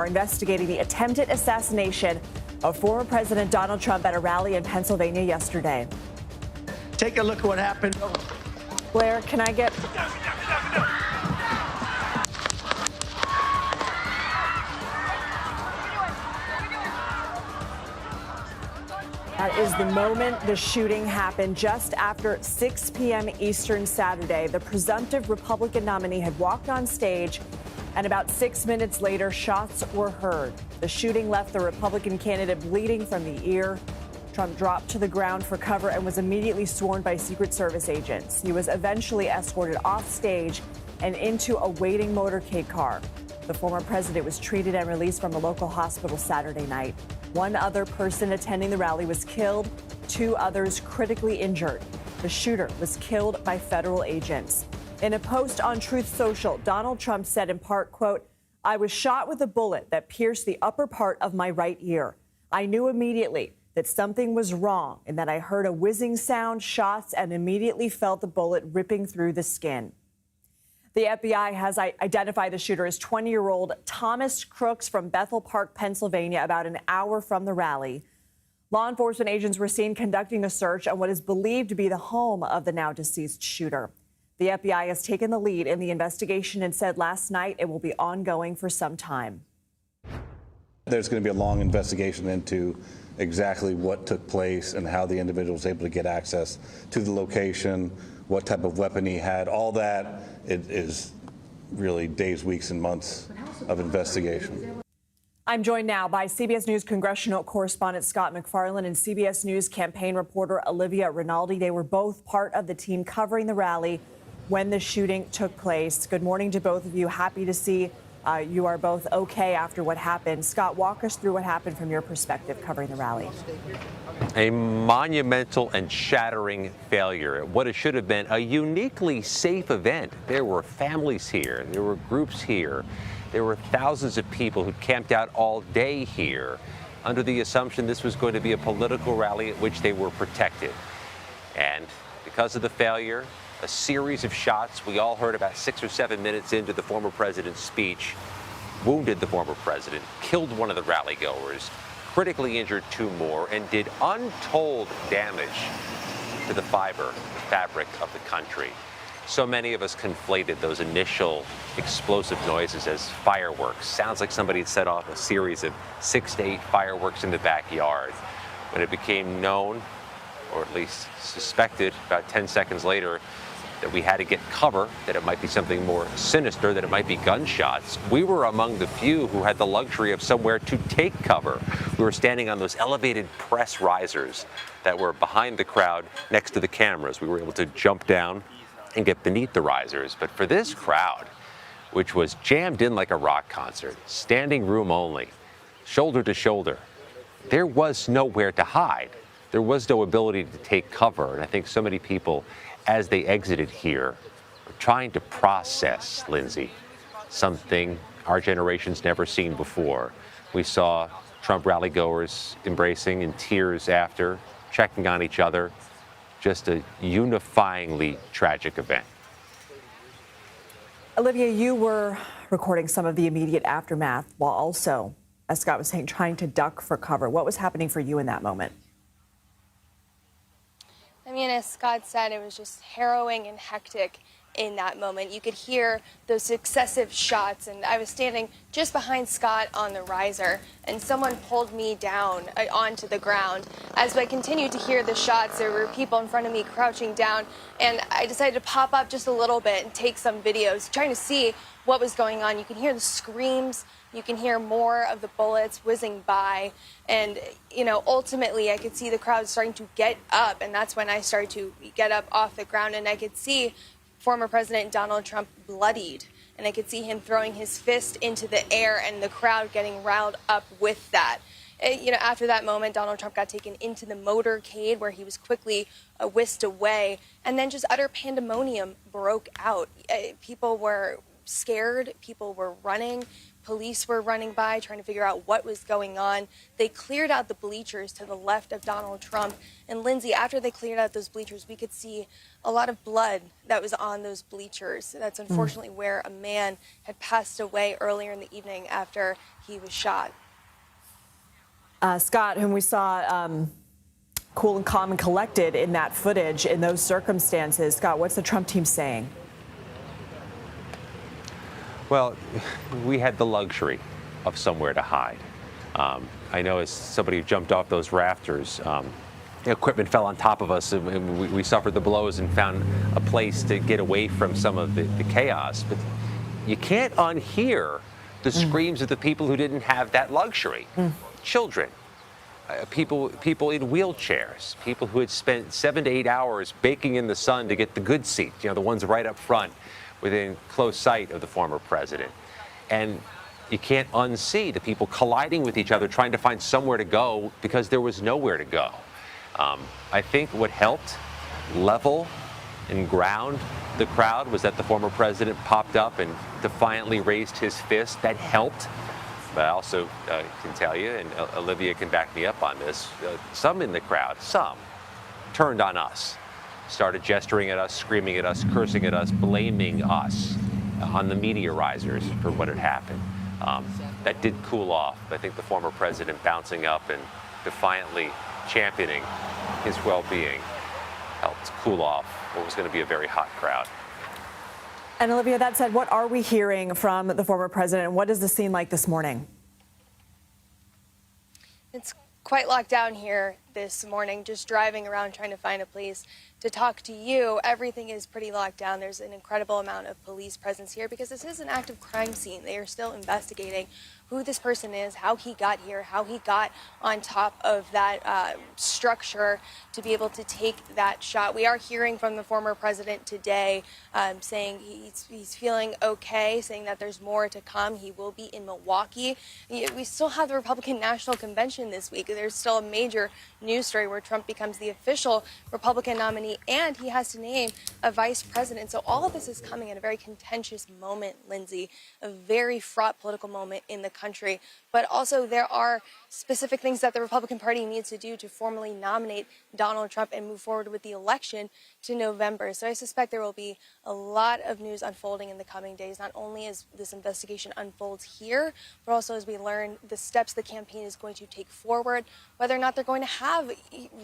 are investigating the attempted assassination of former President Donald Trump at a rally in Pennsylvania yesterday. Take a look at what happened. Blair, can I get... That is the moment the shooting happened just after 6 p.m. Eastern Saturday. The presumptive Republican nominee had walked on stage, and about 6 minutes later, shots were heard. The shooting left the Republican candidate bleeding from the ear. Trump dropped to the ground for cover and was immediately sworn by Secret Service agents. He was eventually escorted off stage and into a waiting motorcade car. The former president was treated and released from a local hospital Saturday night. One other person attending the rally was killed, 2 others critically injured. The shooter was killed by federal agents. In a post on Truth Social, Donald Trump said in part, quote, "I was shot with a bullet that pierced the upper part of my right ear. I knew immediately that something was wrong and that I heard a whizzing sound, shots, and immediately felt the bullet ripping through the skin." The FBI has identified the shooter as 20-year-old Thomas Crooks from Bethel Park, Pennsylvania, about an hour from the rally. Law enforcement agents were seen conducting a search on what is believed to be the home of the now deceased shooter. The FBI has taken the lead in the investigation and said last night it will be ongoing for some time. There's going to be a long investigation into exactly what took place and how the individual was able to get access to the location, what type of weapon he had. All that is really days, weeks, and months of investigation. I'm joined now by CBS News Congressional correspondent Scott MacFarlane and CBS News campaign reporter Olivia Rinaldi. They were both part of the team covering the rally when the shooting took place. Good morning to both of you. Happy to see you are both okay after what happened. Scott, walk us through what happened from your perspective covering the rally. A monumental and shattering failure. What it should have been a uniquely safe event. There were families here. There were groups here. There were thousands of people who camped out all day here under the assumption this was going to be a political rally at which they were protected. And because of the failure, a series of shots we all heard about 6 or 7 minutes into the former president's speech wounded the former president, killed one of the rally goers, critically injured 2 more, and did untold damage to the fabric of the country. So many of us conflated those initial explosive noises as fireworks. Sounds like somebody had set off a series of 6 to 8 fireworks in the backyard. When it became known, or at least suspected about 10 seconds later, that we had to get cover, that it might be something more sinister, that it might be gunshots, we were among the few who had the luxury of somewhere to take cover. We were standing on those elevated press risers that were behind the crowd next to the cameras. We were able to jump down and get beneath the risers. But for this crowd, which was jammed in like a rock concert, standing room only, shoulder to shoulder, there was nowhere to hide. There was no ability to take cover. And I think so many people, as they exited here, were trying to process, Lindsay, something our generation's never seen before. We saw Trump rally goers embracing in tears after, checking on each other. Just a unifyingly tragic event. Olivia, you were recording some of the immediate aftermath while also, as Scott was saying, trying to duck for cover. What was happening for you in that moment? I mean, as Scott said, it was just harrowing and hectic in that moment. You could hear those successive shots, and I was standing just behind Scott on the riser, and someone pulled me down onto the ground. As I continued to hear the shots, there were people in front of me crouching down, and I decided to pop up just a little bit and take some videos, trying to see what was going on. You can hear the screams. You can hear more of the bullets whizzing by. And, you know, ultimately I could see the crowd starting to get up. And that's when I started to get up off the ground. And I could see former President Donald Trump bloodied. And I could see him throwing his fist into the air and the crowd getting riled up with that. You know, after that moment, Donald Trump got taken into the motorcade where he was quickly whisked away. And then just utter pandemonium broke out. People were scared. People were running. Police were running by trying to figure out what was going on. They cleared out the bleachers to the left of Donald Trump. And Lindsay, after they cleared out those bleachers, we could see a lot of blood that was on those bleachers. That's unfortunately where a man had passed away earlier in the evening after he was shot. Scott, whom we saw cool and calm and collected in that footage, in those circumstances. Scott, what's the Trump team saying? Well, we had the luxury of somewhere to hide. I know as somebody who jumped off those rafters, equipment fell on top of us, and we suffered the blows and found a place to get away from some of the chaos. But you can't unhear the screams of the people who didn't have that luxury. Children, people in wheelchairs, people who had spent 7 to 8 hours baking in the sun to get the good seat, the ones right up front, within close sight of the former president. And you can't unsee the people colliding with each other, trying to find somewhere to go because there was nowhere to go. I think what helped level and ground the crowd was that the former president popped up and defiantly raised his fist. That helped. But I also can tell you, and Olivia can back me up on this, some in the crowd, some turned on us. Started gesturing at us, screaming at us, cursing at us, blaming us on the media risers for what had happened. That did cool off. I think the former president bouncing up and defiantly championing his well-being helped cool off what was going to be a very hot crowd. And Olivia, that said, what are we hearing from the former president? What is the scene like this morning? It's quite locked down here this morning, just driving around trying to find a place to talk to you. Everything is pretty locked down. There's an incredible amount of police presence here because this is an active crime scene. They are still investigating who this person is, how he got here, how he got on top of that structure to be able to take that shot. We are hearing from the former president today saying he's feeling okay, saying that there's more to come. He will be in Milwaukee. We still have the Republican National Convention this week. There's still a major news story where Trump becomes the official Republican nominee and he has to name a vice president. So all of this is coming at a very contentious moment, Lindsay, a very fraught political moment in the country. But also there are specific things that the Republican Party needs to do to formally nominate Donald Trump and move forward with the election to November. So I suspect there will be a lot of news unfolding in the coming days, not only as this investigation unfolds here, but also as we learn the steps the campaign is going to take forward, whether or not they're going to have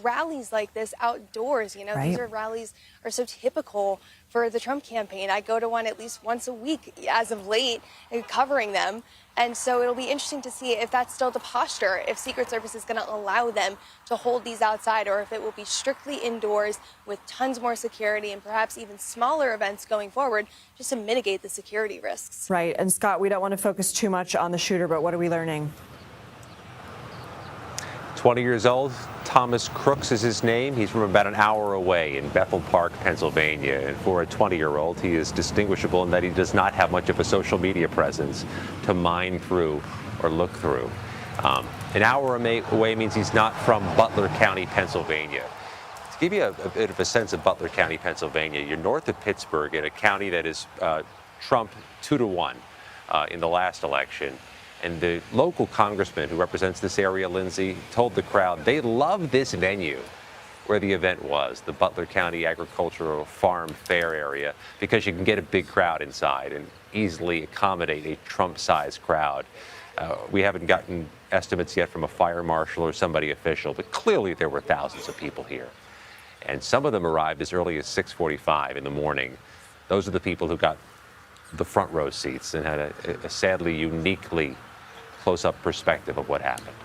rallies like this outdoors. Right. These rallies are so typical for the Trump campaign. I go to one at least once a week as of late, covering them. And so it'll be interesting to see if that's still the posture, if Secret Service is going to allow them to hold these outside, or if it will be strictly indoors with tons more security and perhaps even smaller events going forward just to mitigate the security risks. Right. And Scott, we don't want to focus too much on the shooter, but what are we learning? 20 years old, Thomas Crooks is his name. He's from about an hour away in Bethel Park, Pennsylvania. And for a 20-year-old, he is distinguishable in that he does not have much of a social media presence to mine through or look through. An hour away means he's not from Butler County, Pennsylvania. To give you a bit of a sense of Butler County, Pennsylvania, you're north of Pittsburgh in a county that is Trump 2-1 in the last election. And the local congressman who represents this area, Lindsay, told the crowd they love this venue where the event was, the Butler County Agricultural Farm Fair area, because you can get a big crowd inside and easily accommodate a Trump-sized crowd. We haven't gotten estimates yet from a fire marshal or somebody official, but clearly there were thousands of people here. And some of them arrived as early as 6:45 in the morning. Those are the people who got the front row seats and had a sadly uniquely close-up perspective of what happened.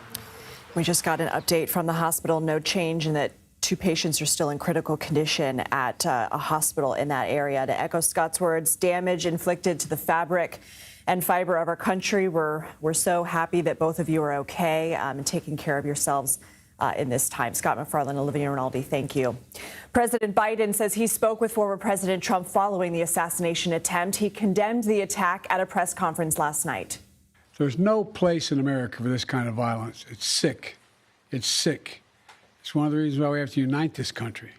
We just got an update from the hospital. No change in that 2 patients are still in critical condition at a hospital in that area. To echo Scott's words, damage inflicted to the fabric and fiber of our country. We're so happy that both of you are okay and taking care of yourselves in this time. Scott McFarland, Olivia Rinaldi, thank you. President Biden says he spoke with former President Trump following the assassination attempt. He condemned the attack at a press conference last night. There's no place in America for this kind of violence. It's sick. It's sick. It's one of the reasons why we have to unite this country.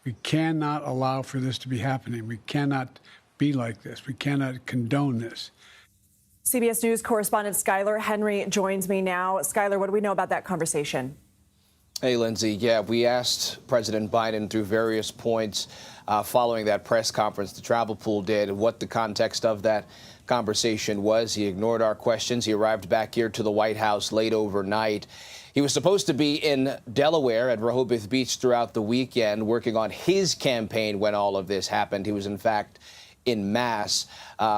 We cannot allow for this to be happening. We cannot be like this. We cannot condone this. CBS News correspondent Skylar Henry joins me now. Skylar, what do we know about that conversation? Hey, Lindsay. Yeah, we asked President Biden through various points following that press conference the travel pool did, what the context of that conversation was. He ignored our questions. He arrived back here to the White House late overnight. He was supposed to be in Delaware at Rehoboth Beach throughout the weekend working on his campaign when all of this happened. He was, in fact, in mass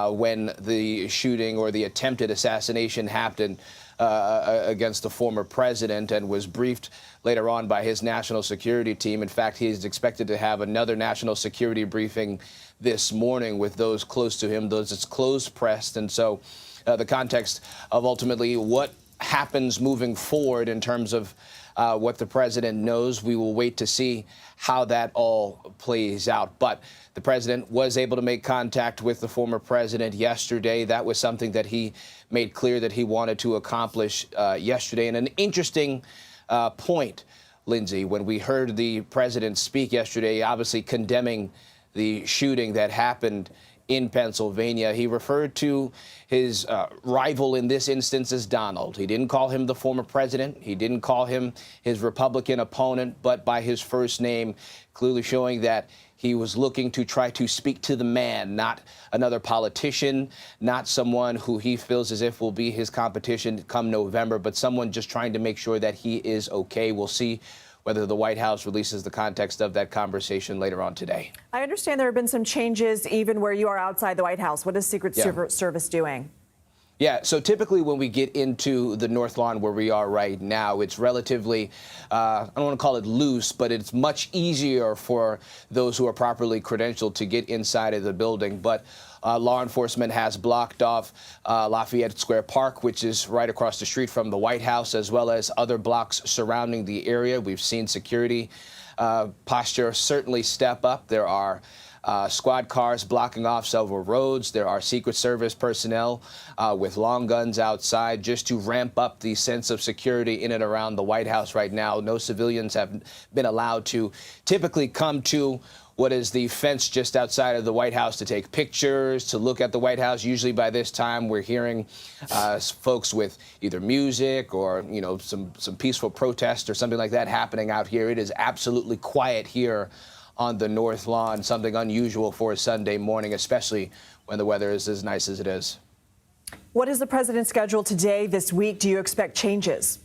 when the shooting or the attempted assassination happened against the former president, and was briefed later on by his national security team. In fact, he's expected to have another national security briefing this morning with those close to him, those it's close pressed. And so the context of ultimately what happens moving forward in terms of what the president knows, we will wait to see how that all plays out. But the president was able to make contact with the former president yesterday. That was something that he made clear that he wanted to accomplish yesterday. And an interesting point, Lindsay, when we heard the president speak yesterday, obviously condemning the shooting that happened in Pennsylvania, he referred to his rival in this instance as Donald. He didn't call him the former president. He didn't call him his Republican opponent, but by his first name, clearly showing that he was looking to try to speak to the man, not another politician, not someone who he feels as if will be his competition come November, but someone just trying to make sure that he is okay. We'll see whether the White House releases the context of that conversation later on today. I understand there have been some changes even where you are outside the White House. What is Secret Service doing? Yeah, so typically when we get into the North Lawn where we are right now, it's relatively, I don't want to call it loose, but it's much easier for those who are properly credentialed to get inside of the building. But law enforcement has blocked off Lafayette Square Park, which is right across the street from the White House, as well as other blocks surrounding the area. We've seen security posture certainly step up. There are squad cars blocking off several roads. There are Secret Service personnel with long guns outside just to ramp up the sense of security in and around the White House right now. No civilians have been allowed to typically come to what is the fence just outside of the White House to take pictures, to look at the White House. Usually by this time we're hearing folks with either music or, you know, some peaceful protest or something like that happening out here. It is absolutely quiet here on the North Lawn, something unusual for a Sunday morning, especially when the weather is as nice as it is. What is the president's schedule today, this week? Do you expect changes?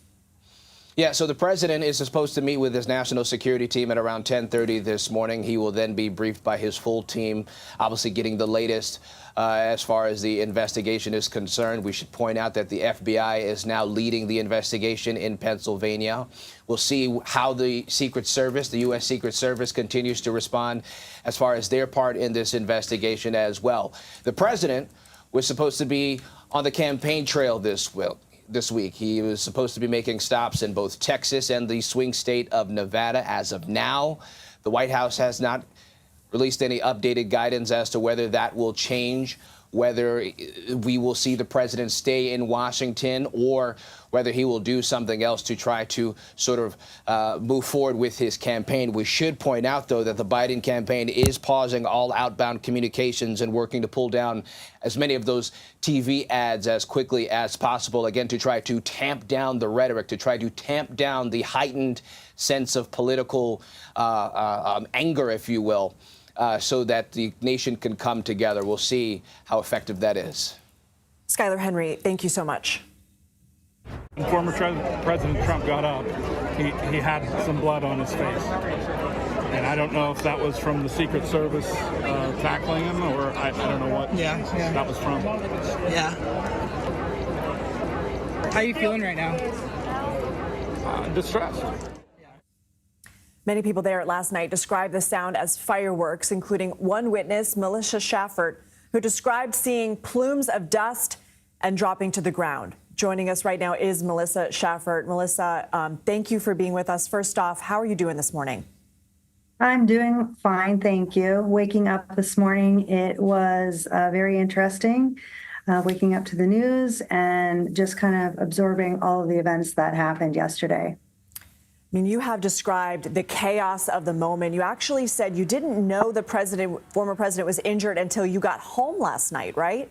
Yeah, so the president is supposed to meet with his national security team at around 10:30 this morning. He will then be briefed by his full team, obviously getting the latest as far as the investigation is concerned. We should point out that the FBI is now leading the investigation in Pennsylvania. We'll see how the Secret Service, the U.S. Secret Service, continues to respond as far as their part in this investigation as well. The president was supposed to be on the campaign trail this week. He was supposed to be making stops in both Texas and the swing state of Nevada. As of now, the White House has not released any updated guidance as to whether that will change, whether we will see the president stay in Washington or whether he will do something else to try to sort of move forward with his campaign. We should point out, though, that the Biden campaign is pausing all outbound communications and working to pull down as many of those TV ads as quickly as possible, again, to try to tamp down the rhetoric, to try to tamp down the heightened sense of political anger, if you will, so that the nation can come together. We'll see how effective that is. Skylar Henry, thank you so much. When former President Trump got up, he had some blood on his face. And I don't know if that was from the Secret Service tackling him, or I don't know what that was from. Yeah. How are you feeling right now? Distressed. Many people there last night described the sound as fireworks, including one witness, Melissa Schaffert, who described seeing plumes of dust and dropping to the ground. Joining us right now is Melissa Schaffert. Melissa, thank you for being with us. First off, how are you doing this morning? I'm doing fine, thank you. Waking up this morning, it was very interesting. Waking up to the news and just kind of absorbing all of the events that happened yesterday. I mean, you have described the chaos of the moment. You actually said you didn't know the former president was injured until you got home last night, right?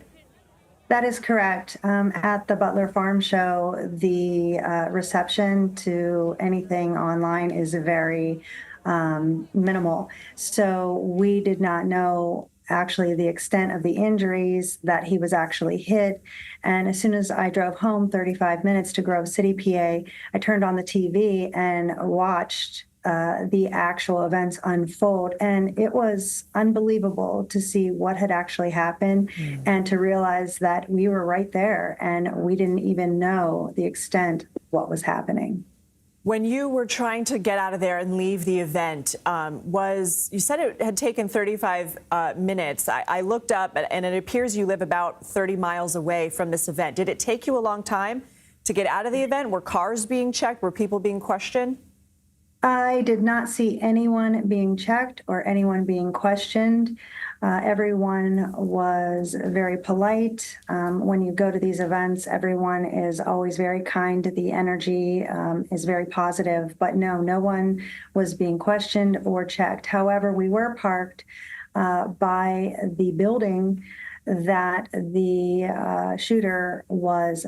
That is correct. At the Butler Farm Show, the reception to anything online is very minimal. So we did not know actually the extent of the injuries, that he was actually hit. And as soon as I drove home 35 minutes to Grove City, PA, I turned on the TV and watched the actual events unfold. And it was unbelievable to see what had actually happened and to realize that we were right there and we didn't even know the extent of what was happening. When you were trying to get out of there and leave the event, you said it had taken 35 minutes. I looked up and it appears you live about 30 miles away from this event. Did it take you a long time to get out of the event? Were cars being checked? Were people being questioned? I did not see anyone being checked or anyone being questioned. Everyone was very polite. When you go to these events, everyone is always very kind. The energy is very positive. But no one was being questioned or checked. However, we were parked by the building that the shooter was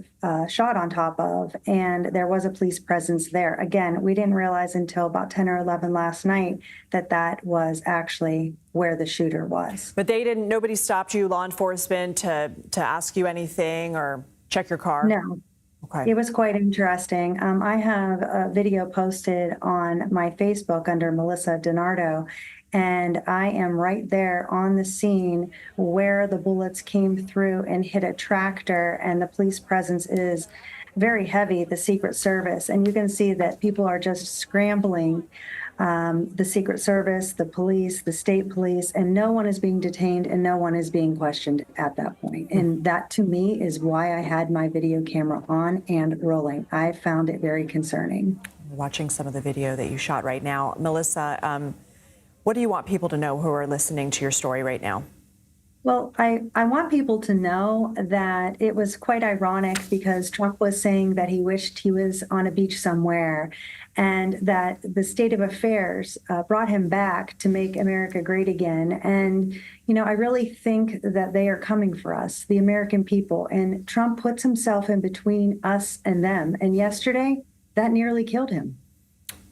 shot on top of, and there was a police presence there. Again, we didn't realize until about 10 or 11 last night that that was actually where the shooter was. But nobody stopped you, law enforcement, to ask you anything or check your car? No. Okay. It was quite interesting. I have a video posted on my Facebook under Melissa DiNardo, and I am right there on the scene where the bullets came through and hit a tractor, and the police presence is very heavy, the Secret Service. And you can see that people are just scrambling, the Secret Service, the police, the state police, and no one is being detained and no one is being questioned at that point. And that, to me, is why I had my video camera on and rolling. I found it very concerning. We're watching some of the video that you shot right now. Melissa, what do you want people to know who are listening to your story right now? Well, I want people to know that it was quite ironic because Trump was saying that he wished he was on a beach somewhere and that the state of affairs brought him back to make America great again. And, I really think that they are coming for us, the American people. And Trump puts himself in between us and them. And yesterday, that nearly killed him.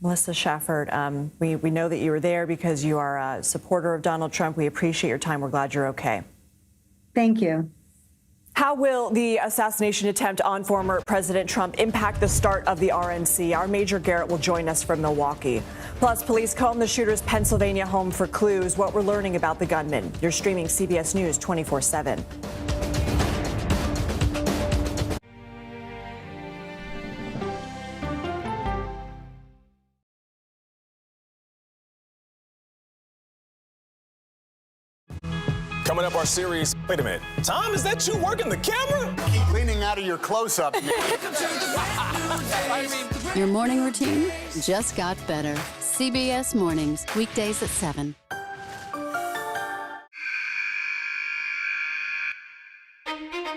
Melissa Shafford, we know that you were there because you are a supporter of Donald Trump. We appreciate your time. We're glad you're okay. Thank you. How will the assassination attempt on former President Trump impact the start of the RNC? Our Major Garrett will join us from Milwaukee. Plus, police comb the shooter's Pennsylvania home for clues. What we're learning about the gunman. You're streaming CBS News 24/7. Coming up, our series. Wait a minute. Tom, is that you working the camera? Keep leaning out of your close-up. Your morning routine just got better. CBS Mornings, weekdays at 7.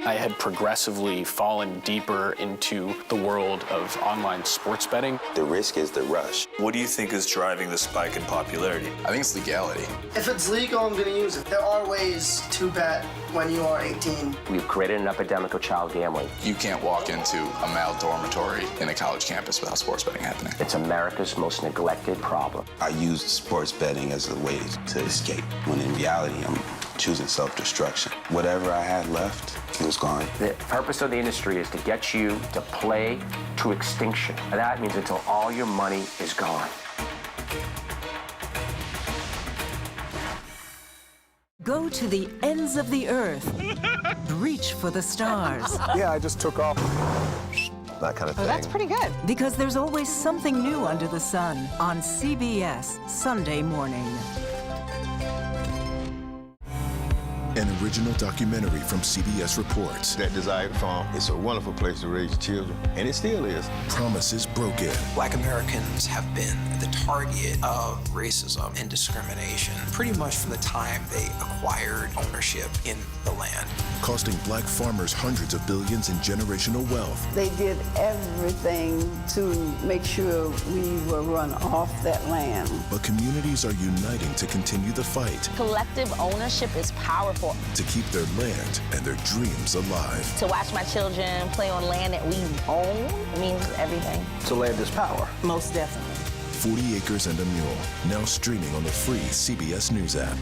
I had progressively fallen deeper into the world of online sports betting. The risk is the rush. What do you think is driving the spike in popularity? I think it's legality. If it's legal, I'm going to use it. There are ways to bet when you are 18. We've created an epidemic of child gambling. You can't walk into a male dormitory in a college campus without sports betting happening. It's America's most neglected problem. I used sports betting as a way to escape, when in reality, I'm choosing self-destruction. Whatever I had left, it was gone. The purpose of the industry is to get you to play to extinction. And that means until all your money is gone. Go to the ends of the earth. Reach for the stars. Yeah, I just took off. That kind of thing. Oh, that's pretty good. Because there's always something new under the sun on CBS Sunday morning. An original documentary from CBS reports. That desired farm is a wonderful place to raise children, and it still is. Promises broken. Black Americans have been the target of racism and discrimination pretty much from the time they acquired ownership in the land. Costing black farmers hundreds of billions in generational wealth. They did everything to make sure we were run off that land. But communities are uniting to continue the fight. Collective ownership is powerful. for. To keep their land and their dreams alive. To watch my children play on land that we own means everything. So land is power. Most definitely. 40 Acres and a Mule, now streaming on the free CBS News app.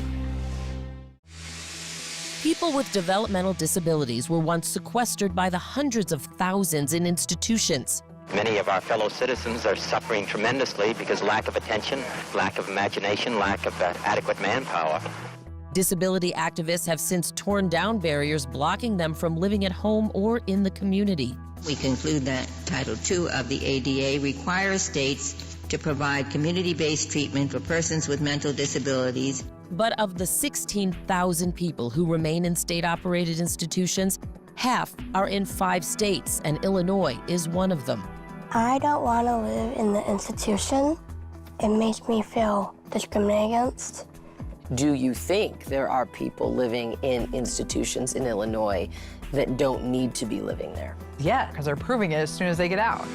People with developmental disabilities were once sequestered by the hundreds of thousands in institutions. Many of our fellow citizens are suffering tremendously because lack of attention, lack of imagination, lack of adequate manpower. Disability activists have since torn down barriers blocking them from living at home or in the community. We conclude that Title II of the ADA requires states to provide community-based treatment for persons with mental disabilities. But of the 16,000 people who remain in state-operated institutions, half are in 5 states, and Illinois is one of them. I don't want to live in the institution. It makes me feel discriminated against. Do you think there are people living in institutions in Illinois that don't need to be living there? Yeah, because they're proving it as soon as they get out.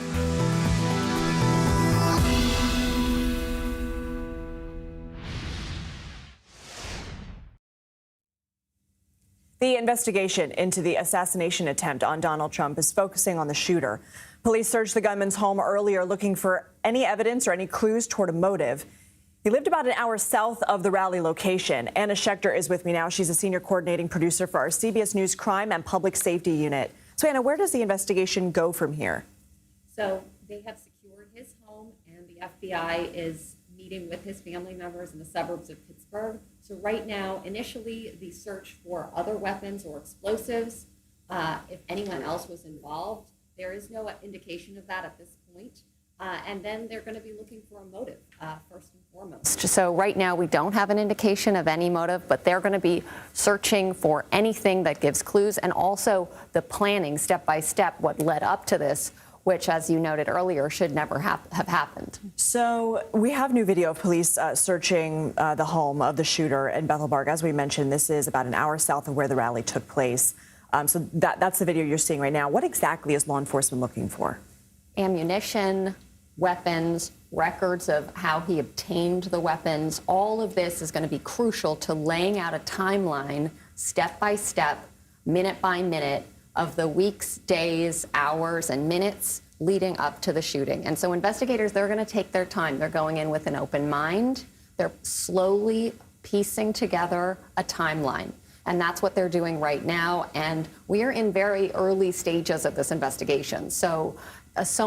The investigation into the assassination attempt on Donald Trump is focusing on the shooter. Police searched the gunman's home earlier looking for any evidence or any clues toward a motive. He lived about an hour south of the rally location. Anna Schechter is with me now. She's a senior coordinating producer for our CBS News Crime and Public Safety Unit. So, Anna, where does the investigation go from here? So they have secured his home, and the FBI is meeting with his family members in the suburbs of Pittsburgh. So right now, initially, the search for other weapons or explosives, if anyone else was involved, there is no indication of that at this point. And then they're going to be looking for a motive, first and foremost. So right now, we don't have an indication of any motive, but they're going to be searching for anything that gives clues, and also the planning step by step, what led up to this, which, as you noted earlier, should never have happened. So we have new video of police searching the home of the shooter in Bethel Park. As we mentioned, this is about an hour south of where the rally took place. So that's the video you're seeing right now. What exactly is law enforcement looking for? Ammunition, weapons, records of how he obtained the weapons. All of this is going to be crucial to laying out a timeline, step by step, minute by minute, of the weeks, days, hours, and minutes leading up to the shooting. And so investigators, they're going to take their time. They're going in with an open mind. They're slowly piecing together a timeline. And that's what they're doing right now. And we're in very early stages of this investigation. So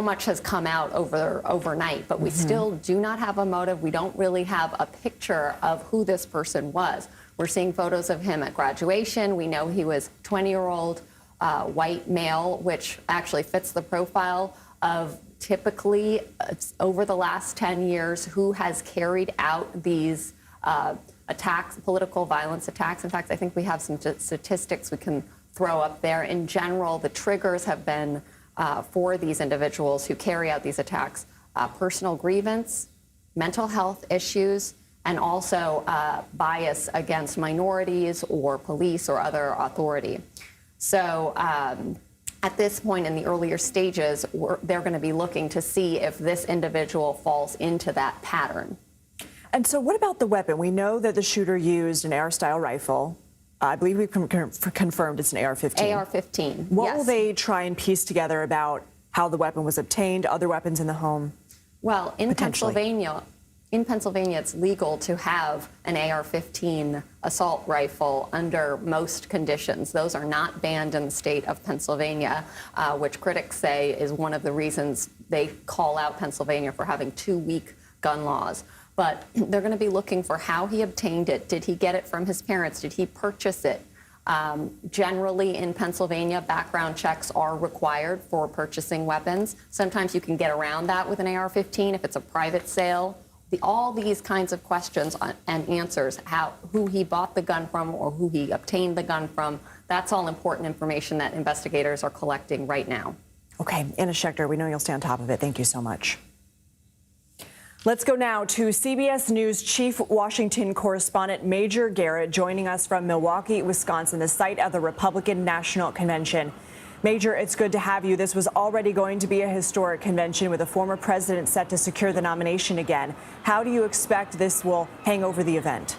much has come out overnight, but we still do not have a motive. We don't really have a picture of who this person was. We're seeing photos of him at graduation. We know he was 20-year-old. White male, which actually fits the profile of typically over the last 10 years who has carried out these attacks, political violence attacks. In fact, I think we have some statistics we can throw up there. In general, the triggers have been for these individuals who carry out these attacks, personal grievance, mental health issues, and also bias against minorities or police or other authority. So at this point in the earlier stages, they're going to be looking to see if this individual falls into that pattern. And so what about the weapon? We know that the shooter used an AR-style rifle. I believe we've confirmed it's an AR-15. AR-15, What will they try and piece together about how the weapon was obtained, other weapons in the home? Well, in Pennsylvania, it's legal to have an AR-15 assault rifle under most conditions. Those are not banned in the state of Pennsylvania, which critics say is one of the reasons they call out Pennsylvania for having 2 weak gun laws. But they're going to be looking for how he obtained it. Did he get it from his parents? Did he purchase it? Generally in Pennsylvania, background checks are required for purchasing weapons. Sometimes you can get around that with an AR-15 if it's a private sale. All these kinds of questions and answers, who he bought the gun from or who he obtained the gun from, that's all important information that investigators are collecting right now. Okay, Anna Schechter, we know you'll stay on top of it. Thank you so much. Let's go now to CBS News Chief Washington Correspondent Major Garrett joining us from Milwaukee, Wisconsin, the site of the Republican National Convention. Major, it's good to have you. This was already going to be a historic convention with a former president set to secure the nomination again. How do you expect this will hang over the event?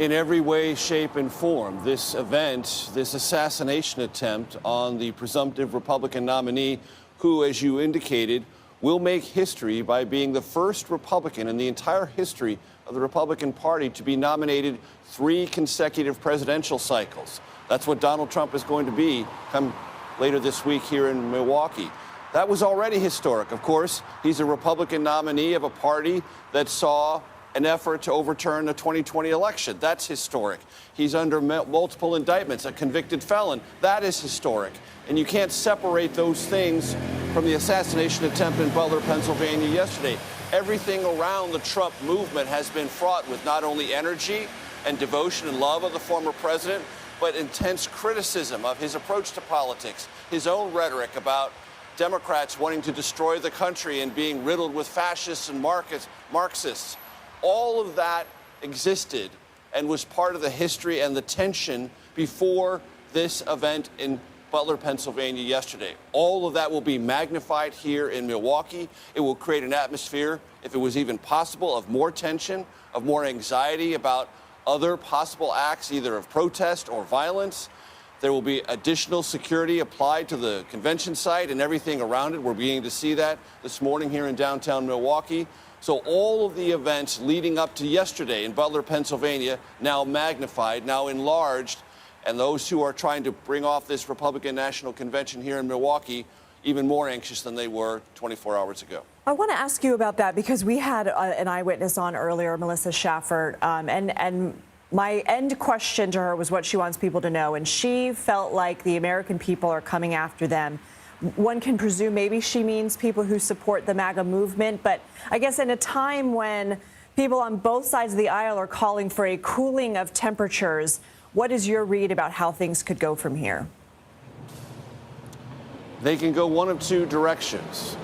in every way, shape, and form. This event, this assassination attempt on the presumptive Republican nominee, who, as you indicated, will make history by being the first Republican in the entire history of the Republican Party to be nominated 3 consecutive presidential cycles. That's what Donald Trump is going to be come later this week here in Milwaukee. That was already historic. Of course, he's a Republican nominee of a party that saw an effort to overturn the 2020 election. That's historic. He's under multiple indictments, a convicted felon. That is historic. And you can't separate those things from the assassination attempt in Butler, Pennsylvania yesterday. Everything around the Trump movement has been fraught with not only energy and devotion and love of the former president, but intense criticism of his approach to politics, his own rhetoric about Democrats wanting to destroy the country and being riddled with fascists and Marxists. All of that existed and was part of the history and the tension before this event in Butler, Pennsylvania yesterday. All of that will be magnified here in Milwaukee. It will create an atmosphere, if it was even possible, of more tension, of more anxiety about other possible acts, either of protest or violence. There will be additional security applied to the convention site and everything around it. We're beginning to see that this morning here in downtown Milwaukee. So all of the events leading up to yesterday in Butler, Pennsylvania, now magnified, now enlarged, and those who are trying to bring off this Republican National Convention here in Milwaukee even more anxious than they were 24 hours ago. I want to ask you about that because we had an eyewitness on earlier, Melissa Schaffert, and my end question to her was what she wants people to know, and she felt like the American people are coming after them. One can presume maybe she means people who support the MAGA movement, but I guess in a time when people on both sides of the aisle are calling for a cooling of temperatures, what is your read about how things could go from here? They can go one of two directions.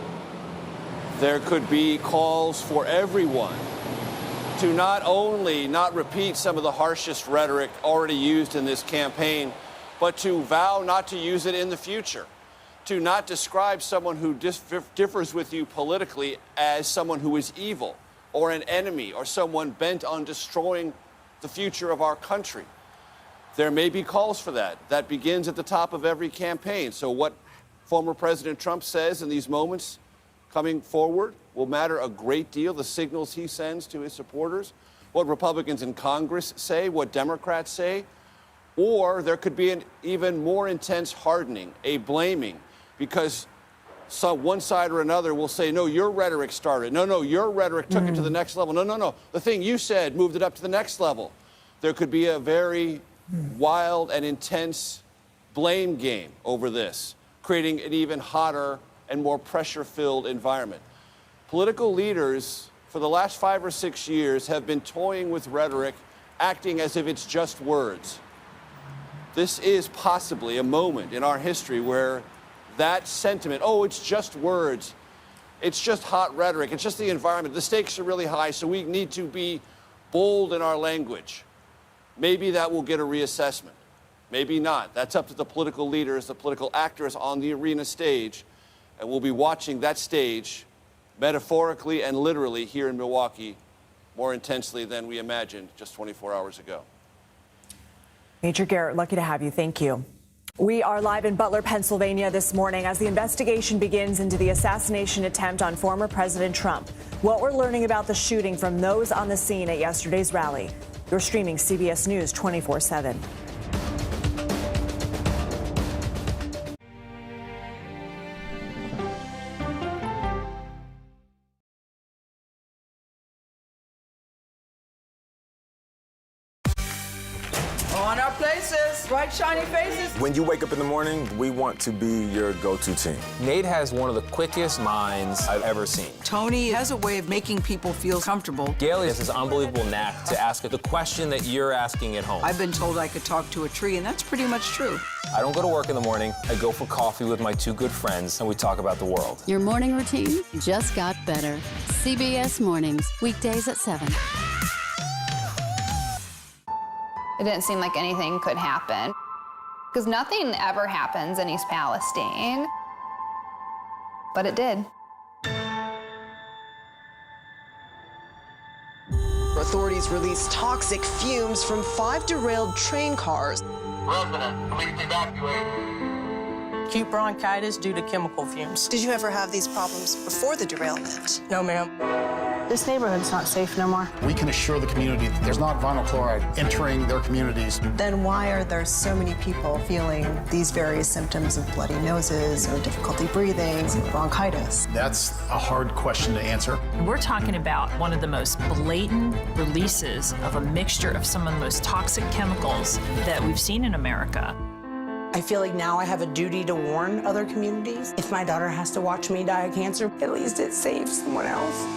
There could be calls for everyone to not only not repeat some of the harshest rhetoric already used in this campaign, but to vow not to use it in the future, to not describe someone who differs with you politically as someone who is evil or an enemy or someone bent on destroying the future of our country. There may be calls for that. That begins at the top of every campaign. So what former President Trump says in these moments coming forward will matter a great deal. The signals he sends to his supporters, what Republicans in Congress say, what Democrats say, or there could be an even more intense hardening, a blaming, because one side or another will say, no, your rhetoric started. No, your rhetoric took it to the next level. No, the thing you said moved it up to the next level. There could be a very wild and intense blame game over this, creating an even hotter and more pressure-filled environment. Political leaders for the last 5 or 6 years have been toying with rhetoric, acting as if it's just words. This is possibly a moment in our history where that sentiment, oh, it's just words, it's just hot rhetoric, it's just the environment, the stakes are really high, so we need to be bold in our language. Maybe that will get a reassessment. Maybe not. That's up to the political leaders, the political actors on the arena stage, and we'll be watching that stage metaphorically and literally here in Milwaukee more intensely than we imagined just 24 hours ago. Major Garrett, lucky to have you. Thank you. We are live in Butler, Pennsylvania this morning as the investigation begins into the assassination attempt on former President Trump. What we're learning about the shooting from those on the scene at yesterday's rally. You're streaming CBS News 24/7. On our places, bright, shiny faces. When you wake up in the morning, we want to be your go-to team. Nate has one of the quickest minds I've ever seen. Tony has a way of making people feel comfortable. Gail has this unbelievable knack to ask the question that you're asking at home. I've been told I could talk to a tree, and that's pretty much true. I don't go to work in the morning. I go for coffee with my 2 good friends, and we talk about the world. Your morning routine just got better. CBS Mornings, weekdays at 7. It didn't seem like anything could happen, because nothing ever happens in East Palestine, but it did. The Authorities released toxic fumes from 5 derailed train cars. Resident, please evacuate. Acute bronchitis due to chemical fumes. Did you ever have these problems before the derailment? No, ma'am. This neighborhood's not safe no more. We can assure the community that there's not vinyl chloride entering their communities. Then why are there so many people feeling these various symptoms of bloody noses or difficulty breathing, bronchitis? That's a hard question to answer. We're talking about one of the most blatant releases of a mixture of some of the most toxic chemicals that we've seen in America. I feel like now I have a duty to warn other communities. If my daughter has to watch me die of cancer, at least it saves someone else.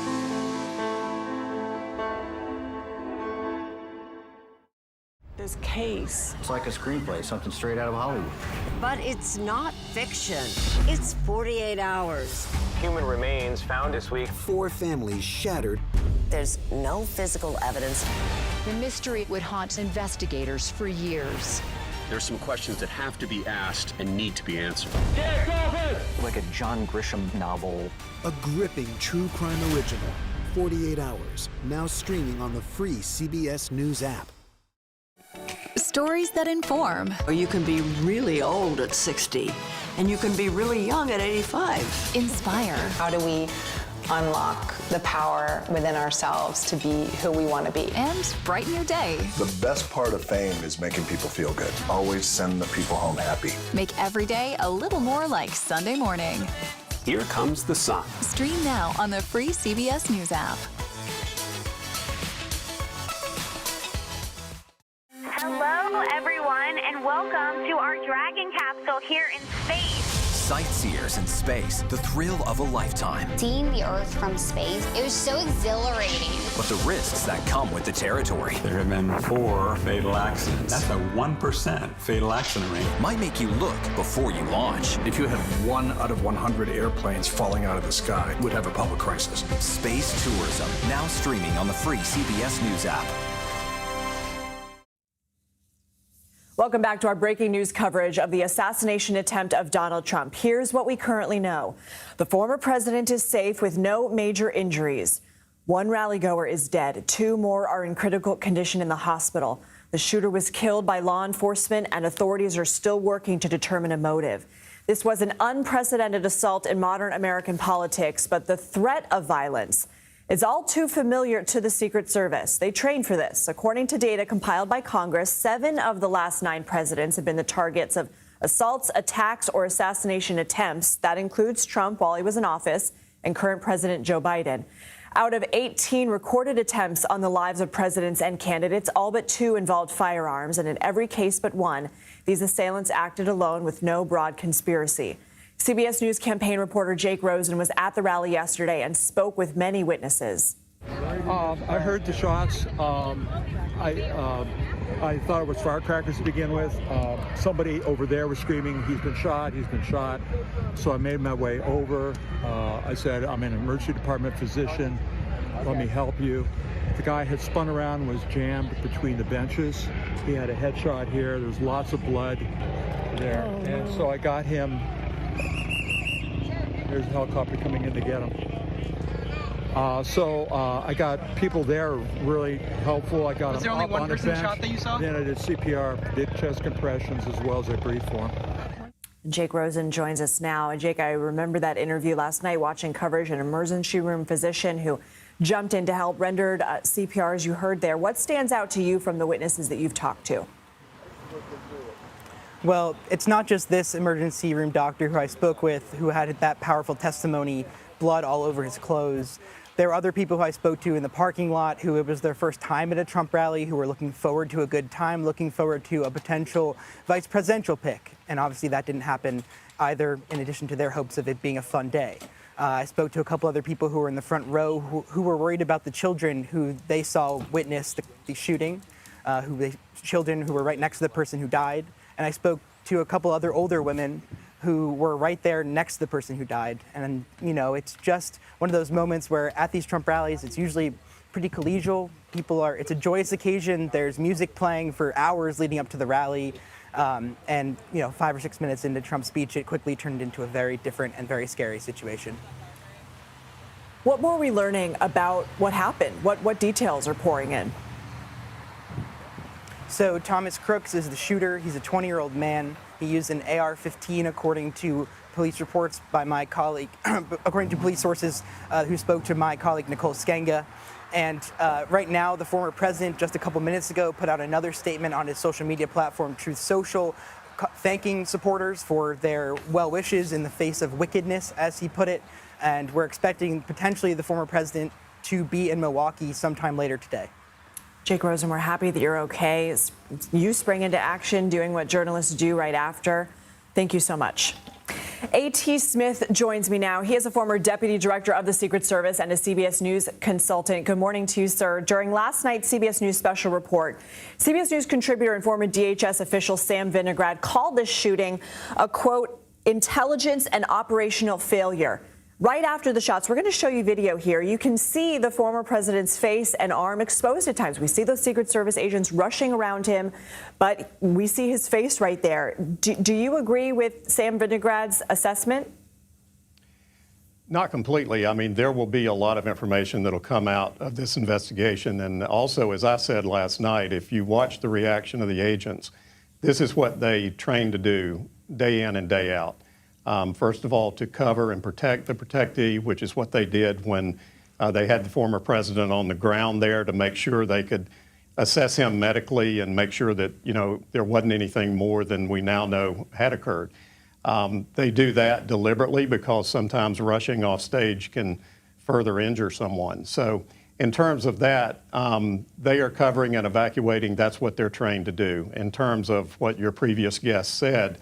This case. It's like a screenplay, something straight out of Hollywood. But it's not fiction. It's 48 hours. Human remains found this week. 4 families shattered. There's no physical evidence. The mystery would haunt investigators for years. There's some questions that have to be asked and need to be answered. Like a John Grisham novel. A gripping true crime original. 48 hours. Now streaming on the free CBS News app. Stories that inform. You can be really old at 60, and you can be really young at 85. Inspire. How do we unlock the power within ourselves to be who we want to be? And brighten your day. The best part of fame is making people feel good. Always send the people home happy. Make every day a little more like Sunday morning. Here comes the sun. Stream now on the free CBS News app. Hello, everyone, and welcome to our Dragon capsule here in space. Sightseers in space, the thrill of a lifetime. Seeing the Earth from space, it was so exhilarating. But the risks that come with the territory. There have been 4 fatal accidents. That's a 1% fatal accident rate. Might make you look before you launch. If you had 1 out of 100 airplanes falling out of the sky, we'd have a public crisis. Space tourism, now streaming on the free CBS News app. Welcome back to our breaking news coverage of the assassination attempt of Donald Trump. Here's what we currently know. The former president is safe with no major injuries. 1 rally-goer is dead. 2 more are in critical condition in the hospital. The shooter was killed by law enforcement, and authorities are still working to determine a motive. This was an unprecedented assault in modern American politics, but the threat of violence is all too familiar to the Secret Service. They trained for this. According to data compiled by Congress, 7 of the last 9 presidents have been the targets of assaults, attacks, or assassination attempts. That includes Trump while he was in office and current President Joe Biden. Out of 18 recorded attempts on the lives of presidents and candidates, all but 2 involved firearms. And in every case but 1, these assailants acted alone with no broad conspiracy. CBS News campaign reporter Jake Rosen was at the rally yesterday and spoke with many witnesses. I heard the shots. I thought it was firecrackers to begin with. Somebody over there was screaming, he's been shot, he's been shot. So I made my way over. I said, I'm an emergency department physician. Let me help you. The guy had spun around, was jammed between the benches. He had a headshot here. There was lots of blood there. And so I got him. There's a helicopter coming in to get him. I got people there really helpful. I got him up on the bench. Shot that you saw? Then I did CPR, did chest compressions as well as I breathed for him. Jake Rosen joins us now. And Jake, I remember that interview last night watching coverage. An emergency room physician who jumped in to help, rendered CPR, as you heard there. What stands out to you from the witnesses that you've talked to? Well, it's not just this emergency room doctor who I spoke with who had that powerful testimony, blood all over his clothes. There were other people who I spoke to in the parking lot who it was their first time at a Trump rally, who were looking forward to a good time, looking forward to a potential vice presidential pick. And obviously that didn't happen either, in addition to their hopes of it being a fun day. I spoke to a couple other people who were in the front row who were worried about the children who they saw witness the shooting, children who were right next to the person who died. And I spoke to a couple other older women who were right there next to the person who died. And, you know, it's just one of those moments where at these Trump rallies, it's usually pretty collegial. It's a joyous occasion. There's music playing for hours leading up to the rally. And, you know, 5 or 6 minutes into Trump's speech, it quickly turned into a very different and very scary situation. What more are we learning about what happened? What details are pouring in? So Thomas Crooks is the shooter. He's a 20-year-old man. He used an AR-15, according to police reports by my colleague, according to police sources who spoke to my colleague Nicole Skenga. And right now, the former president, just a couple minutes ago, put out another statement on his social media platform, Truth Social, thanking supporters for their well wishes in the face of wickedness, as he put it. And we're expecting potentially the former president to be in Milwaukee sometime later today. Jake Rosen, we're happy that you're okay. You sprang into action doing what journalists do right after. Thank you so much. A.T. Smith joins me now. He is a former deputy director of the Secret Service and a CBS News consultant. Good morning to you, sir. During last night's CBS News special report, CBS News contributor and former DHS official Sam Vinograd called this shooting a, quote, intelligence and operational failure. Right after the shots, we're going to show you video here. You can see the former president's face and arm exposed at times. We see those Secret Service agents rushing around him, but we see his face right there. Do you agree with Sam Vinograd's assessment? Not completely. I mean, there will be a lot of information that will come out of this investigation. And also, as I said last night, if you watch the reaction of the agents, this is what they train to do day in and day out. First of all, to cover and protect the protectee, which is what they did when they had the former president on the ground there to make sure they could assess him medically and make sure that, you know, there wasn't anything more than we now know had occurred. They do that deliberately because sometimes rushing off stage can further injure someone. So in terms of that, they are covering and evacuating. That's what they're trained to do. In terms of what your previous guest said,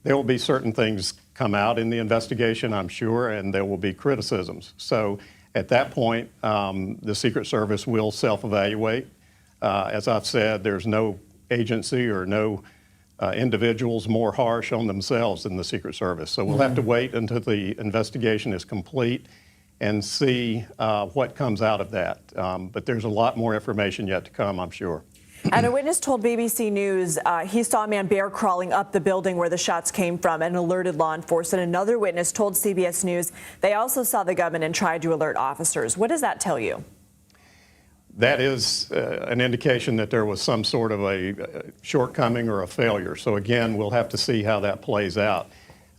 there will be certain things come out in the investigation, I'm sure, and there will be criticisms. So at that point, the Secret Service will self-evaluate. As I've said, there's no agency or no individuals more harsh on themselves than the Secret Service. So we'll have to wait until the investigation is complete and see what comes out of that. But there's a lot more information yet to come, I'm sure. And a witness told BBC News he saw a man bear crawling up the building where the shots came from and alerted law enforcement. Another witness told CBS News they also saw the gunman and tried to alert officers. What does that tell you? That is an indication that there was some sort of a shortcoming or a failure. So again, we'll have to see how that plays out.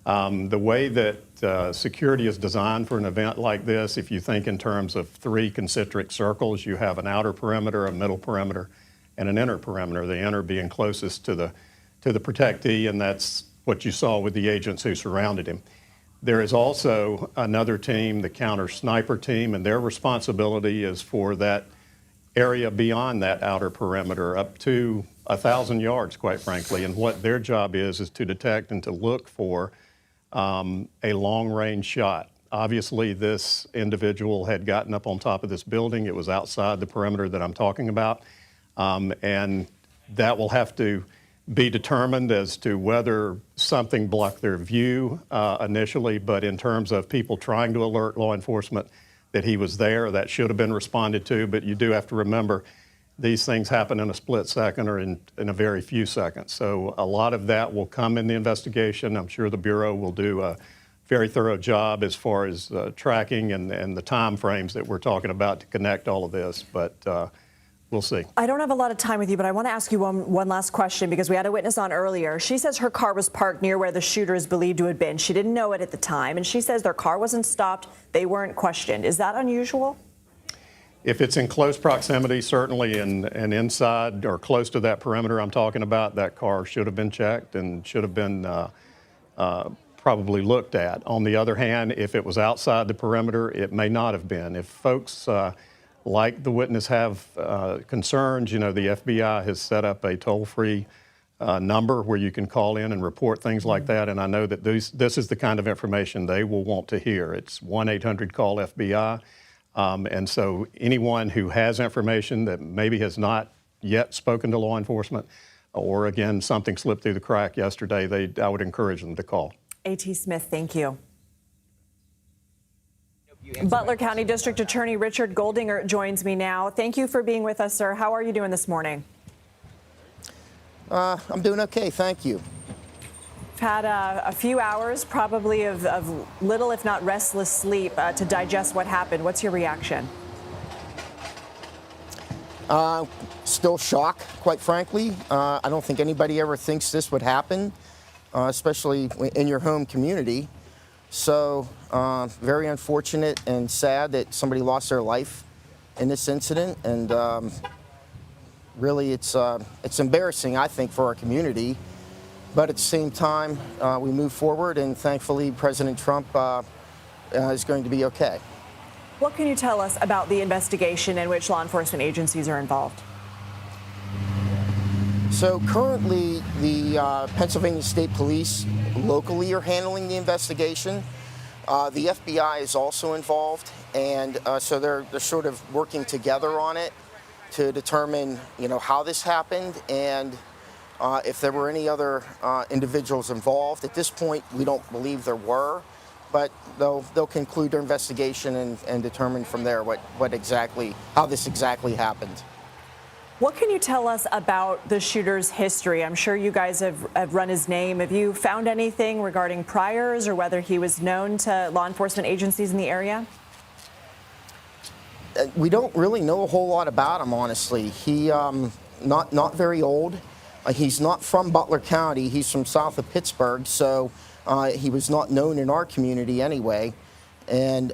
The way that security is designed for an event like this, if you think in terms of 3 concentric circles, you have an outer perimeter, a middle perimeter, and an inner perimeter, the inner being closest to the protectee, and that's what you saw with the agents who surrounded him. There is also another team, the counter sniper team, and their responsibility is for that area beyond that outer perimeter up to 1,000 yards, quite frankly, and what their job is to detect and to look for a long-range shot. Obviously, this individual had gotten up on top of this building. It was outside the perimeter that I'm talking about. And that will have to be determined as to whether something blocked their view initially, but in terms of people trying to alert law enforcement that he was there, that should have been responded to. But you do have to remember these things happen in a split second or in a very few seconds. So a lot of that will come in the investigation. I'm sure the Bureau will do a very thorough job as far as tracking and the time frames that we're talking about to connect all of this. But we'll see. I don't have a lot of time with you, but I want to ask you one last question because we had a witness on earlier. She says her car was parked near where the shooter is believed to have been. She didn't know it at the time, and she says their car wasn't stopped. They weren't questioned. Is that unusual? If it's in close proximity, certainly, and inside or close to that perimeter I'm talking about, that car should have been checked and should have been probably looked at. On the other hand, if it was outside the perimeter, it may not have been. If folks like the witness have concerns, you know, the FBI has set up a toll-free number where you can call in and report things like that, and I know that this is the kind of information they will want to hear. It's 1-800-CALL-FBI, and so anyone who has information that maybe has not yet spoken to law enforcement, or again, something slipped through the crack yesterday, I would encourage them to call. A.T. Smith, thank you. Butler County District Attorney Richard Goldinger joins me now. Thank you for being with us, sir. How are you doing this morning? I'm doing okay, thank you. had a few hours probably of little, if not restless sleep to digest what happened. What's your reaction? Still shock, quite frankly. I don't think anybody ever thinks this would happen, especially in your home community. So very unfortunate and sad that somebody lost their life in this incident. And really, it's embarrassing, I think, for our community. But at the same time, we move forward, and thankfully, President Trump is going to be okay. What can you tell us about the investigation in which law enforcement agencies are involved? So currently, the Pennsylvania State Police locally are handling the investigation. The FBI is also involved, and so they're sort of working together on it to determine, how this happened and if there were any other individuals involved. At this point, we don't believe there were. But they'll conclude their investigation and determine from there how this exactly happened. What can you tell us about the shooter's history? I'm sure you guys have run his name. Have you found anything regarding priors or whether he was known to law enforcement agencies in the area? We don't really know a whole lot about him, honestly. He not very old. He's not from Butler County. He's from south of Pittsburgh, so. He was not known in our community anyway, and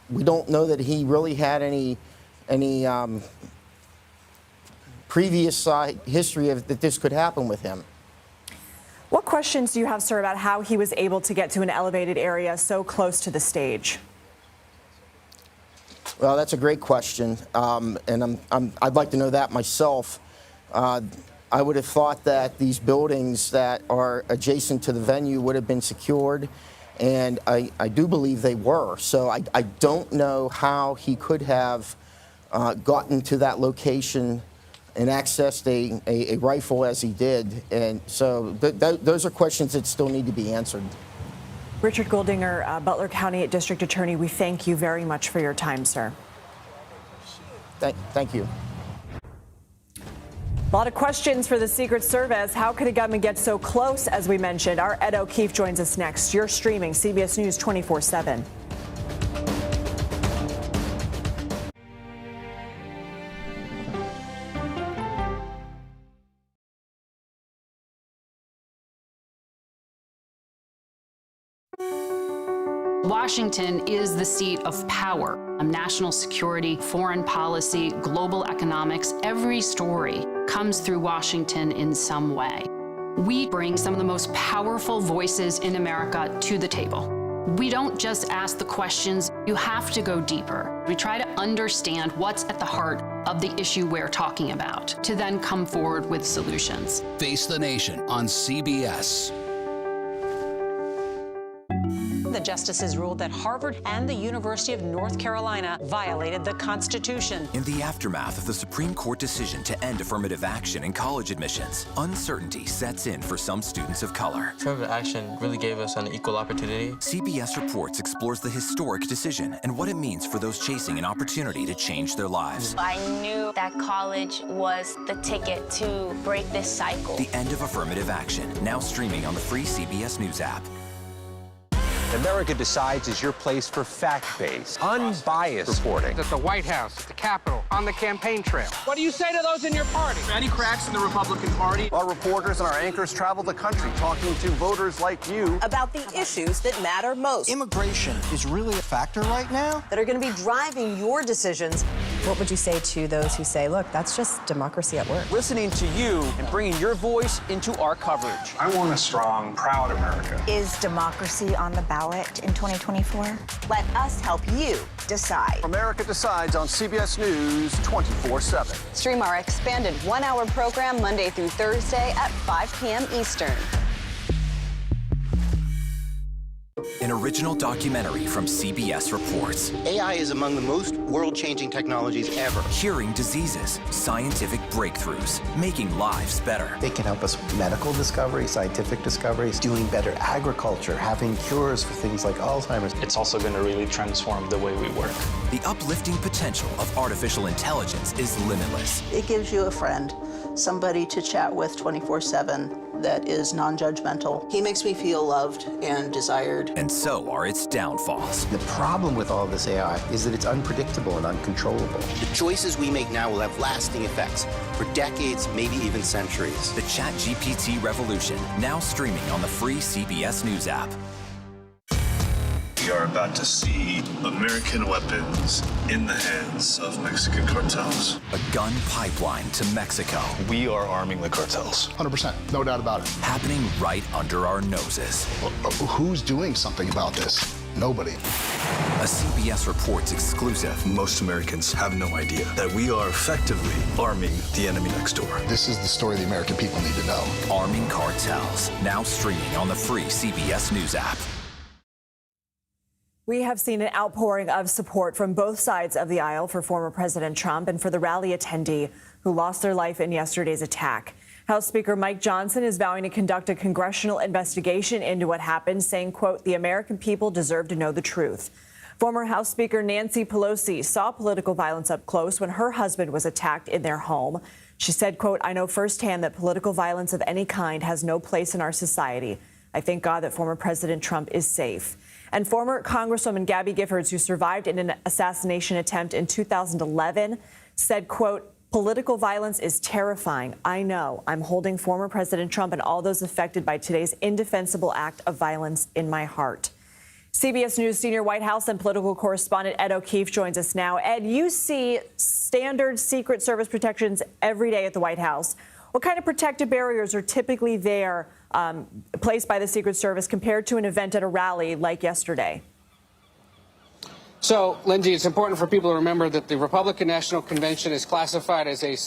we don't know that he really had any previous history of that this could happen with him. What questions do you have, sir, about how he was able to get to an elevated area so close to the stage? Well, that's a great question, and I'd like to know that myself. I would have thought that these buildings that are adjacent to the venue would have been secured, and I do believe they were. So I don't know how he could have gotten to that location and accessed a rifle as he did. And so those are questions that still need to be answered. Richard Goldinger, Butler County District Attorney, we thank you very much for your time, sir. Thank you. A lot of questions for the Secret Service. How could a gunman get so close, as we mentioned? Our Ed O'Keefe joins us next. You're streaming CBS News 24/7. Washington is the seat of power. National security, foreign policy, global economics, every story comes through Washington in some way. We bring some of the most powerful voices in America to the table. We don't just ask the questions, you have to go deeper. We try to understand what's at the heart of the issue we're talking about, to then come forward with solutions. Face the Nation on CBS. The justices ruled that Harvard and the University of North Carolina violated the Constitution. In the aftermath of the Supreme Court decision to end affirmative action in college admissions, uncertainty sets in for some students of color. Affirmative action really gave us an equal opportunity. CBS Reports explores the historic decision and what it means for those chasing an opportunity to change their lives. I knew that college was the ticket to break this cycle. The end of affirmative action, now streaming on the free CBS News app. America Decides is your place for fact-based, unbiased reporting. At the White House, at the Capitol, on the campaign trail. What do you say to those in your party? Any cracks in the Republican Party? Our reporters and our anchors travel the country talking to voters like you about the issues that matter most. Immigration is really a factor right now that are going to be driving your decisions. What would you say to those who say, look, that's just democracy at work? Listening to you and bringing your voice into our coverage. I want a strong, proud America. Is democracy on the ballot in 2024? Let us help you decide. America Decides on CBS News 24/7. Stream our expanded one-hour program Monday through Thursday at 5 p.m. Eastern. An original documentary from CBS Reports. AI is among the most world-changing technologies ever. Curing diseases, scientific breakthroughs, making lives better. They can help us with medical discoveries, scientific discoveries, doing better agriculture, having cures for things like Alzheimer's. It's also going to really transform the way we work. The uplifting potential of artificial intelligence is limitless. It gives you a friend, somebody to chat with 24/7 that is non-judgmental. He makes me feel loved and desired. And so are its downfalls. The problem with all this AI is that it's unpredictable and uncontrollable. The choices we make now will have lasting effects for decades, maybe even centuries. The ChatGPT revolution, now streaming on the free CBS News app. We are about to see American weapons in the hands of Mexican cartels. A gun pipeline to Mexico. We are arming the cartels. 100%, no doubt about it. Happening right under our noses. Who's doing something about this? Nobody. A CBS Reports exclusive. Most Americans have no idea that we are effectively arming the enemy next door. This is the story the American people need to know. Arming cartels, now streaming on the free CBS News app. We have seen an outpouring of support from both sides of the aisle for former President Trump and for the rally attendee who lost their life in yesterday's attack. House Speaker Mike Johnson is vowing to conduct a congressional investigation into what happened, saying, quote, "The American people deserve to know the truth." Former House Speaker Nancy Pelosi saw political violence up close when her husband was attacked in their home. She said, quote, "I know firsthand that political violence of any kind has no place in our society. I thank God that former President Trump is safe." And former Congresswoman Gabby Giffords, who survived in an assassination attempt in 2011, said, quote, "Political violence is terrifying. I know. I'm holding former President Trump and all those affected by today's indefensible act of violence in my heart." CBS News senior White House and political correspondent Ed O'Keefe joins us now. Ed, you see standard Secret Service protections every day at the White House. What kind of protective barriers are typically there placed by the Secret Service compared to an event at a rally like yesterday? So, Lindsay, it's important for people to remember that the Republican National Convention is classified as a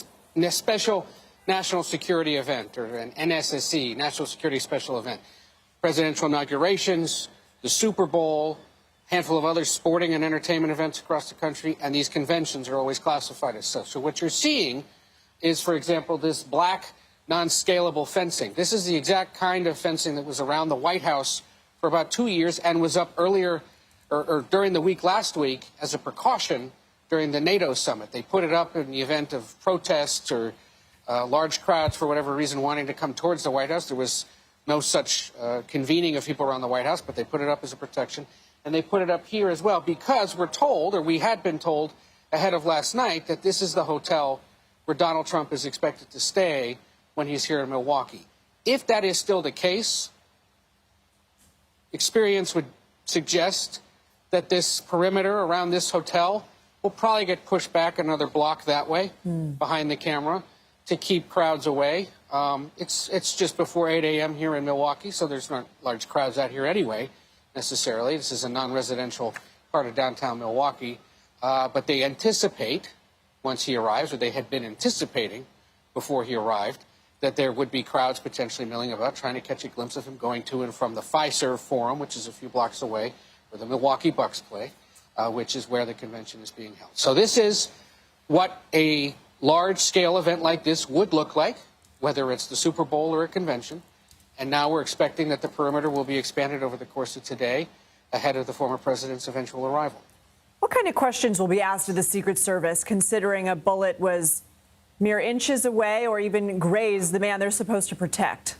special national security event, or an NSSE, National Security Special Event. Presidential inaugurations, the Super Bowl, a handful of other sporting and entertainment events across the country, and these conventions are always classified as such. So what you're seeing is, for example, this black non-scalable fencing. This is the exact kind of fencing that was around the White House for about 2 years and was up earlier or during the week last week as a precaution during the NATO summit. They put it up in the event of protests or large crowds for whatever reason wanting to come towards the White House. There was no such convening of people around the White House, but they put it up as a protection. And they put it up here as well because we're told, or we had been told ahead of last night, that this is the hotel where Donald Trump is expected to stay when he's here in Milwaukee. If that is still the case, experience would suggest that this perimeter around this hotel will probably get pushed back another block that way behind the camera to keep crowds away. It's just before 8 a.m. here in Milwaukee, so there's not large crowds out here anyway, necessarily. This is a non-residential part of downtown Milwaukee. But they anticipate, once he arrives, or they had been anticipating before he arrived, that there would be crowds potentially milling about, trying to catch a glimpse of him going to and from the Fiserv Forum, which is a few blocks away, where the Milwaukee Bucks play, which is where the convention is being held. So this is what a large-scale event like this would look like, whether it's the Super Bowl or a convention. And now we're expecting that the perimeter will be expanded over the course of today ahead of the former president's eventual arrival. What kind of questions will be asked of the Secret Service, considering a bullet was mere inches away or even grazed the man they're supposed to protect?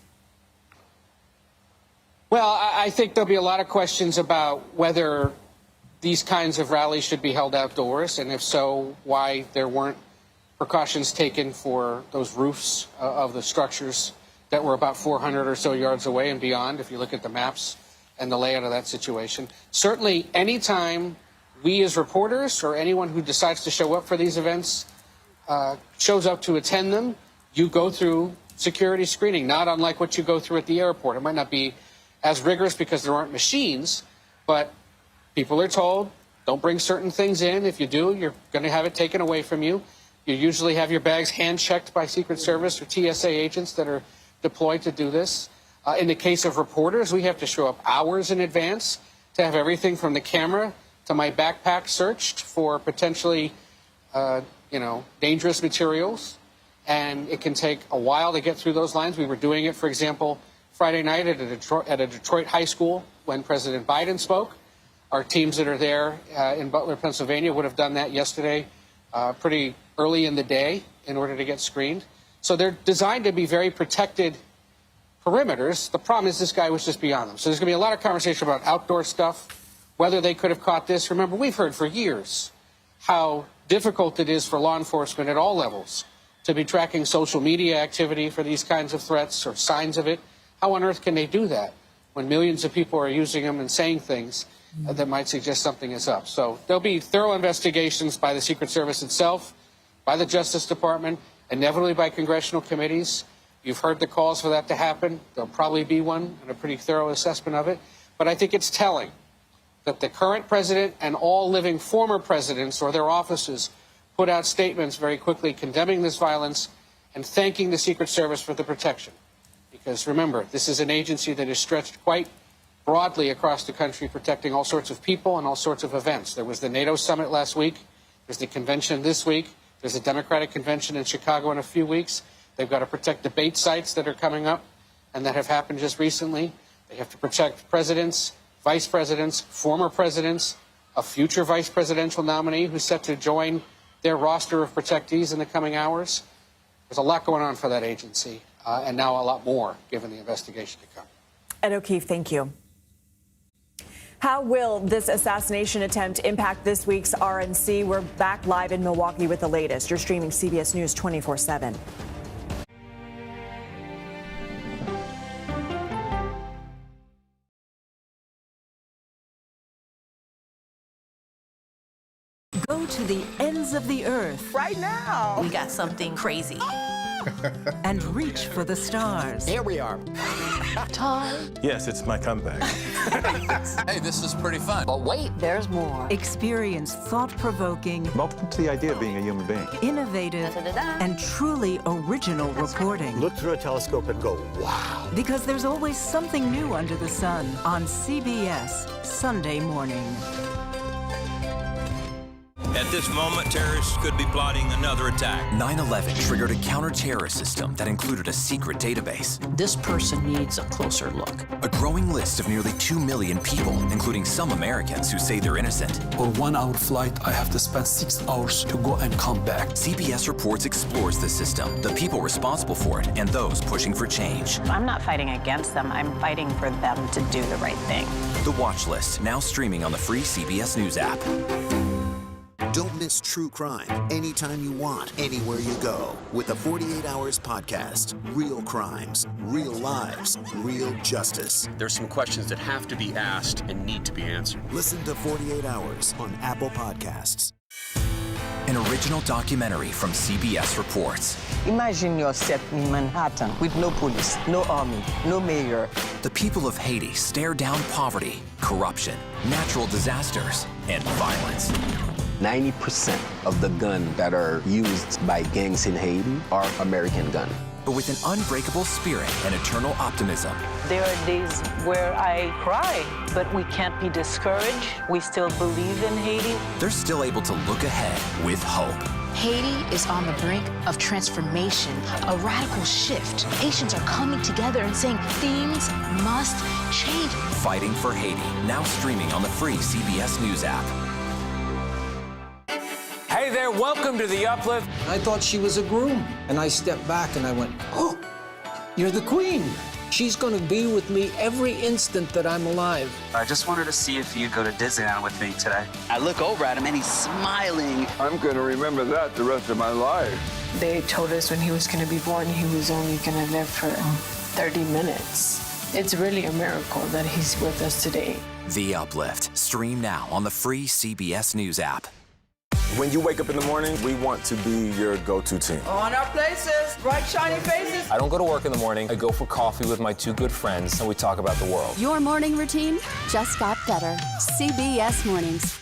Well, I think there'll be a lot of questions about whether these kinds of rallies should be held outdoors, and if so, why there weren't precautions taken for those roofs of the structures that were about 400 or so yards away and beyond, if you look at the maps and the layout of that situation. Certainly, anytime we as reporters or anyone who decides to show up for these events shows up to attend them, you go through security screening, not unlike what you go through at the airport. It might not be as rigorous because there aren't machines, but people are told, don't bring certain things in. If you do, you're going to have it taken away from you. You usually have your bags hand-checked by Secret Service or TSA agents that are deployed to do this. In the case of reporters, we have to show up hours in advance to have everything from the camera to my backpack searched for potentially dangerous materials, and it can take a while to get through those lines. We were doing it, for example, Friday night at a Detroit high school when President Biden spoke. Our teams that are there in Butler, Pennsylvania, would have done that yesterday pretty early in the day in order to get screened. So they're designed to be very protected perimeters. The problem is this guy was just beyond them. So there's going to be a lot of conversation about outdoor stuff, whether they could have caught this. Remember, we've heard for years how difficult it is for law enforcement at all levels to be tracking social media activity for these kinds of threats or signs of it. How on earth can they do that when millions of people are using them and saying things that might suggest something is up? So there'll be thorough investigations by the Secret Service itself, by the Justice Department, inevitably by congressional committees. You've heard the calls for that to happen. There'll probably be one and a pretty thorough assessment of it. But I think it's telling that the current president and all living former presidents or their offices put out statements very quickly condemning this violence and thanking the Secret Service for the protection. Because remember, this is an agency that is stretched quite broadly across the country, protecting all sorts of people and all sorts of events. There was the NATO summit last week. There's the convention this week. There's a Democratic convention in Chicago in a few weeks. They've got to protect debate sites that are coming up and that have happened just recently. They have to protect presidents, vice presidents, former presidents, a future vice presidential nominee who's set to join their roster of protectees in the coming hours. There's a lot going on for that agency, and now a lot more, given the investigation to come. Ed O'Keefe, thank you. How will this assassination attempt impact this week's RNC? We're back live in Milwaukee with the latest. You're streaming CBS News 24/7. Go to the ends of the earth. Right now. We got something crazy. And reach for the stars. Here we are. Time. Yes, it's my comeback. Hey, this is pretty fun. But wait, there's more. Experience thought-provoking, Welcome to the idea of being a human being. innovative, and truly original reporting. Look through a telescope and go, wow. Because there's always something new under the sun on CBS Sunday morning. At this moment, terrorists could be plotting another attack. 9/11 triggered a counter-terrorist system that included a secret database. This person needs a closer look. A growing list of nearly 2 million people, including some Americans who say they're innocent. For 1 hour flight, I have to spend 6 hours to go and come back. CBS Reports explores the system, the people responsible for it, and those pushing for change. I'm not fighting against them. I'm fighting for them to do the right thing. The Watch List, now streaming on the free CBS News app. Don't miss true crime anytime you want, anywhere you go. With the 48 Hours podcast. Real crimes, real lives, real justice. There's some questions that have to be asked and need to be answered. Listen to 48 Hours on Apple Podcasts. An original documentary from CBS Reports. Imagine yourself in Manhattan with no police, no army, no mayor. The people of Haiti stare down poverty, corruption, natural disasters, and violence. 90% of the guns that are used by gangs in Haiti are American guns. But with an unbreakable spirit and eternal optimism. There are days where I cry, but we can't be discouraged. We still believe in Haiti. They're still able to look ahead with hope. Haiti is on the brink of transformation, a radical shift. Haitians are coming together and saying things must change. Fighting for Haiti, now streaming on the free CBS News app. Hey there, welcome to The Uplift. I thought she was a groom, and I stepped back and I went, oh, you're the queen. She's going to be with me every instant that I'm alive. I just wanted to see if you'd go to Disneyland with me today. I look over at him and he's smiling. I'm going to remember that the rest of my life. They told us when he was going to be born, he was only going to live for 30 minutes. It's really a miracle that he's with us today. The Uplift. Stream now on the free CBS News app. When you wake up in the morning, we want to be your go-to team. On our places, bright, shiny faces. I don't go to work in the morning. I go for coffee with my two good friends, and we talk about the world. Your morning routine just got better. CBS Mornings.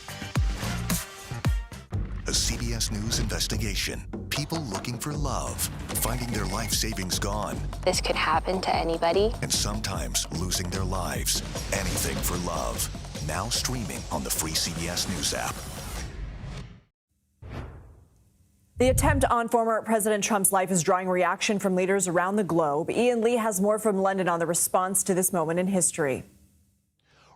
A CBS News investigation. People looking for love, finding their life savings gone. This could happen to anybody. And sometimes losing their lives. Anything for love. Now streaming on the free CBS News app. The attempt on former President Trump's life is drawing reaction from leaders around the globe. Ian Lee has more from London on the response to this moment in history.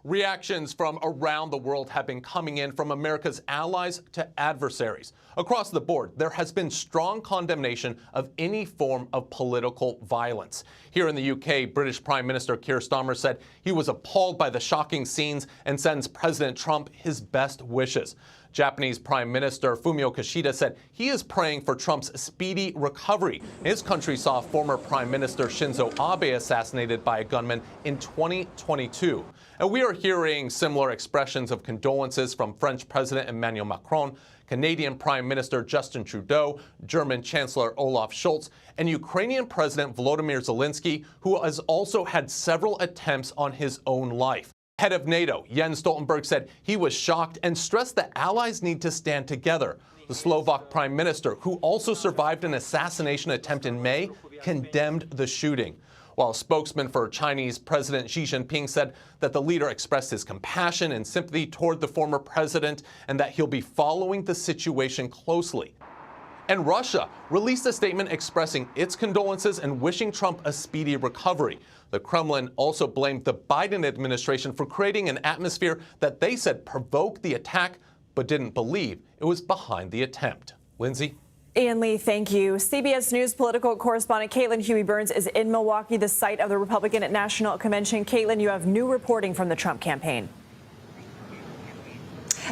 Reactions from around the world have been coming in, from America's allies to adversaries. Across the board, there has been strong condemnation of any form of political violence. Here in the UK, British Prime Minister Keir Starmer said he was appalled by the shocking scenes and sends President Trump his best wishes. Japanese Prime Minister Fumio Kishida said he is praying for Trump's speedy recovery. His country saw former Prime Minister Shinzo Abe assassinated by a gunman in 2022. And we are hearing similar expressions of condolences from French President Emmanuel Macron, Canadian Prime Minister Justin Trudeau, German Chancellor Olaf Scholz, and Ukrainian President Volodymyr Zelensky, who has also had several attempts on his own life. Head of NATO, Jens Stoltenberg, said he was shocked and stressed that allies need to stand together. The Slovak Prime Minister, who also survived an assassination attempt in May, condemned the shooting. While a spokesman for Chinese President Xi Jinping said that the leader expressed his compassion and sympathy toward the former president and that he'll be following the situation closely. And Russia released a statement expressing its condolences and wishing Trump a speedy recovery. The Kremlin also blamed the Biden administration for creating an atmosphere that they said provoked the attack, but didn't believe it was behind the attempt. Lindsay? Ian Lee, thank you. CBS News political correspondent Caitlin Huey-Burns is in Milwaukee, the site of the Republican National Convention. Caitlin, you have new reporting from the Trump campaign.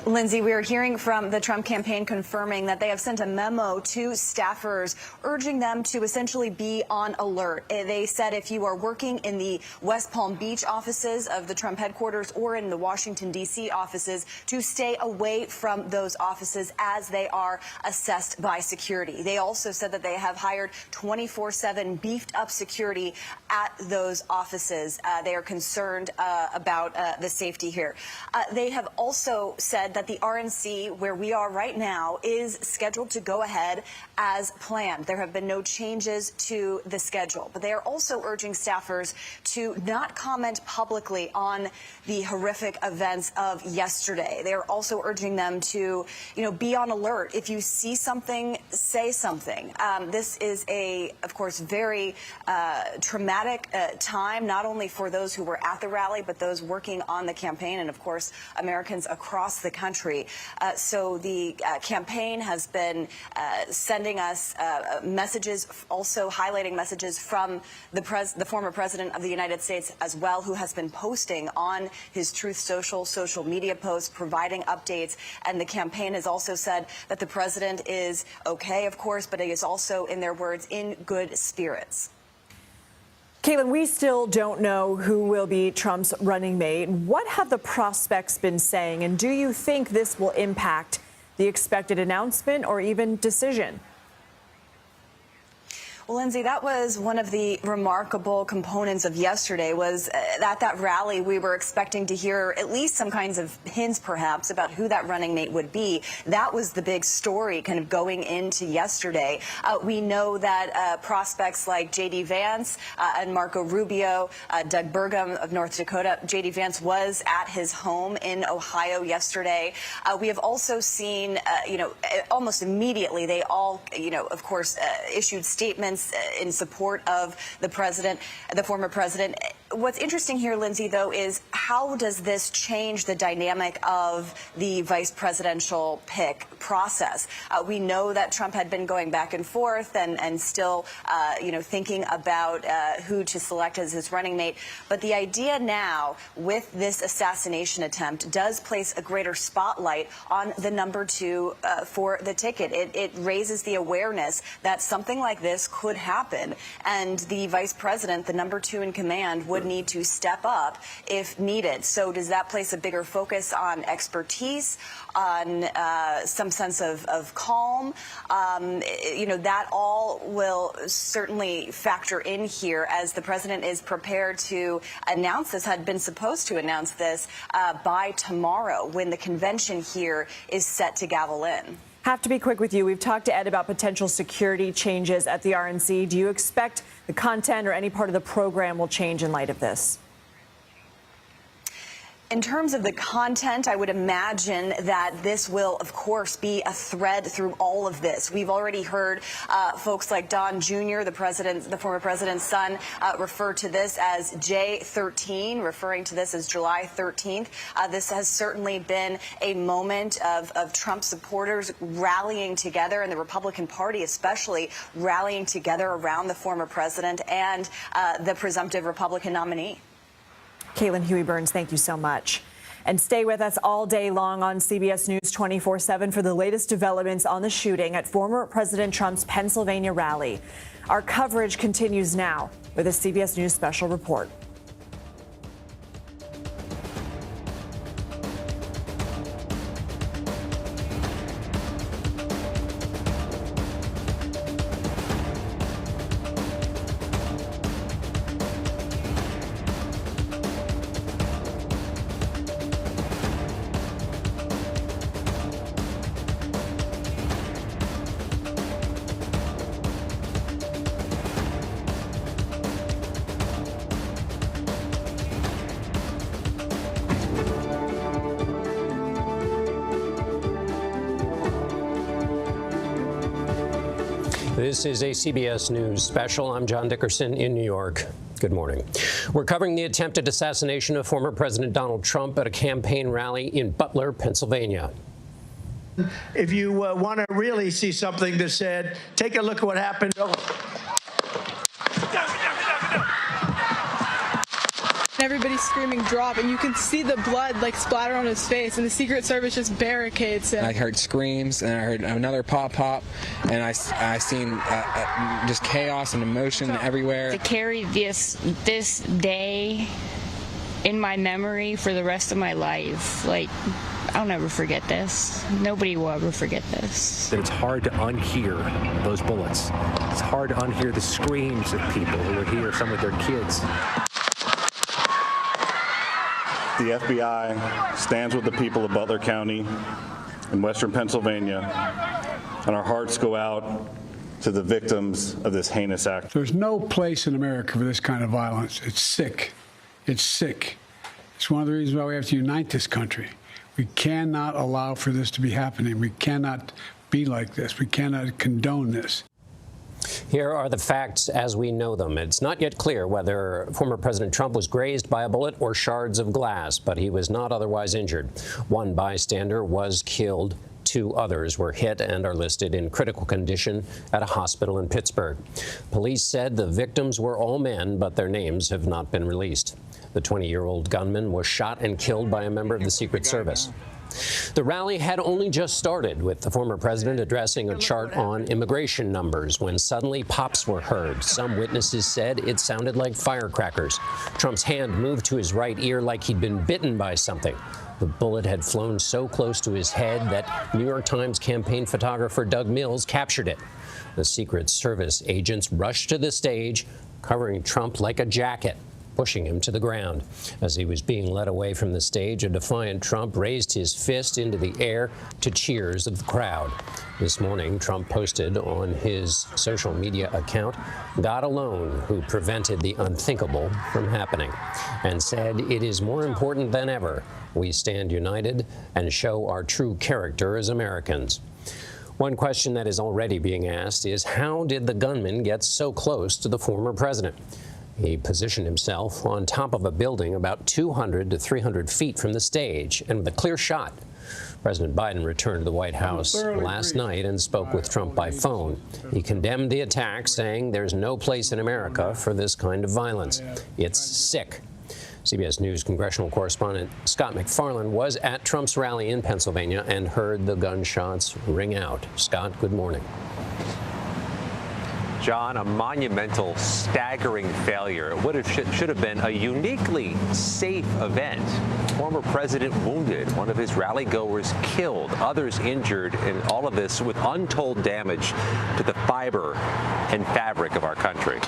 Lindsay, we are hearing from the Trump campaign confirming that they have sent a memo to staffers urging them to essentially be on alert. They said if you are working in the West Palm Beach offices of the Trump headquarters or in the Washington, D.C. offices, to stay away from those offices as they are assessed by security. They also said that they have hired 24/7 beefed up security at those offices. They are concerned about the safety here. They have also said that the RNC, where we are right now, is scheduled to go ahead as planned. There have been no changes to the schedule, but they are also urging staffers to not comment publicly on the horrific events of yesterday. They are also urging them to, be on alert. If you see something, say something. This is of course, very traumatic time, not only for those who were at the rally, but those working on the campaign and, of course, Americans across the country. So the campaign has been sending us messages, also highlighting messages from the former president of the United States as well, who has been posting on his Truth social media posts, providing updates. And the campaign has also said that the president is okay, of course, but he is also, in their words, in good spirits. Caitlin, we still don't know who will be Trump's running mate. What have the prospects been saying, and do you think this will impact the expected announcement or even decision? Well, Lindsay, that was one of the remarkable components of yesterday, was at that rally we were expecting to hear at least some kinds of hints, perhaps, about who that running mate would be. That was the big story kind of going into yesterday. We know that prospects like J.D. Vance and Marco Rubio, Doug Burgum of North Dakota, J.D. Vance was at his home in Ohio yesterday. We have also seen, almost immediately, they all, of course, issued statements in support of the president, the former president. What's interesting here, Lindsay, though, is how does this change the dynamic of the vice presidential pick process? We know that Trump had been going back and forth and still, thinking about who to select as his running mate. But the idea now with this assassination attempt does place a greater spotlight on the number two for the ticket. It raises the awareness that something like this could happen, and the vice president, the number two in command, would need to step up if needed. So does that place a bigger focus on expertise, on some sense of calm? That all will certainly factor in here as the president is prepared to announce this, had been supposed to announce this by tomorrow, when the convention here is set to gavel in. Have to be quick with you. We've talked to Ed about potential security changes at the RNC. Do you expect the content or any part of the program will change in light of this? In terms of the content, I would imagine that this will, of course, be a thread through all of this. We've already heard folks like Don Jr., the former president's son, refer to this as J13, referring to this as July 13th. This has certainly been a moment of Trump supporters rallying together, and the Republican Party especially rallying together around the former president and the presumptive Republican nominee. Caitlin Huey-Burns, thank you so much. And stay with us all day long on CBS News 24/7 for the latest developments on the shooting at former President Trump's Pennsylvania rally. Our coverage continues now with a CBS News special report. This is a CBS News special. I'm John Dickerson in New York. Good morning. We're covering the attempted assassination of former President Donald Trump at a campaign rally in Butler, Pennsylvania. If you want to really see something that's said, take a look at what happened. Everybody's screaming drop, and you can see the blood like splatter on his face, and the Secret Service just barricades him. I heard screams, and I heard another pop, and I seen just chaos and emotion everywhere. To carry this day in my memory for the rest of my life, like, I'll never forget this. Nobody will ever forget this. That it's hard to unhear those bullets. It's hard to unhear the screams of people who are here, some with their kids. The FBI stands with the people of Butler County in western Pennsylvania, and our hearts go out to the victims of this heinous act. There's no place in America for this kind of violence. It's sick. It's sick. It's one of the reasons why we have to unite this country. We cannot allow for this to be happening. We cannot be like this. We cannot condone this. Here are the facts as we know them. It's not yet clear whether former President Trump was grazed by a bullet or shards of glass, but he was not otherwise injured. One bystander was killed. Two others were hit and are listed in critical condition at a hospital in Pittsburgh. Police said the victims were all men, but their names have not been released. The 20-year-old gunman was shot and killed by a member of the Secret Service. The rally had only just started, with the former president addressing a chart on immigration numbers when suddenly pops were heard. Some witnesses said it sounded like firecrackers. Trump's hand moved to his right ear like he'd been bitten by something. The bullet had flown so close to his head that New York Times campaign photographer Doug Mills captured it. The Secret Service agents rushed to the stage, covering Trump like a jacket, pushing him to the ground. As he was being led away from the stage, a defiant Trump raised his fist into the air to cheers of the crowd. This morning, Trump posted on his social media account, "God alone who prevented the unthinkable from happening," and said, "It is more important than ever we stand united and show our true character as Americans." One question that is already being asked is, how did the gunman get so close to the former president? He positioned himself on top of a building about 200 to 300 feet from the stage, and with a clear shot. President Biden returned to the White House last night and spoke with Trump by phone. He condemned the attack, saying there's no place in America for this kind of violence. It's sick. CBS News congressional correspondent Scott MacFarlane was at Trump's rally in Pennsylvania and heard the gunshots ring out. Scott, good morning. John, a monumental, staggering failure. It should have been a uniquely safe event. Former president wounded, one of his rally goers killed, others injured, and all of this with untold damage to the fiber and fabric of our country.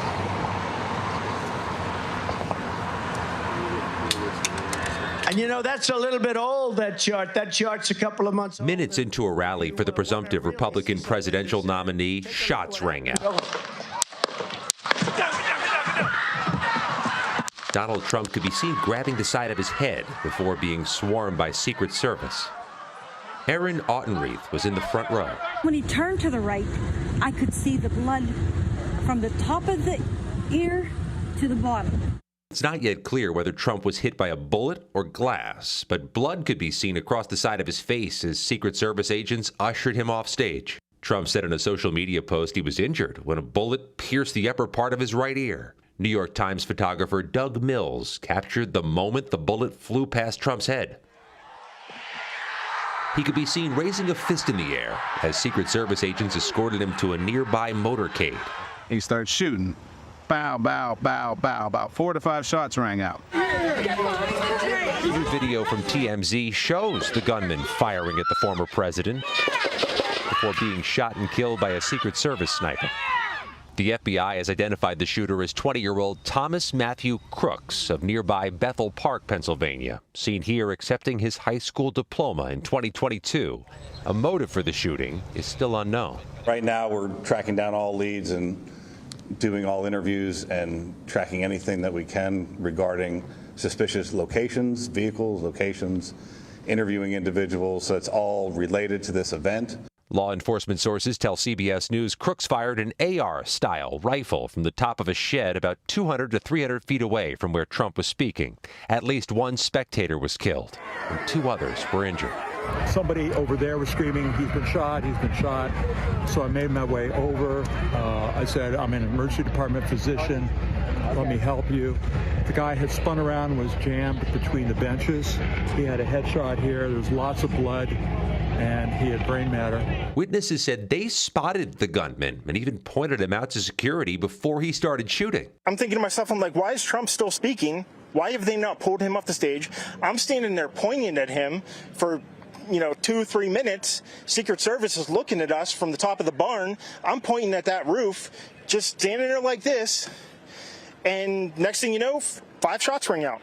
And you know, that's a little bit old, that chart. That chart's a couple of months old. Minutes into a rally for the presumptive Republican presidential nominee, shots rang out. Donald Trump could be seen grabbing the side of his head before being swarmed by Secret Service. Aaron Autenreith was in the front row. When he turned to the right, I could see the blood from the top of the ear to the bottom. It's not yet clear whether Trump was hit by a bullet or glass, but blood could be seen across the side of his face as Secret Service agents ushered him off stage. Trump said in a social media post he was injured when a bullet pierced the upper part of his right ear. New York Times photographer Doug Mills captured the moment the bullet flew past Trump's head. He could be seen raising a fist in the air as Secret Service agents escorted him to a nearby motorcade. He started shooting. Bow, bow, bow, bow. About 4 to 5 shots rang out. New video from TMZ shows the gunman firing at the former president before being shot and killed by a Secret Service sniper. The FBI has identified the shooter as 20-year-old Thomas Matthew Crooks of nearby Bethel Park, Pennsylvania, seen here accepting his high school diploma in 2022. A motive for the shooting is still unknown. Right now, we're tracking down all leads and doing all interviews and tracking anything that we can regarding suspicious locations, vehicles, locations, interviewing individuals. So it's all related to this event. Law enforcement sources tell CBS News Crooks fired an AR-style rifle from the top of a shed about 200 to 300 feet away from where Trump was speaking. At least one spectator was killed, and 2 others were injured. Somebody over there was screaming, he's been shot, he's been shot. So I made my way over. I said, I'm an emergency department physician. Let me help you. The guy had spun around and was jammed between the benches. He had a headshot here. There was lots of blood, and he had brain matter. Witnesses said they spotted the gunman and even pointed him out to security before he started shooting. I'm thinking to myself, I'm like, why is Trump still speaking? Why have they not pulled him off the stage? I'm standing there pointing at him for 2-3 minutes. Secret Service is looking at us from the top of the barn. I'm pointing at that roof, just standing there like this. And next thing you know, 5 shots ring out.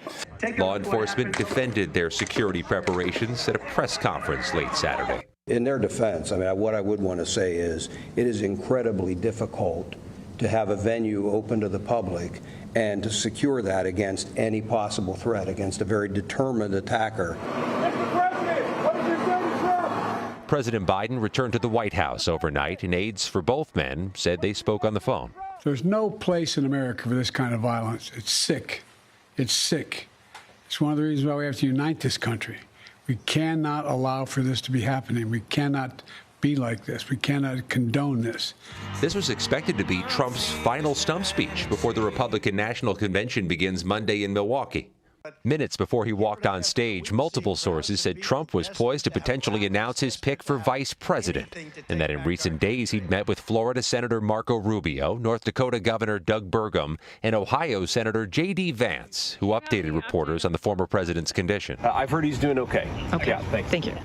Law enforcement defended their security preparations at a press conference late Saturday. In their defense, what I would want to say is it is incredibly difficult to have a venue open to the public and to secure that against any possible threat, against a very determined attacker. President Biden returned to the White House overnight, and aides for both men said they spoke on the phone. There's no place in America for this kind of violence. It's sick. It's sick. It's one of the reasons why we have to unite this country. We cannot allow for this to be happening. We cannot be like this. We cannot condone this. This was expected to be Trump's final stump speech before the Republican National Convention begins Monday in Milwaukee. Minutes before he walked on stage, multiple sources said Trump was poised to potentially announce his pick for vice president, and that in recent days he'd met with Florida Senator Marco Rubio, North Dakota Governor Doug Burgum, and Ohio Senator J.D. Vance, who updated reporters on the former president's condition. I've heard he's doing okay. Okay. Yeah, thank you.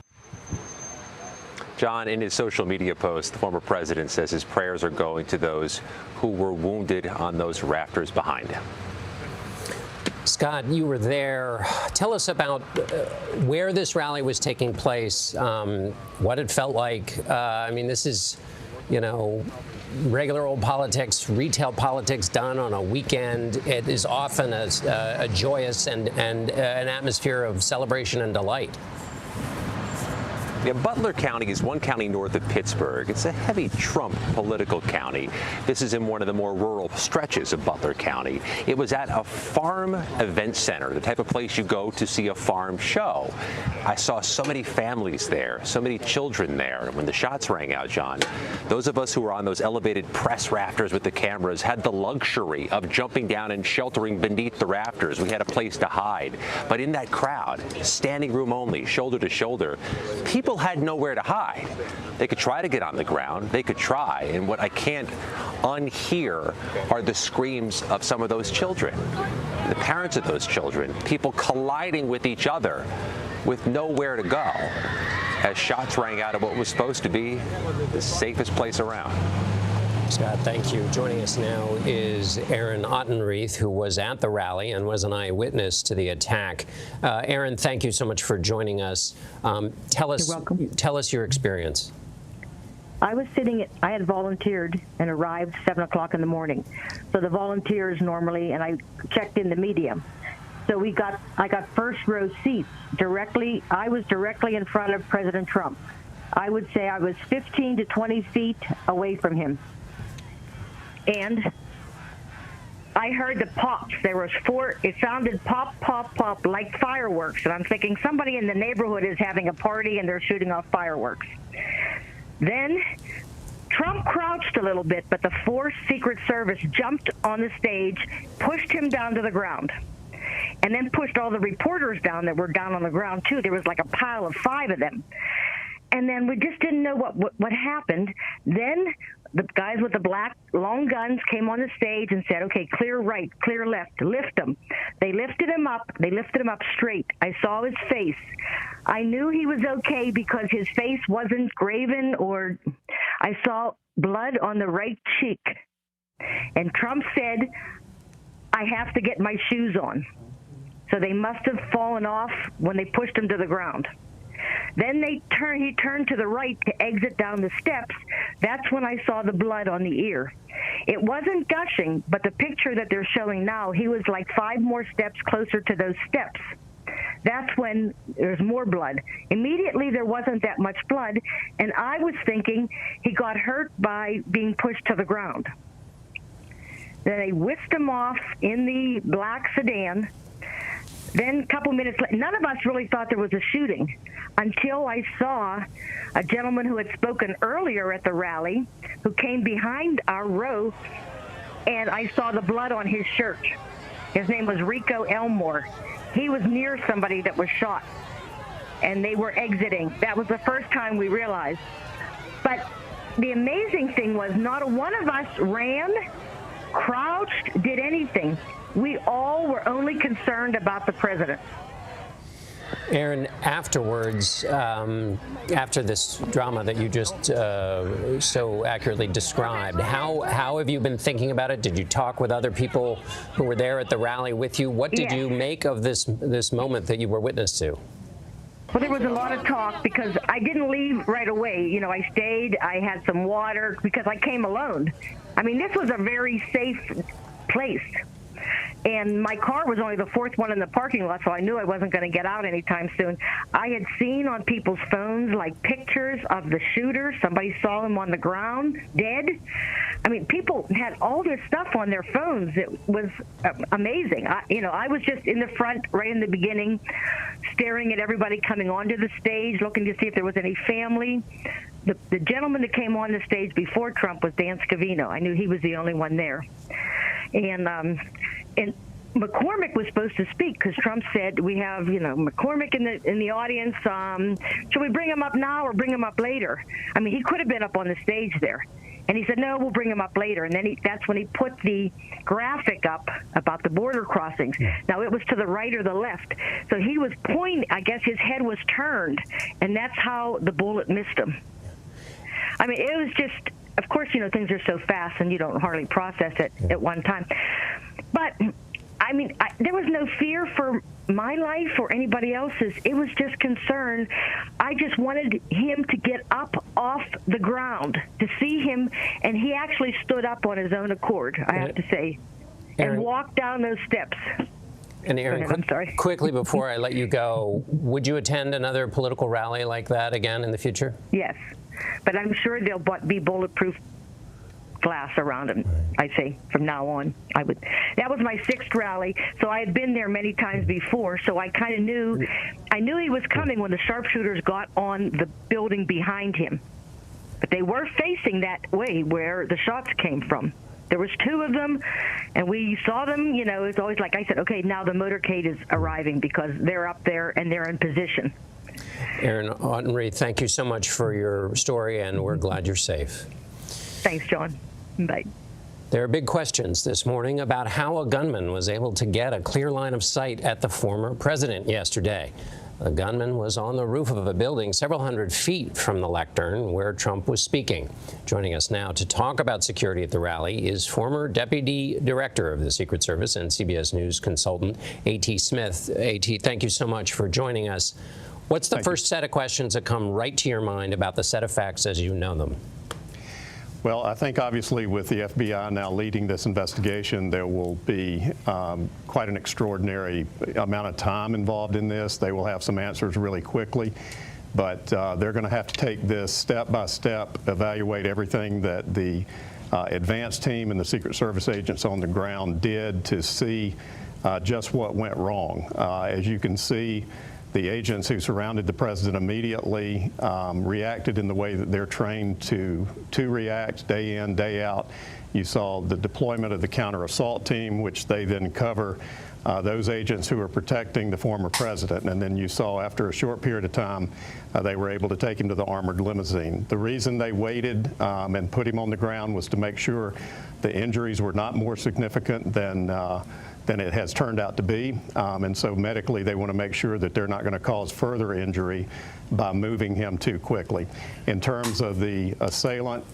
John, in his social media post, the former president says his prayers are going to those who were wounded on those rafters behind him. Scott, you were there. Tell us about where this rally was taking place, what it felt like. This is, regular old politics, retail politics done on a weekend. It is often a joyous and an atmosphere of celebration and delight. Yeah, Butler County is one county north of Pittsburgh. It's a heavy Trump political county. This is in one of the more rural stretches of Butler County. It was at a farm event center, the type of place you go to see a farm show. I saw so many families there, so many children there. When the shots rang out, John, those of us who were on those elevated press rafters with the cameras had the luxury of jumping down and sheltering beneath the rafters. We had a place to hide. But in that crowd, standing room only, shoulder to shoulder, people had nowhere to hide. They could try to get on the ground. They could try. And what I can't unhear are the screams of some of those children, the parents of those children, people colliding with each other with nowhere to go as shots rang out of what was supposed to be the safest place around. Scott, thank you. Joining us now is Aaron Autenreith, who was at the rally and was an eyewitness to the attack. Aaron, thank you so much for joining us. You're welcome. Tell us your experience. I had volunteered and arrived 7 o'clock in the morning. So the volunteers normally, and I checked in the media. So I got first row seats directly. I was directly in front of President Trump. I would say I was 15 to 20 feet away from him. And I heard the pops. There was 4. It sounded pop, pop, pop like fireworks. And I'm thinking somebody in the neighborhood is having a party and they're shooting off fireworks. Then Trump crouched a little bit, but the 4th Secret Service jumped on the stage, pushed him down to the ground, and then pushed all the reporters down that were down on the ground, too. There was like a pile of 5 of them. And then we just didn't know what happened. Then the guys with the black long guns came on the stage and said, okay, clear right, clear left, lift him. They lifted him up. They lifted him up straight. I saw his face. I knew he was okay because his face wasn't graven, or I saw blood on the right cheek. And Trump said, I have to get my shoes on. So they must have fallen off when they pushed him to the ground. Then he turned to the right to exit down the steps. That's when I saw the blood on the ear. It wasn't gushing, but the picture that they're showing now, he was like 5 more steps closer to those steps. That's when there's more blood. Immediately, there wasn't that much blood, and I was thinking he got hurt by being pushed to the ground. Then they whisked him off in the black sedan. Then a couple minutes later, none of us really thought there was a shooting until I saw a gentleman who had spoken earlier at the rally who came behind our row, and I saw the blood on his shirt. His name was Rico Elmore. He was near somebody that was shot, and they were exiting. That was the first time we realized. But the amazing thing was not a one of us ran, crouched, did anything. We all were only concerned about the president. Aaron, afterwards, after this drama that you just so accurately described, how have you been thinking about it? Did you talk with other people who were there at the rally with you? What did you make of this moment that you were witness to? Well, there was a lot of talk because I didn't leave right away. You know, I stayed. I had some water because I came alone. I mean, this was a very safe place. And my car was only the 4th one in the parking lot, so I knew I wasn't going to get out anytime soon. I had seen on people's phones, like, pictures of the shooter. Somebody saw him on the ground, dead. I mean, people had all this stuff on their phones. It was amazing. I was just in the front right in the beginning, staring at everybody coming onto the stage, looking to see if there was any family. The gentleman that came on the stage before Trump was Dan Scavino. I knew he was the only one there. And McCormick was supposed to speak because Trump said, we have, McCormick in the audience. Should we bring him up now or bring him up later? I mean, he could have been up on the stage there. And he said, no, we'll bring him up later. And then that's when he put the graphic up about the border crossings. Now, it was to the right or the left. So he was pointing, I guess his head was turned, and that's how the bullet missed him. I mean, it was just, of course, things are so fast and you don't hardly process it at one time. But, I mean, there was no fear for my life or anybody else's. It was just concern. I just wanted him to get up off the ground, to see him, and he actually stood up on his own accord, I have to say, and walked down those steps. And Aaron, quickly before I let you go, would you attend another political rally like that again in the future? Yes, but I'm sure there'll be bulletproof glass around him, I say, from now on. I would. That was my 6th rally, so I had been there many times before, so I kind of knew. I knew he was coming when the sharpshooters got on the building behind him. But they were facing that way where the shots came from. There was 2 of them, and we saw them. It's always like I said, okay, now the motorcade is arriving because they're up there and they're in position. Aaron Henry, thank you so much for your story, and we're glad you're safe. Thanks, John. Bye. There are big questions this morning about how a gunman was able to get a clear line of sight at the former president yesterday. The gunman was on the roof of a building several hundred feet from the lectern where Trump was speaking. Joining us now to talk about security at the rally is former Deputy Director of the Secret Service and CBS News consultant A.T. Smith. A.T., thank you so much for joining us. What's the first set of questions that come right to your mind about the set of facts as you know them? Well, I think obviously with the FBI now leading this investigation, there will be quite an extraordinary amount of time involved in this. They will have some answers really quickly, but they're going to have to take this step by step, evaluate everything that the advance team and the Secret Service agents on the ground did to see just what went wrong. As you can see, the agents who surrounded the president immediately reacted in the way that they're trained to react day in, day out. You saw the deployment of the counter-assault team, which they then cover those agents who are protecting the former president. And then you saw after a short period of time, they were able to take him to the armored limousine. The reason they waited and put him on the ground was to make sure the injuries were not more significant than it has turned out to be. And so medically, they want to make sure that they're not going to cause further injury by moving him too quickly. In terms of the assailant,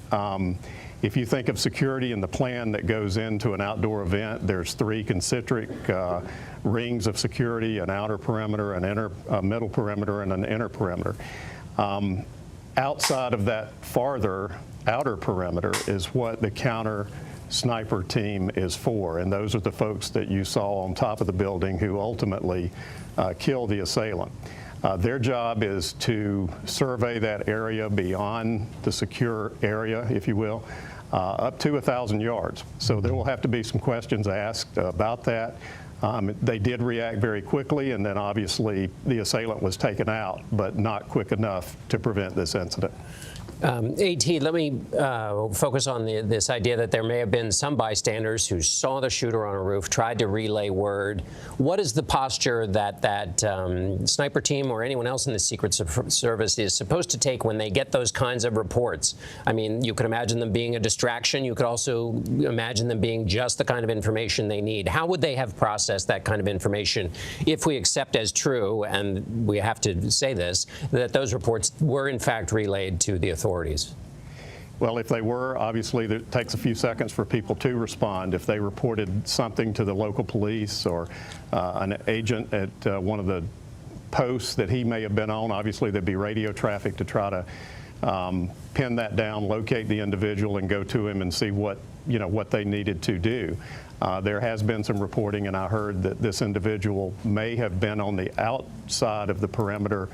if you think of security and the plan that goes into an outdoor event, there's 3 concentric rings of security: an outer perimeter, a middle perimeter, and an inner perimeter. Outside of that farther outer perimeter is what the counter sniper team is for, and those are the folks that you saw on top of the building who ultimately killed the assailant. Their job is to survey that area beyond the secure area, if you will, up to 1,000 yards. So there will have to be some questions asked about that. They did react very quickly, and then obviously the assailant was taken out, but not quick enough to prevent this incident. A.T., let me focus on this idea that there may have been some bystanders who saw the shooter on a roof, tried to relay word. What is the posture that sniper team or anyone else in the Secret Service is supposed to take when they get those kinds of reports? I mean, you could imagine them being a distraction. You could also imagine them being just the kind of information they need. How would they have processed that kind of information if we accept as true, and we have to say this, that those reports were in fact relayed to the authorities? Well, if they were, obviously it takes a few seconds for people to respond. If they reported something to the local police or an agent at one of the posts that he may have been on, obviously there'd be radio traffic to try to pin that down, locate the individual, and go to him and see what they needed to do. There has been some reporting, and I heard that this individual may have been on the outside of the perimeter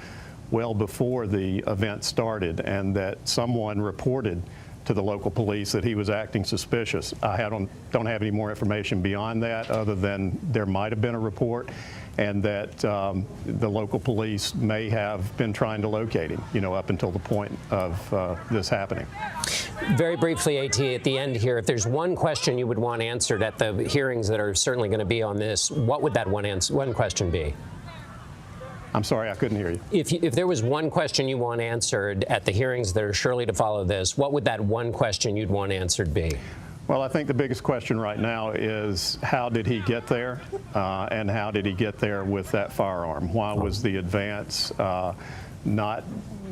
well before the event started, and that someone reported to the local police that he was acting suspicious. I don't have any more information beyond that, other than there might have been a report, and that the local police may have been trying to locate him, up until the point of this happening. Very briefly, A.T., at the end here, if there's one question you would want answered at the hearings that are certainly going to be on this, what would that one question be? I'm sorry, I couldn't hear you. If there was one question you want answered at the hearings that are surely to follow this, what would that one question you'd want answered be? Well, I think the biggest question right now is how did he get there, and how did he get there with that firearm? Why was the advance not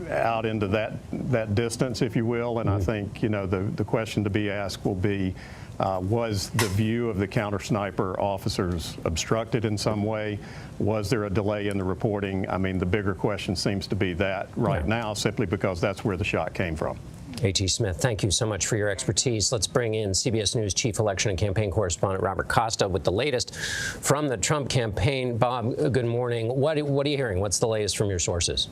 out into that distance, if you will? And I think the question to be asked will be, was the view of the counter-sniper officers obstructed in some way? Was there a delay in the reporting? I mean, the bigger question seems to be that right now, simply because that's where the shot came from. A.T. Smith, thank you so much for your expertise. Let's bring in CBS News Chief Election and Campaign Correspondent Robert Costa with the latest from the Trump campaign. Bob, good morning. What are you hearing? What's the latest from your sources?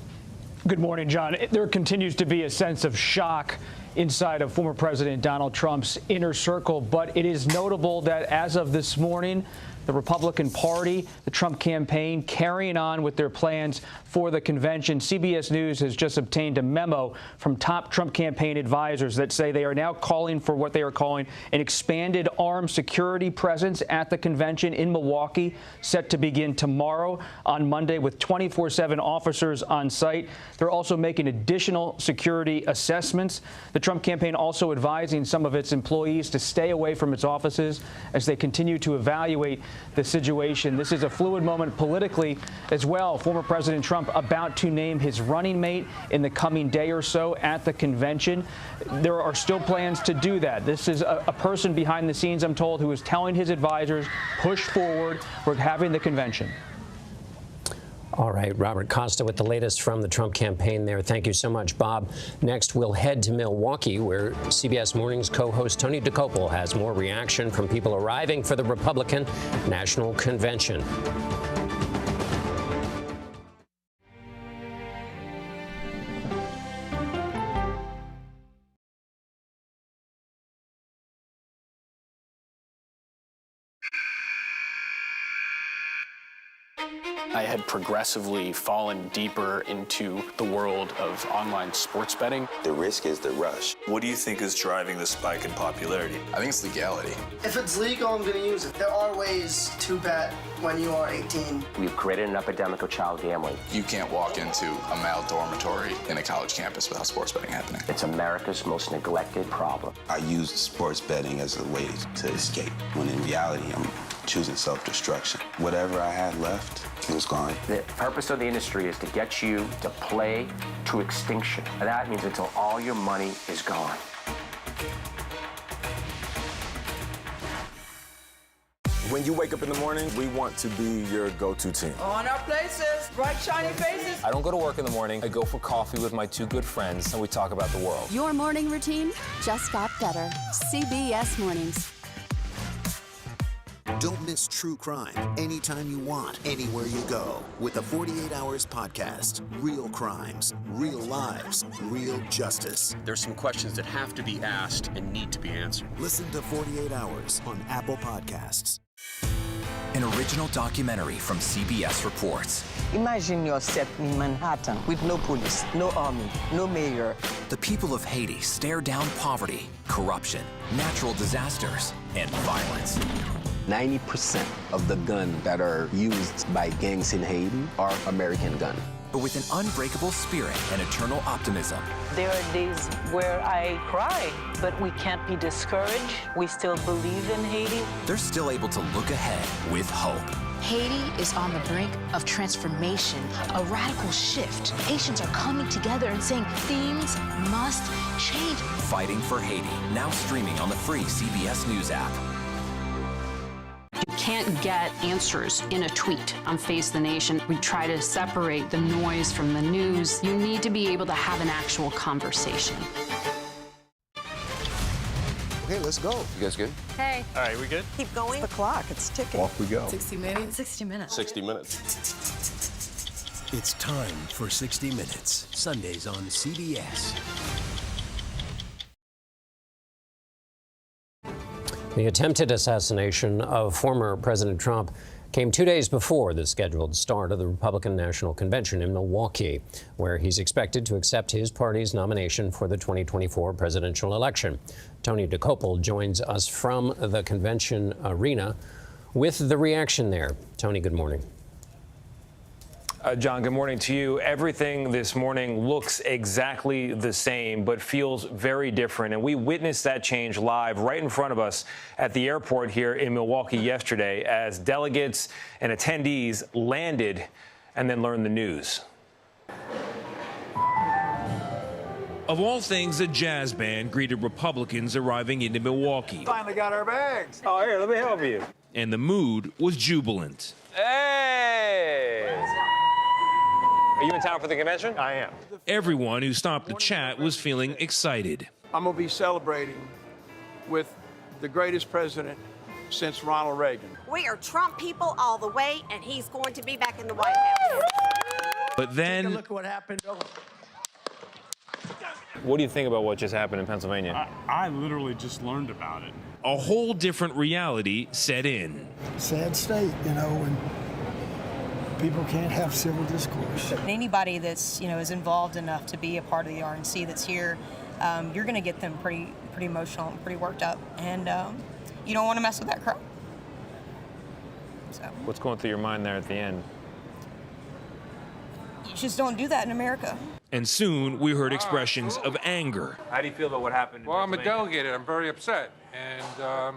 Good morning, John. There continues to be a sense of shock inside of former President Donald Trump's inner circle, but it is notable that as of this morning, the Republican Party, the Trump campaign, carrying on with their plans for the convention. CBS News has just obtained a memo from top Trump campaign advisors that say they are now calling for what they are calling an expanded armed security presence at the convention in Milwaukee, set to begin tomorrow on Monday with 24/7 officers on site. They're also making additional security assessments. The Trump campaign also advising some of its employees to stay away from its offices as they continue to evaluate the situation. This is a fluid moment politically as well. Former President Trump about to name his running mate in the coming day or so at the convention. There are still plans to do that. This is a person behind the scenes, I'm told, who is telling his advisors, push forward. We're having the convention. All right, Robert Costa with the latest from the Trump campaign there. Thank you so much, Bob. Next, we'll head to Milwaukee, where CBS Mornings co-host Tony DeCopel has more reaction from people arriving for the Republican National Convention. I had progressively fallen deeper into the world of online sports betting. The risk is the rush. What do you think is driving the spike in popularity? I think it's legality. If it's legal, I'm going to use it. There are ways to bet when you are 18. We've created an epidemic of child gambling. You can't walk into a male dormitory in a college campus without sports betting happening. It's America's most neglected problem. I used sports betting as a way to escape, when in reality, I'm choosing self-destruction. Whatever I had left, it was gone. The purpose of the industry is to get you to play to extinction. And that means until all your money is gone. When you wake up in the morning, we want to be your go-to team. On our places, bright, shiny faces. I don't go to work in the morning. I go for coffee with my two good friends, and we talk about the world. Your morning routine just got better. CBS Mornings. Don't miss true crime anytime you want, anywhere you go. With the 48 Hours podcast. Real crimes, real lives, real justice. There's some questions that have to be asked and need to be answered. Listen to 48 Hours on Apple Podcasts. An original documentary from CBS Reports. Imagine yourself in Manhattan with no police, no army, no mayor. The people of Haiti stare down poverty, corruption, natural disasters, and violence. 90% of the guns that are used by gangs in Haiti are American guns. But with an unbreakable spirit and eternal optimism. There are days where I cry, but we can't be discouraged. We still believe in Haiti. They're still able to look ahead with hope. Haiti is on the brink of transformation, a radical shift. Nations are coming together and saying things must change. Fighting for Haiti, now streaming on the free CBS News app. You can't get answers in a tweet on Face the Nation. We try to separate the noise from the news. You need to be able to have an actual conversation. Okay, let's go. You guys good? Hey. All right, we good? Keep going. The clock, it's ticking. Off we go. 60 minutes. 60 minutes. 60 minutes. It's time for 60 Minutes. Sundays on CBS. The attempted assassination of former President Trump came 2 days before the scheduled start of the Republican National Convention in Milwaukee, where he's expected to accept his party's nomination for the 2024 presidential election. Tony DeCopel joins us from the convention arena with the reaction there. Tony, good morning. John, good morning to you. Everything this morning looks exactly the same, but feels very different. And we witnessed that change live right in front of us at the airport here in Milwaukee yesterday as delegates and attendees landed and then learned the news. Of all things, a jazz band greeted Republicans arriving into Milwaukee. Finally got our bags. Oh, here, let me help you. And the mood was jubilant. Hey! Are you in town for the convention? I am. Everyone who stopped to chat was feeling excited. I'm going to be celebrating with the greatest president since Ronald Reagan. We are Trump people all the way, and he's going to be back in the White House. But then... Take a look at what happened. What do you think about what just happened in Pennsylvania? I literally just learned about it. A whole different reality set in. Sad state, you know, when people can't have civil discourse. Anybody that's, is involved enough to be a part of the RNC that's here, you're going to get them pretty emotional and pretty worked up, and you don't want to mess with that crowd. So. What's going through your mind there at the end? You just don't do that in America. And soon we heard expressions of anger. How do you feel about what happened? Well, I'm a delegate. I'm very upset. And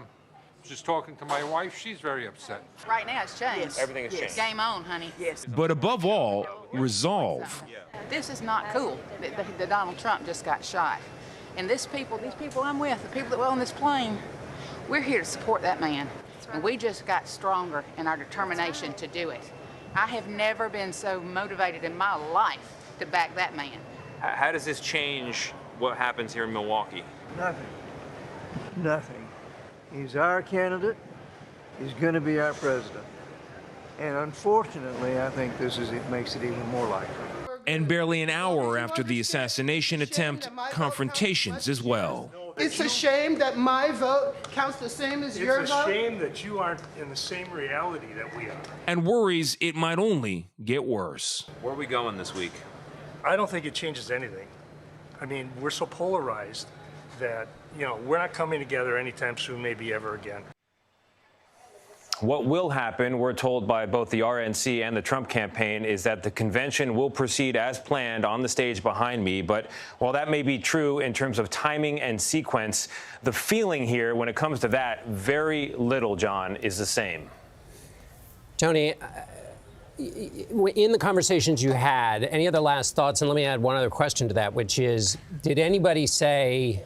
just talking to my wife, she's very upset. Right now it's changed. Yes. Everything has changed. Game on, honey. Yes. But above all, resolve. This is not cool that Donald Trump just got shot. And these people I'm with, the people that were on this plane, we're here to support that man. And we just got stronger in our determination to do it. I have never been so motivated in my life to back that man. How does this change what happens here in Milwaukee? Nothing. Nothing. He's our candidate. He's going to be our president. And unfortunately, I think it makes it even more likely. And barely an hour after the assassination attempt, confrontations as well. It's a shame that my vote counts the same as your vote. It's a shame that you aren't in the same reality that we are. And worries it might only get worse. Where are we going this week? I don't think it changes anything. I mean, we're so polarized that, we're not coming together anytime soon, maybe ever again. What will happen, we're told by both the RNC and the Trump campaign, is that the convention will proceed as planned on the stage behind me. But while that may be true in terms of timing and sequence, the feeling here when it comes to that, very little, John, is the same. Tony, in the conversations you had, any other last thoughts? And let me add one other question to that, which is, did anybody say,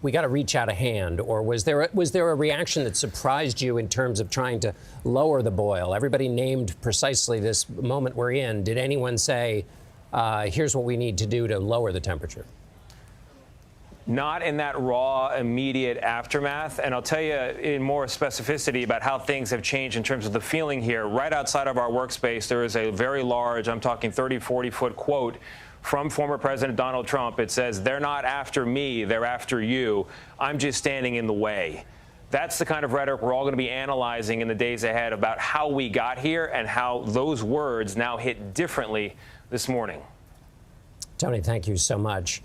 we got to reach out a hand, or was there a reaction that surprised you in terms of trying to lower the boil? Everybody named precisely this moment we're in. Did anyone say, here's what we need to do to lower the temperature? Not in that raw, immediate aftermath. And I'll tell you in more specificity about how things have changed in terms of the feeling here. Right outside of our workspace, there is a very large, I'm talking 30, 40-foot quote from former President Donald Trump. It says, "They're not after me, they're after you. I'm just standing in the way." That's the kind of rhetoric we're all going to be analyzing in the days ahead about how we got here and how those words now hit differently this morning. Tony, thank you so much.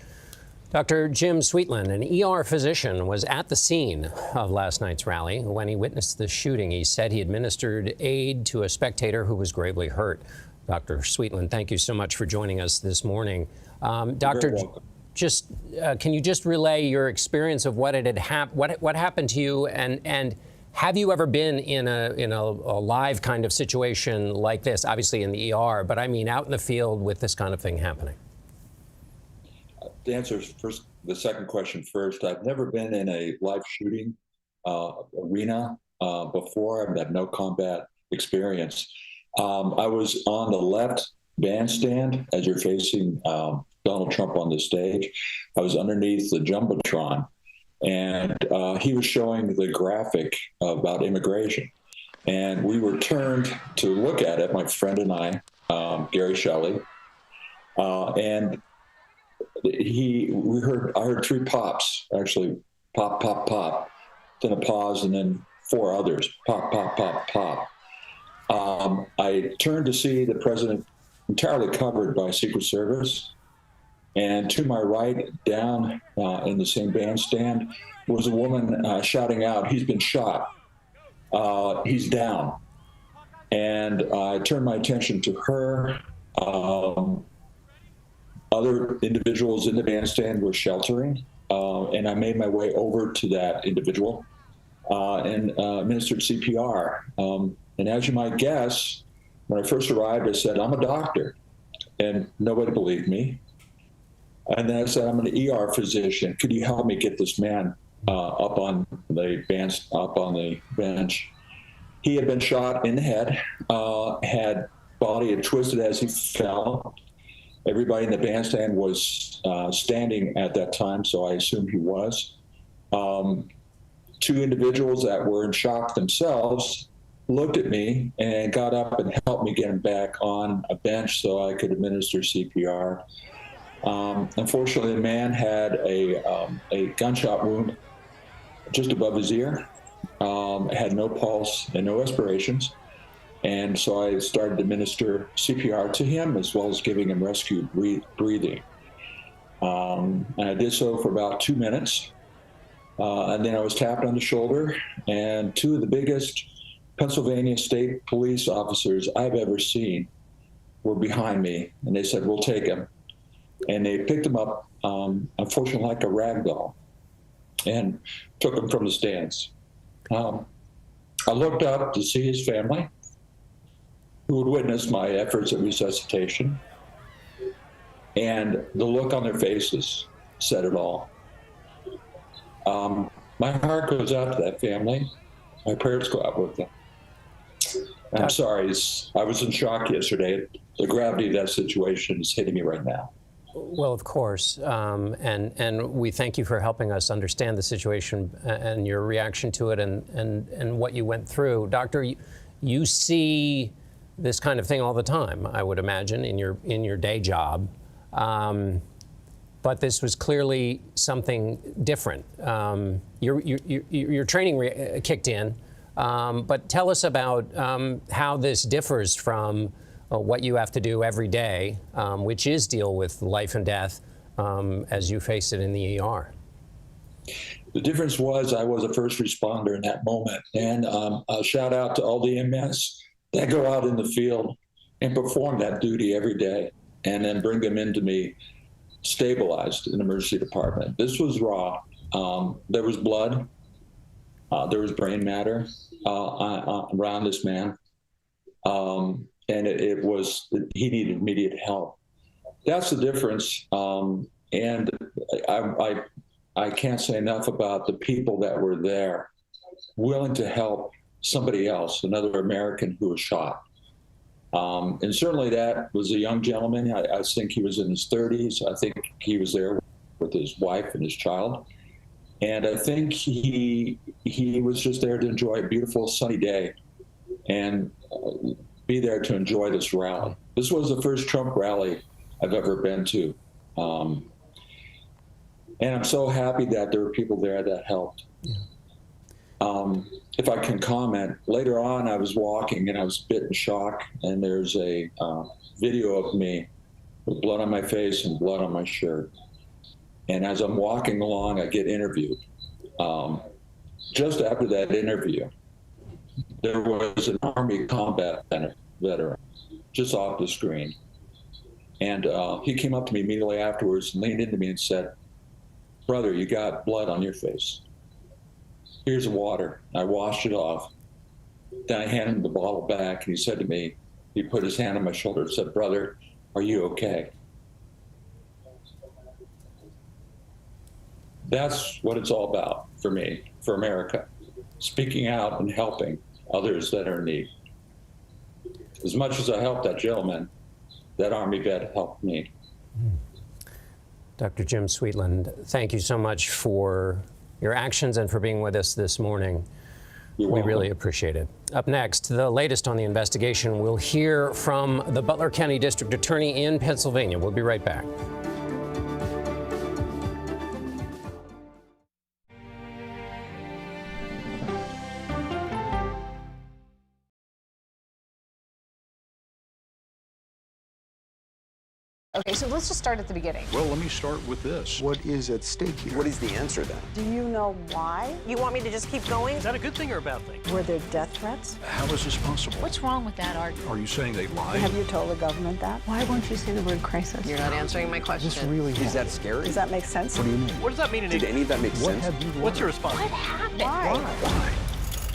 Dr. Jim Sweetland, an ER physician, was at the scene of last night's rally. When he witnessed the shooting, he said he administered aid to a spectator who was gravely hurt. Dr. Sweetland, thank you so much for joining us this morning. Doctor, can you just relay your experience of what what happened to you, and have you ever been in a live kind of situation like this? Obviously in the ER, but I mean out in the field with this kind of thing happening. To answer the second question first, I've never been in a live shooting arena before. I've had no combat experience. I was on the left bandstand as you're facing Donald Trump on the stage. I was underneath the Jumbotron, and he was showing the graphic about immigration. And we were turned to look at it, my friend and I, Gary Shelley, and I heard three pops, actually, pop, pop, pop, then a pause, and then four others, pop, pop, pop, pop. I turned to see the president entirely covered by Secret Service, and to my right, down in the same bandstand, was a woman shouting out, "He's been shot. He's down." And I turned my attention to her. Other individuals in the bandstand were sheltering, and I made my way over to that individual and administered CPR. And as you might guess, when I first arrived, I said, "I'm a doctor," and nobody believed me. And then I said, "I'm an ER physician. Could you help me get this man up on the bench?" He had been shot in the head, body had twisted as he fell. Everybody in the bandstand was standing at that time, so I assumed he was. Two individuals that were in shock themselves looked at me and got up and helped me get him back on a bench so I could administer CPR. Unfortunately, the man had a gunshot wound just above his ear, had no pulse and no respirations. And so I started to administer CPR to him, as well as giving him rescue breathing. And I did so for about 2 minutes. And then I was tapped on the shoulder, and two of the biggest Pennsylvania State Police officers I've ever seen were behind me, and they said, "We'll take him." And they picked him up, unfortunately, like a rag doll, and took him from the stands. I looked up to see his family, who had witnessed my efforts at resuscitation, and the look on their faces said it all. My heart goes out to that family. My prayers go out with them. I'm sorry, I was in shock yesterday. The gravity of that situation is hitting me right now. Well, of course, and we thank you for helping us understand the situation and your reaction to it and what you went through. Doctor, you see this kind of thing all the time, I would imagine, in your day job. But this was clearly something different. Your training kicked in, but tell us about how this differs from what you have to do every day, which is deal with life and death as you face it in the ER. The difference was I was a first responder in that moment. And a shout out to all the MS that go out in the field and perform that duty every day and then bring them into me stabilized in the emergency department. This was raw. There was blood. There was brain matter around this man. And he needed immediate help. That's the difference. And I can't say enough about the people that were there, willing to help somebody else, another American who was shot. And certainly that was a young gentleman. I think he was in his 30s. I think he was there with his wife and his child. And I think he was just there to enjoy a beautiful sunny day and be there to enjoy this rally. This was the first Trump rally I've ever been to. And I'm so happy that there were people there that helped. Yeah. If I can comment, later on I was walking and I was a bit in shock, and there's a video of me with blood on my face and blood on my shirt. And as I'm walking along, I get interviewed. Just after that interview, there was an Army combat veteran just off the screen. And he came up to me immediately afterwards and leaned into me and said, "Brother, you got blood on your face. Here's the water." I washed it off. Then I handed him the bottle back, and he said to me, he put his hand on my shoulder and said, "Brother, are you okay?" That's what it's all about for me, for America, speaking out and helping others that are in need. As much as I helped that gentleman, that Army vet helped me. Dr. Jim Sweetland, thank you so much for your actions and for being with us this morning. We really appreciate it. Up next, the latest on the investigation. We'll hear from the Butler County District Attorney in Pennsylvania. We'll be right back. Okay, so let's just start at the beginning. Well, let me start with this. What is at stake here? What is the answer then? Do you know why? You want me to just keep going? Is that a good thing or a bad thing? Were there death threats? How is this possible? What's wrong with that argument? Are you saying they lied? Have you told the government that? Why won't you say the word crisis? You're not answering my question. This really is that scary? Does that make sense? What do you mean? What does that mean in Did any of that make sense? What's your response? What happened? Why?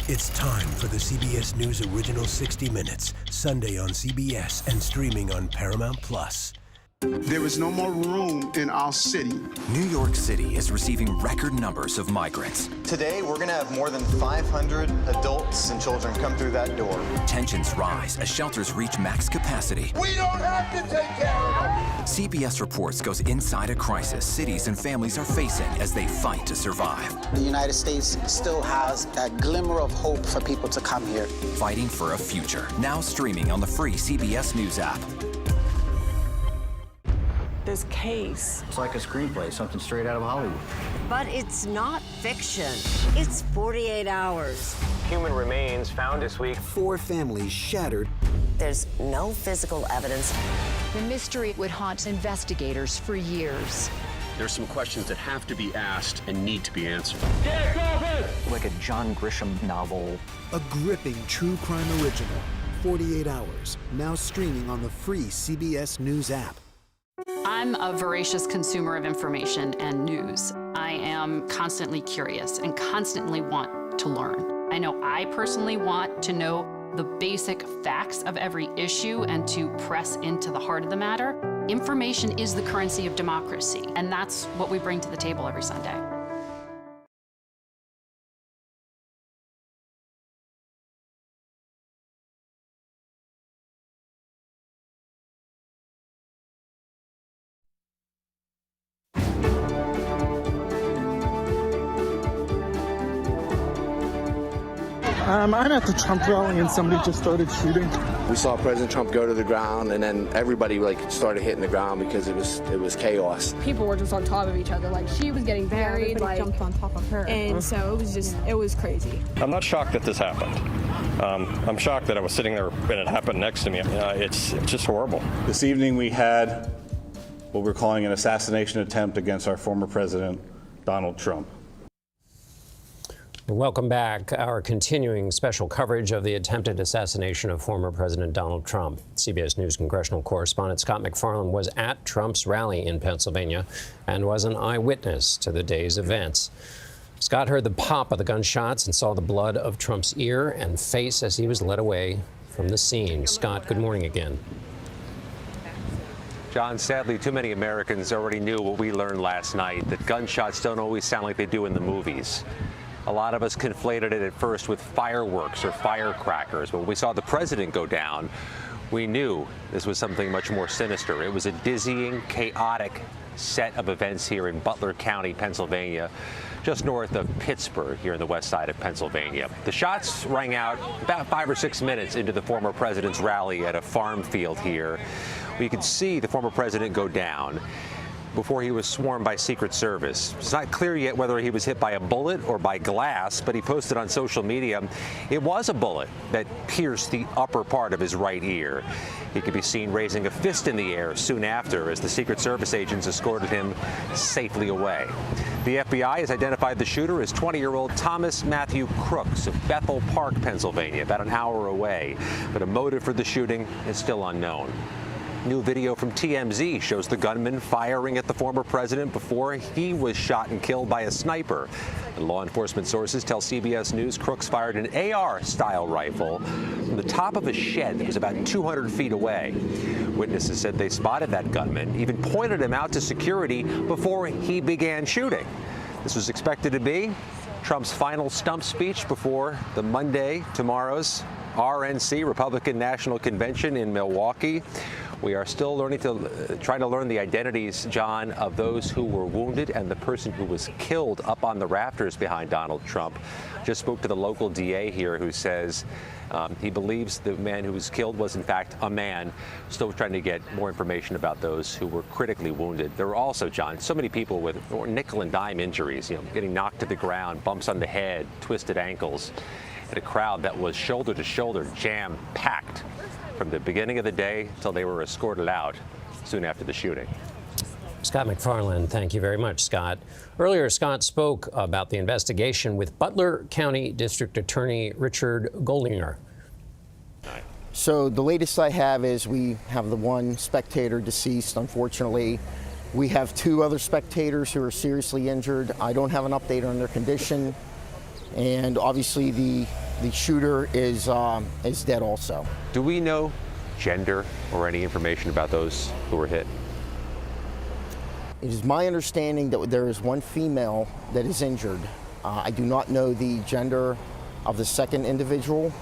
It's time for the CBS News Original 60 Minutes, Sunday on CBS and streaming on Paramount+. There is no more room in our city. New York City is receiving record numbers of migrants. Today, we're going to have more than 500 adults and children come through that door. Tensions rise as shelters reach max capacity. We don't have to take care of them. CBS Reports goes inside a crisis cities and families are facing as they fight to survive. The United States still has a glimmer of hope for people to come here. Fighting for a future. Now streaming on the free CBS News app. This case. It's like a screenplay, something straight out of Hollywood. But it's not fiction. It's 48 hours. Human remains found this week. 4 families shattered. There's no physical evidence. The mystery would haunt investigators for years. There's some questions that have to be asked and need to be answered. Like a John Grisham novel. A gripping true crime original. 48 hours. Now streaming on the free CBS News app. I'm a voracious consumer of information and news. I am constantly curious and constantly want to learn. I know I personally want to know the basic facts of every issue and to press into the heart of the matter. Information is the currency of democracy, and that's what we bring to the table every Sunday. I'm at the Trump rally and somebody just started shooting. We saw President Trump go to the ground, and then everybody started hitting the ground because it was chaos. People were just on top of each other. Like, she was getting buried, jumped on top of her. And so it was crazy. I'm not shocked that this happened. I'm shocked that I was sitting there and it happened next to me. It's just horrible. This evening we had what we're calling an assassination attempt against our former president, Donald Trump. Welcome back. Our continuing special coverage of the attempted assassination of former President Donald Trump. CBS News congressional correspondent Scott MacFarlane was at Trump's rally in Pennsylvania and was an eyewitness to the day's events. Scott heard the pop of the gunshots and saw the blood of Trump's ear and face as he was led away from the scene. Scott, good morning again. John, sadly, too many Americans already knew what we learned last night, that gunshots don't always sound like they do in the movies. A lot of us conflated it at first with fireworks or firecrackers, but when we saw the president go down, we knew this was something much more sinister. It was a dizzying, chaotic set of events here in Butler County, Pennsylvania, just north of Pittsburgh, here in the west side of Pennsylvania. The shots rang out about 5 or 6 minutes into the former president's rally at a farm field here. You could see the former president go down before he was swarmed by Secret Service. It's not clear yet whether he was hit by a bullet or by glass, but he posted on social media it was a bullet that pierced the upper part of his right ear. He could be seen raising a fist in the air soon after as the Secret Service agents escorted him safely away. The FBI has identified the shooter as 20-year-old Thomas Matthew Crooks of Bethel Park, Pennsylvania, about an hour away, but a motive for the shooting is still unknown. New video from TMZ shows the gunman firing at the former president before he was shot and killed by a sniper. And law enforcement sources tell CBS News Crooks fired an AR-style rifle from the top of a shed that was about 200 feet away. Witnesses said they spotted that gunman, even pointed him out to security before he began shooting. This was expected to be Trump's final stump speech before tomorrow's RNC, Republican National Convention in Milwaukee. We are still trying to learn the identities, John, of those who were wounded and the person who was killed up on the rafters behind Donald Trump. Just spoke to the local DA here who says he believes the man who was killed was in fact a man. Still trying to get more information about those who were critically wounded. There were also, John, so many people with nickel and dime injuries, getting knocked to the ground, bumps on the head, twisted ankles, and a crowd that was shoulder to shoulder, jam-packed from the beginning of the day till they were escorted out soon after the shooting. Scott MacFarlane, thank you very much, Scott. Earlier, Scott spoke about the investigation with Butler County District Attorney Richard Goldinger. So the latest I have is we have the one spectator deceased, unfortunately. We have 2 other spectators who are seriously injured. I don't have an update on their condition. And obviously the shooter is dead also. Do we know gender or any information about those who were hit? It is my understanding that there is one female that is injured. I do not know the gender of the second individual,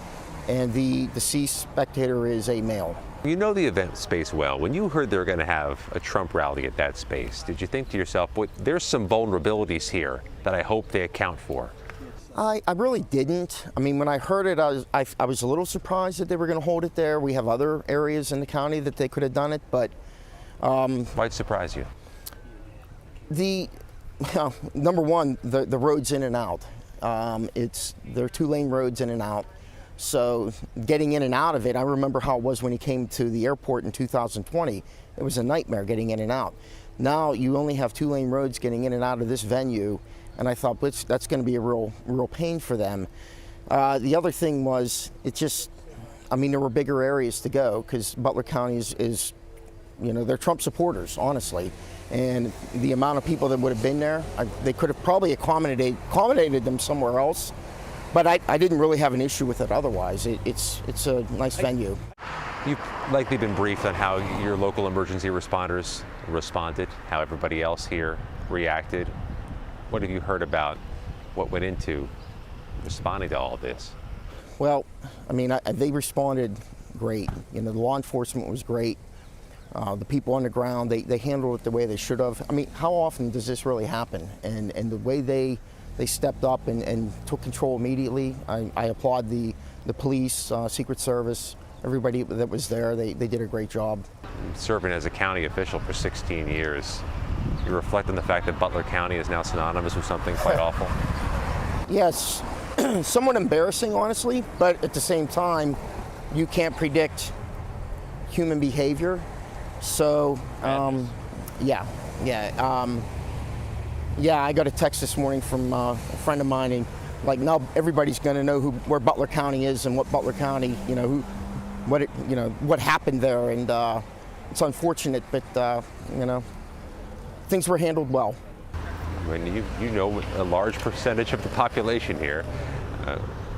and the deceased spectator is a male. You know the event space well. When you heard they were going to have a Trump rally at that space, did you think to yourself, there's some vulnerabilities here that I hope they account for? I really didn't. I mean, when I heard it, I was a little surprised that they were going to hold it there. We have other areas in the county that they could have done it, but... Why'd it surprise you? Number one, the roads in and out. They're 2-lane roads in and out. So getting in and out of it, I remember how it was when he came to the airport in 2020. It was a nightmare getting in and out. Now you only have 2-lane roads getting in and out of this venue. And I thought, that's going to be a real pain for them. The other thing was, there were bigger areas to go because Butler County is, they're Trump supporters, honestly. And the amount of people that would have been there, they could have probably accommodated them somewhere else. But I didn't really have an issue with it otherwise. It's a nice venue. You've likely been briefed on how your local emergency responders responded, how everybody else here reacted. What have you heard about what went into responding to all of this? Well, they responded great. The law enforcement was great. The people on the ground, they handled it the way they should have. How often does this really happen? And the way they they stepped up and took control immediately. I applaud the police, Secret Service, everybody that was there. They did a great job. Serving as a county official for 16 years, you reflect on the fact that Butler County is now synonymous with something quite awful? Yes, somewhat embarrassing, honestly, but at the same time, you can't predict human behavior. So, yeah, I got a text this morning from a friend of mine, and like now everybody's going to know where Butler County is and what Butler County, what happened there, and it's unfortunate, but things were handled well. I mean, you know a large percentage of the population here.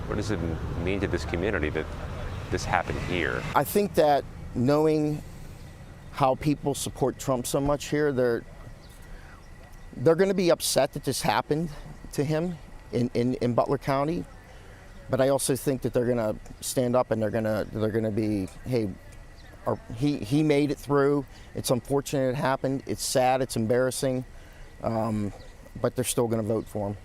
What does it mean to this community that this happened here? I think that knowing how people support Trump so much here, they're going to be upset that this happened to him in Butler County. But I also think that they're going to stand up and they're going to be, hey, he made it through. It's unfortunate it happened. It's sad. It's embarrassing. But they're still going to vote for him.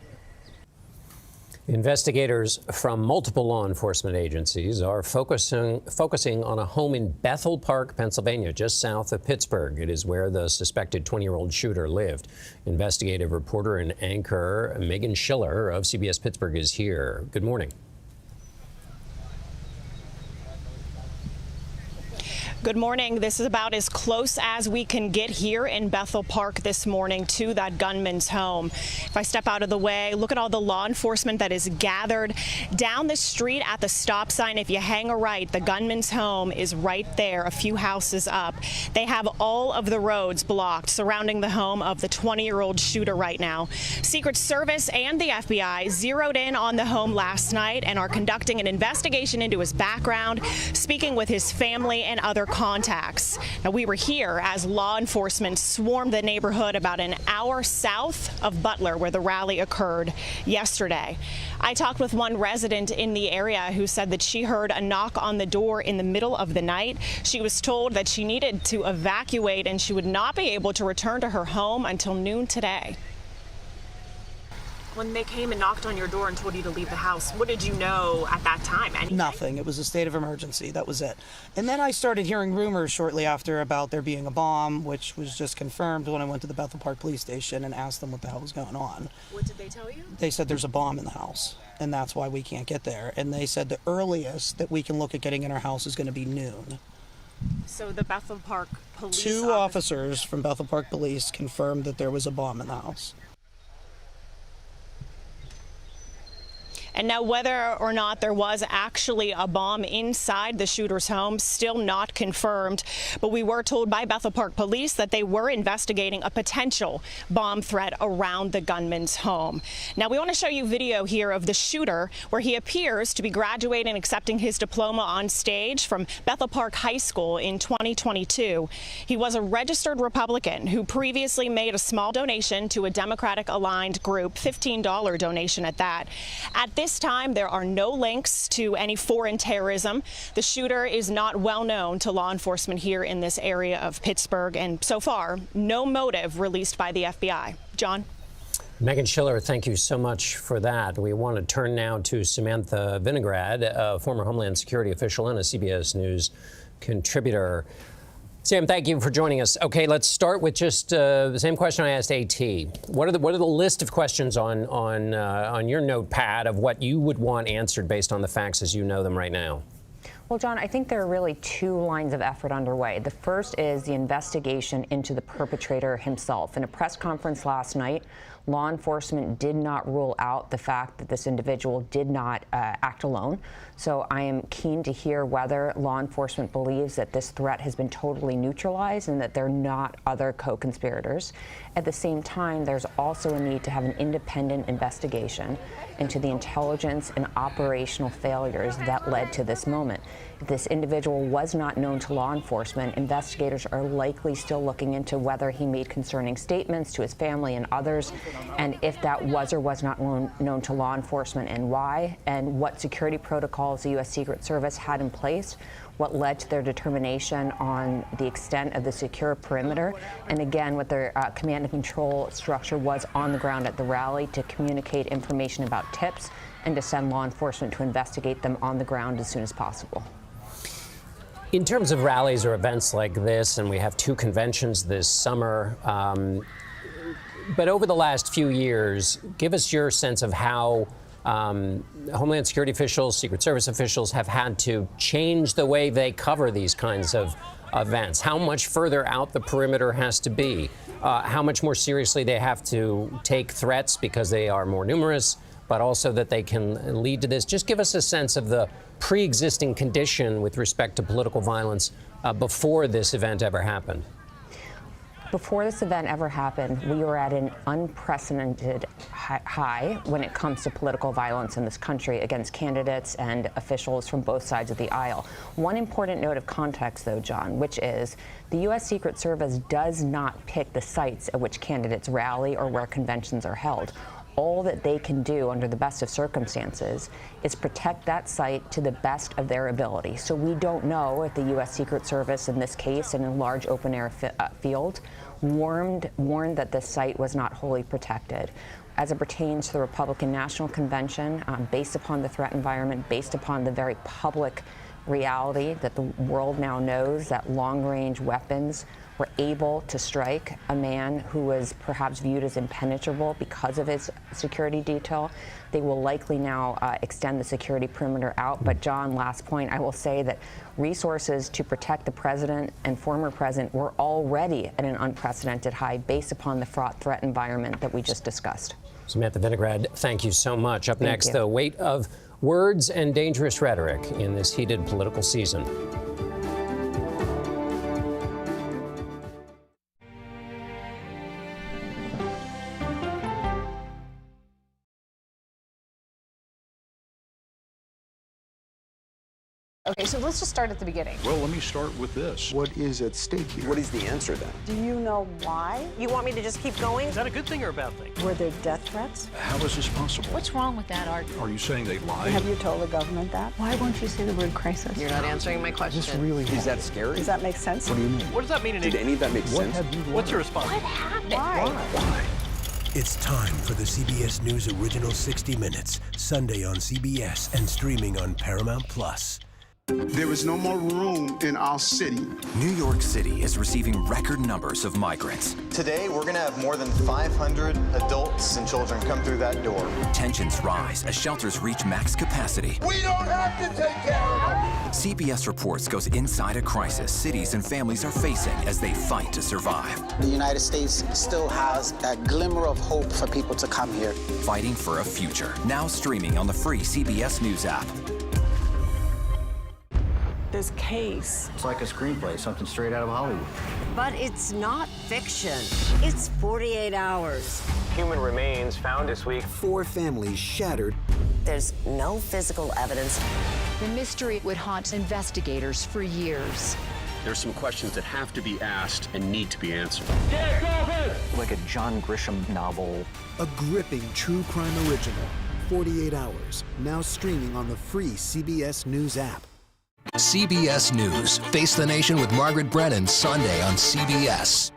Investigators from multiple law enforcement agencies are focusing on a home in Bethel Park, Pennsylvania, just south of Pittsburgh. It is where the suspected 20-year-old shooter lived. Investigative reporter and anchor Megan Schiller of CBS Pittsburgh is here. Good morning. Good morning. This is about as close as we can get here in Bethel Park this morning to that gunman's home. If I step out of the way, look at all the law enforcement that is gathered down the street at the stop sign. If you hang a right, the gunman's home is right there, a few houses up. They have all of the roads blocked surrounding the home of the 20-year-old shooter right now. Secret Service and the FBI zeroed in on the home last night and are conducting an investigation into his background, speaking with his family and other contacts. Now, we were here as law enforcement swarmed the neighborhood about an hour south of Butler, where the rally occurred yesterday. I talked with one resident in the area who said that she heard a knock on the door in the middle of the night. She was told that she needed to evacuate and she would not be able to return to her home until noon today. When they came and knocked on your door and told you to leave the house, what did you know at that time? Anything? Nothing. It was a state of emergency. That was it. And then I started hearing rumors shortly after about there being a bomb, which was just confirmed when I went to the Bethel Park Police Station and asked them what the hell was going on. What did they tell you? They said there's a bomb in the house, and that's why we can't get there. And they said the earliest that we can look at getting in our house is going to be noon. So the Bethel Park Police... Two officers from Bethel Park Police confirmed that there was a bomb in the house. And now whether or not there was actually a bomb inside the shooter's home, still not confirmed. But we were told by Bethel Park Police that they were investigating a potential bomb threat around the gunman's home. Now, we want to show you video here of the shooter where he appears to be graduating and accepting his diploma on stage from Bethel Park High School in 2022. He was a registered Republican who previously made a small donation to a Democratic-aligned group, $15 donation at that. At this time, there are no links to any foreign terrorism. The shooter is not well known to law enforcement here in this area of Pittsburgh, and so far, no motive released by the FBI. John? Megan Schiller, thank you so much for that. We want to turn now to Samantha Vinograd, a former Homeland Security official and a CBS News contributor. Sam, thank you for joining us. Okay, let's start with just the same question I asked AT. What are the list of questions on your notepad of what you would want answered based on the facts as you know them right now? Well, John, I think there are really two lines of effort underway. The first is the investigation into the perpetrator himself. In a press conference last night, law enforcement did not rule out the fact that this individual did not act alone. So I am keen to hear whether law enforcement believes that this threat has been totally neutralized and that there are not other co-conspirators. At the same time, there's also a need to have an independent investigation into the intelligence and operational failures that led to this moment. If this individual was not known to law enforcement, investigators are likely still looking into whether he made concerning statements to his family and others, and if that was or was not known to law enforcement and why, and what security protocols the U.S. Secret Service had in place what led to their determination on the extent of the secure perimeter, and again, what their command and control structure was on the ground at the rally to communicate information about tips and to send law enforcement to investigate them on the ground as soon as possible. In terms of rallies or events like this, and we have 2 conventions this summer, but over the last few years, give us your sense of how Homeland Security officials, Secret Service officials have had to change the way they cover these kinds of events. How much further out the perimeter has to be, how much more seriously they have to take threats because they are more numerous, but also that they can lead to this. Just give us a sense of the pre-existing condition with respect to political violence before this event ever happened. Before this event ever happened, we were at an unprecedented high when it comes to political violence in this country against candidates and officials from both sides of the aisle. One important note of context, though, John, which is the U.S. Secret Service does not pick the sites at which candidates rally or where conventions are held. All that they can do under the best of circumstances is protect that site to the best of their ability. So we don't know if the U.S. Secret Service, in this case, in a large open-air field, warned that this site was not wholly protected. As it pertains to the Republican National Convention, based upon the threat environment, based upon the very public reality that the world now knows that long-range weapons were able to strike a man who was perhaps viewed as impenetrable because of his security detail. They will likely now extend the security perimeter out. But John, last point, I will say that resources to protect the president and former president were already at an unprecedented high based upon the fraught threat environment that we just discussed. Samantha Vinograd, thank you so much. Up next, the weight of words and dangerous rhetoric in this heated political season. Okay, so let's just start at the beginning. Well, let me start with this. What is at stake here? What is the answer then? Do you know why? You want me to just keep going? Is that a good thing or a bad thing? Were there death threats? How is this possible? What's wrong with that argument? Are you saying they lied? Have you told the government that? Why won't you say the word crisis? You're not answering my question. This really Is that scary? Does that make sense? What do you mean? What does that mean? Did any of that make sense? What's your response? What happened? Why? It's time for the CBS News Original 60 Minutes, Sunday on CBS and streaming on Paramount+. There is no more room in our city. New York City is receiving record numbers of migrants. Today, we're going to have more than 500 adults and children come through that door. Tensions rise as shelters reach max capacity. We don't have to take care of them. CBS Reports goes inside a crisis cities and families are facing as they fight to survive. The United States still has that glimmer of hope for people to come here. Fighting for a future. Now streaming on the free CBS News app. This case. It's like a screenplay, something straight out of Hollywood. But it's not fiction. It's 48 hours. Human remains found this week. 4 families shattered. There's no physical evidence. The mystery would haunt investigators for years. There's some questions that have to be asked and need to be answered. Like a John Grisham novel. A gripping true crime original. 48 hours. Now streaming on the free CBS News app. CBS News. Face the Nation with Margaret Brennan, Sunday on CBS.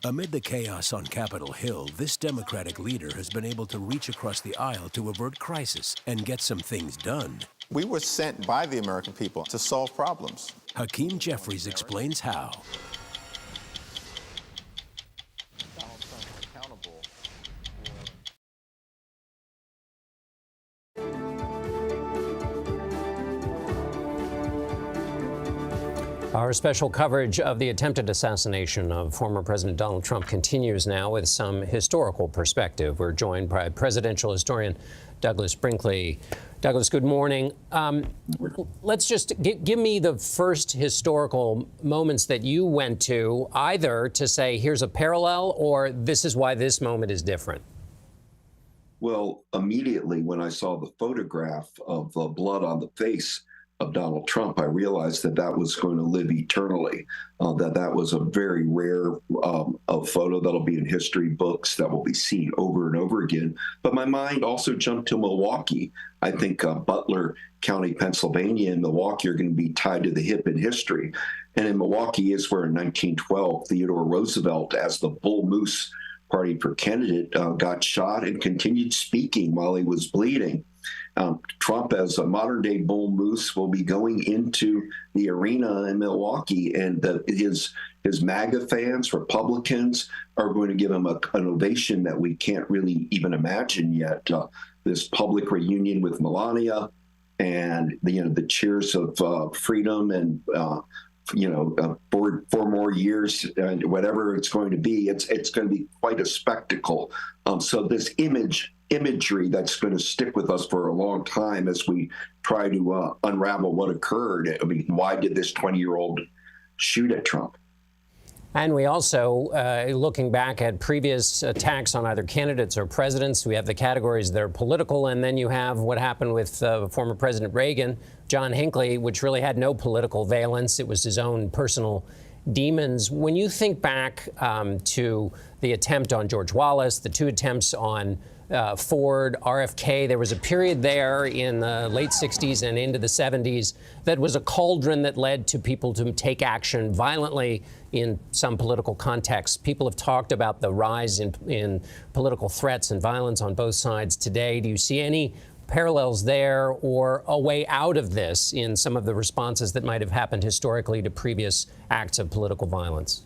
Amid the chaos on Capitol Hill, this Democratic leader has been able to reach across the aisle to avert crisis and get some things done. We were sent by the American people to solve problems. Hakeem Jeffries explains how. Our special coverage of the attempted assassination of former President Donald Trump continues now with some historical perspective. We're joined by presidential historian Douglas Brinkley. Douglas, good morning. Let's just give me the first historical moments that you went to, either to say here's a parallel or this is why this moment is different. Well, immediately when I saw the photograph of the blood on the face Donald Trump, I realized that that was going to live eternally, that was a very rare photo that'll be in history books, that will be seen over and over again. But my mind also jumped to Milwaukee. I think Butler County, Pennsylvania, and Milwaukee are going to be tied to the hip in history. And in Milwaukee is where in 1912, Theodore Roosevelt, as the Bull Moose Party for candidate, got shot and continued speaking while he was bleeding. Trump, as a modern-day bull moose, will be going into the arena in Milwaukee, and his MAGA fans, Republicans, are going to give him an ovation that we can't really even imagine yet. This public reunion with Melania, and the cheers of freedom, and for more years, and whatever it's going to be, it's going to be quite a spectacle. So this imagery that's going to stick with us for a long time as we try to unravel what occurred. I mean, why did this 20-year-old shoot at Trump? And we also, looking back at previous attacks on either candidates or presidents, we have the categories that are political, and then you have what happened with former President Reagan, John Hinckley, which really had no political valence. It was his own personal demons. When you think back to the attempt on George Wallace, the two attempts on Ford, RFK, there was a period there in the late 60s and into the 70s that was a cauldron that led to people to take action violently in some political contexts. People have talked about the rise in political threats and violence on both sides today. Do you see any parallels there or a way out of this in some of the responses that might have happened historically to previous acts of political violence?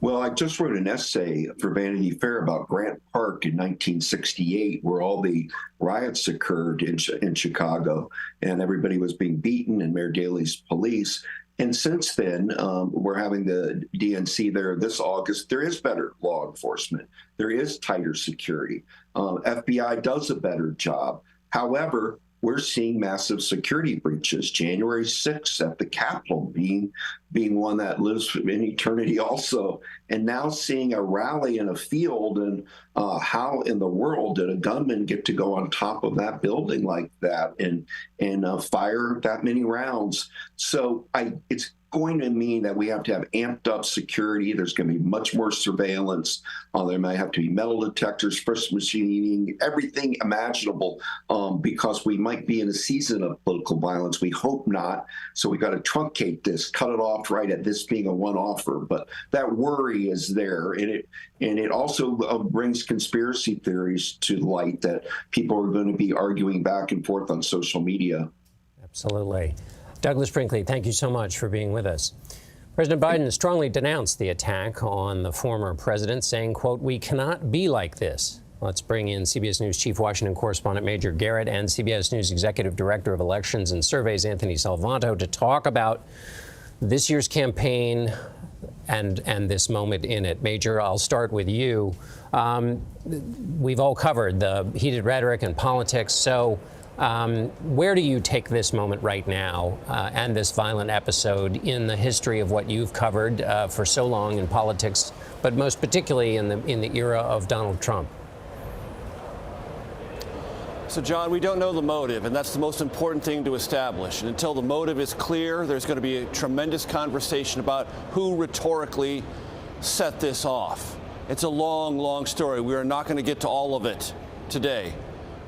Well, I just wrote an essay for Vanity Fair about Grant Park in 1968, where all the riots occurred in Chicago, and everybody was being beaten, and Mayor Daley's police. And since then, we're having the DNC there this August. There is better law enforcement. There is tighter security. FBI does a better job. However, we're seeing massive security breaches. January 6th at the Capitol being one that lives in eternity also. And now seeing a rally in a field, and how in the world did a gunman get to go on top of that building like that and fire that many rounds? So it's going to mean that we have to have amped up security. There's going to be much more surveillance. There might have to be metal detectors, first machining, everything imaginable, because we might be in a season of political violence. We hope not. So we got to truncate this, cut it off right at this being a one-offer. But that worry is there, and it also brings conspiracy theories to light that people are going to be arguing back and forth on social media. Absolutely. Douglas Brinkley, thank you so much for being with us. President Biden strongly denounced the attack on the former president, saying, quote, "We cannot be like this." Let's bring in CBS News Chief Washington Correspondent Major Garrett and CBS News Executive Director of Elections and Surveys Anthony Salvanto to talk about this year's campaign and this moment in it. Major, I'll start with you. We've all covered the heated rhetoric and politics, so where do you take this moment right now and this violent episode in the history of what you've covered for so long in politics, but most particularly in the era of Donald Trump? So, John, we don't know the motive, and that's the most important thing to establish. And until the motive is clear, there's going to be a tremendous conversation about who rhetorically set this off. It's a long, long story. We are not going to get to all of it today.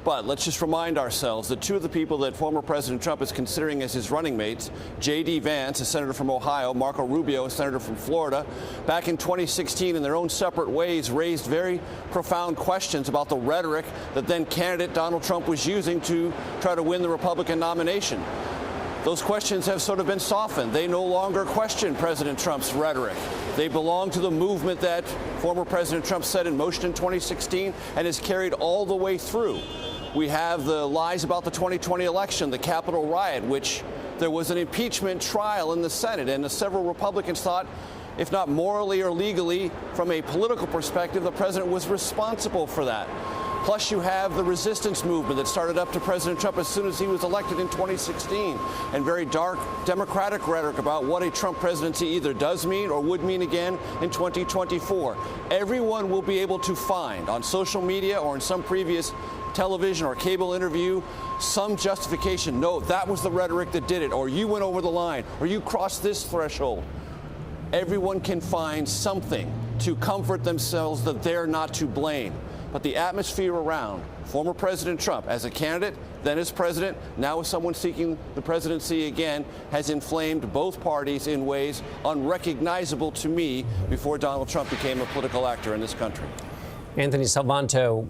But let's just remind ourselves that two of the people that former President Trump is considering as his running mates, J.D. Vance, a senator from Ohio, Marco Rubio, a senator from Florida, back in 2016 in their own separate ways raised very profound questions about the rhetoric that then candidate Donald Trump was using to try to win the Republican nomination. Those questions have sort of been softened. They no longer question President Trump's rhetoric. They belong to the movement that former President Trump set in motion in 2016 and has carried all the way through. We have the lies about the 2020 election, the Capitol riot, which there was an impeachment trial in the Senate, and several Republicans thought, if not morally or legally, from a political perspective, the president was responsible for that. Plus, you have the resistance movement that started up to President Trump as soon as he was elected in 2016, and very dark Democratic rhetoric about what a Trump presidency either does mean or would mean again in 2024. Everyone will be able to find on social media or in some previous television or cable interview some justification. No, that was the rhetoric that did it, or you went over the line, or you crossed this threshold. Everyone can find something to comfort themselves that they're not to blame. But the atmosphere around former President Trump as a candidate, then as president, now as someone seeking the presidency again, has inflamed both parties in ways unrecognizable to me before Donald Trump became a political actor in this country. Anthony Salvanto,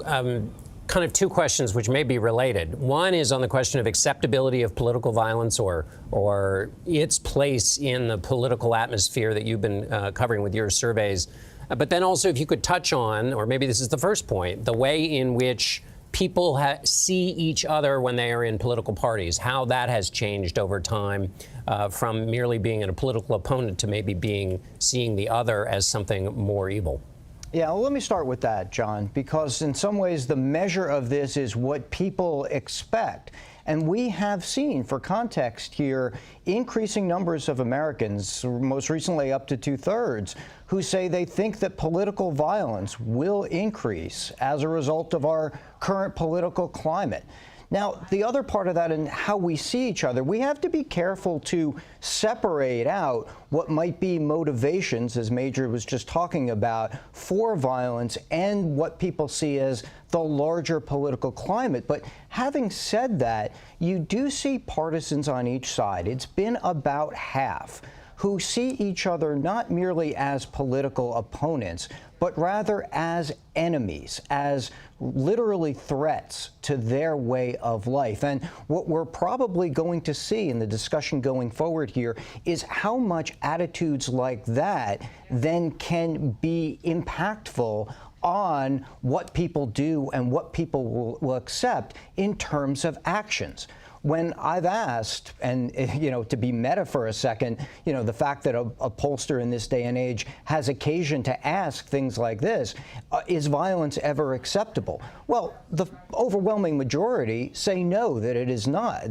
kind of two questions which may be related. One is on the question of acceptability of political violence or its place in the political atmosphere that you've been covering with your surveys. But then also, if you could touch on, or maybe this is the first point, the way in which people see each other when they are in political parties, how that has changed over time from merely being a political opponent to maybe seeing the other as something more evil. Yeah, well, let me start with that, John, because in some ways the measure of this is what people expect. And we have seen, for context here, increasing numbers of Americans, most recently up to 2/3, who say they think that political violence will increase as a result of our current political climate. Now, the other part of that and how we see each other, we have to be careful to separate out what might be motivations, as Major was just talking about, for violence and what people see as the larger political climate. But having said that, you do see partisans on each side. It's been about half who see each other not merely as political opponents, but rather as enemies, as literally threats to their way of life. And what we're probably going to see in the discussion going forward here is how much attitudes like that then can be impactful on what people do and what people will accept in terms of actions. When I've asked, and to be meta for a second, the fact that a pollster in this day and age has occasion to ask things like this, is violence ever acceptable? Well, the overwhelming majority say no, that it is not,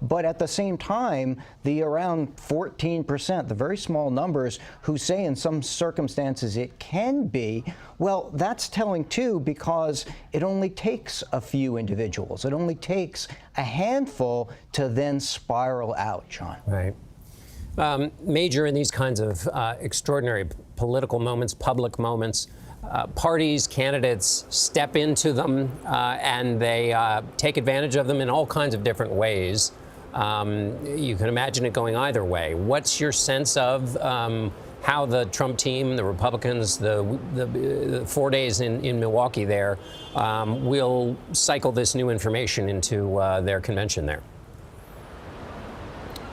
But at the same time, the around 14%, the very small numbers who say in some circumstances it can be, well, that's telling too, because it only takes a few individuals. It only takes a handful to then spiral out, John. Right. Major, in these kinds of extraordinary political moments, public moments, parties, candidates step into them and they take advantage of them in all kinds of different ways. You can imagine it going either way. What's your sense of how the Trump team, the Republicans, the 4 days in Milwaukee there will cycle this new information into their convention there?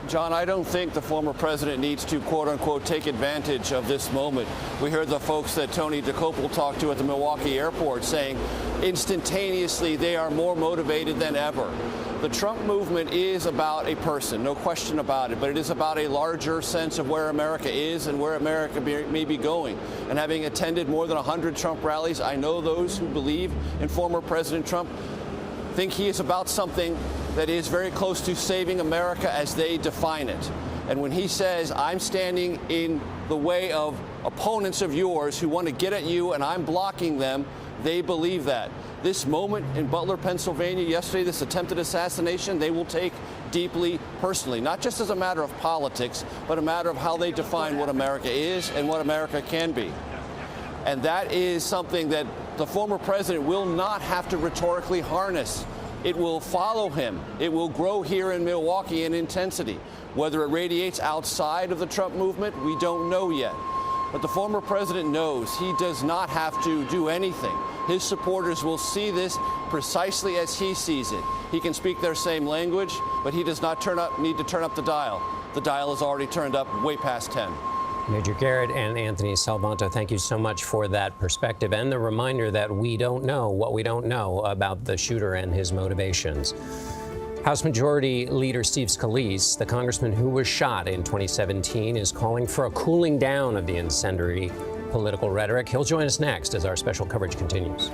John, I don't think the former president needs to, quote unquote, take advantage of this moment. We heard the folks that Tony DeCopel talked to at the Milwaukee airport saying instantaneously they are more motivated than ever. The Trump movement is about a person, no question about it, but it is about a larger sense of where America is and where America may be going. And having attended more than 100 Trump rallies, I know those who believe in former President Trump think he is about something that is very close to saving America as they define it. And when he says, I'm standing in the way of opponents of yours who want to get at you and I'm blocking them, they believe that. This moment in Butler, Pennsylvania yesterday, this attempted assassination, they will take deeply personally, not just as a matter of politics, but a matter of how they define what America is and what America can be. And that is something that the former president will not have to rhetorically harness. It will follow him. It will grow here in Milwaukee in intensity. Whether it radiates outside of the Trump movement, we don't know yet. But the former president knows he does not have to do anything. His supporters will see this precisely as he sees it. He can speak their same language, but he does not need to turn up the dial. The dial is already turned up way past 10. Major Garrett and Anthony Salvanto, thank you so much for that perspective and the reminder that we don't know what we don't know about the shooter and his motivations. House Majority Leader Steve Scalise, the congressman who was shot in 2017, is calling for a cooling down of the incendiary political rhetoric. He'll join us next as our special coverage continues.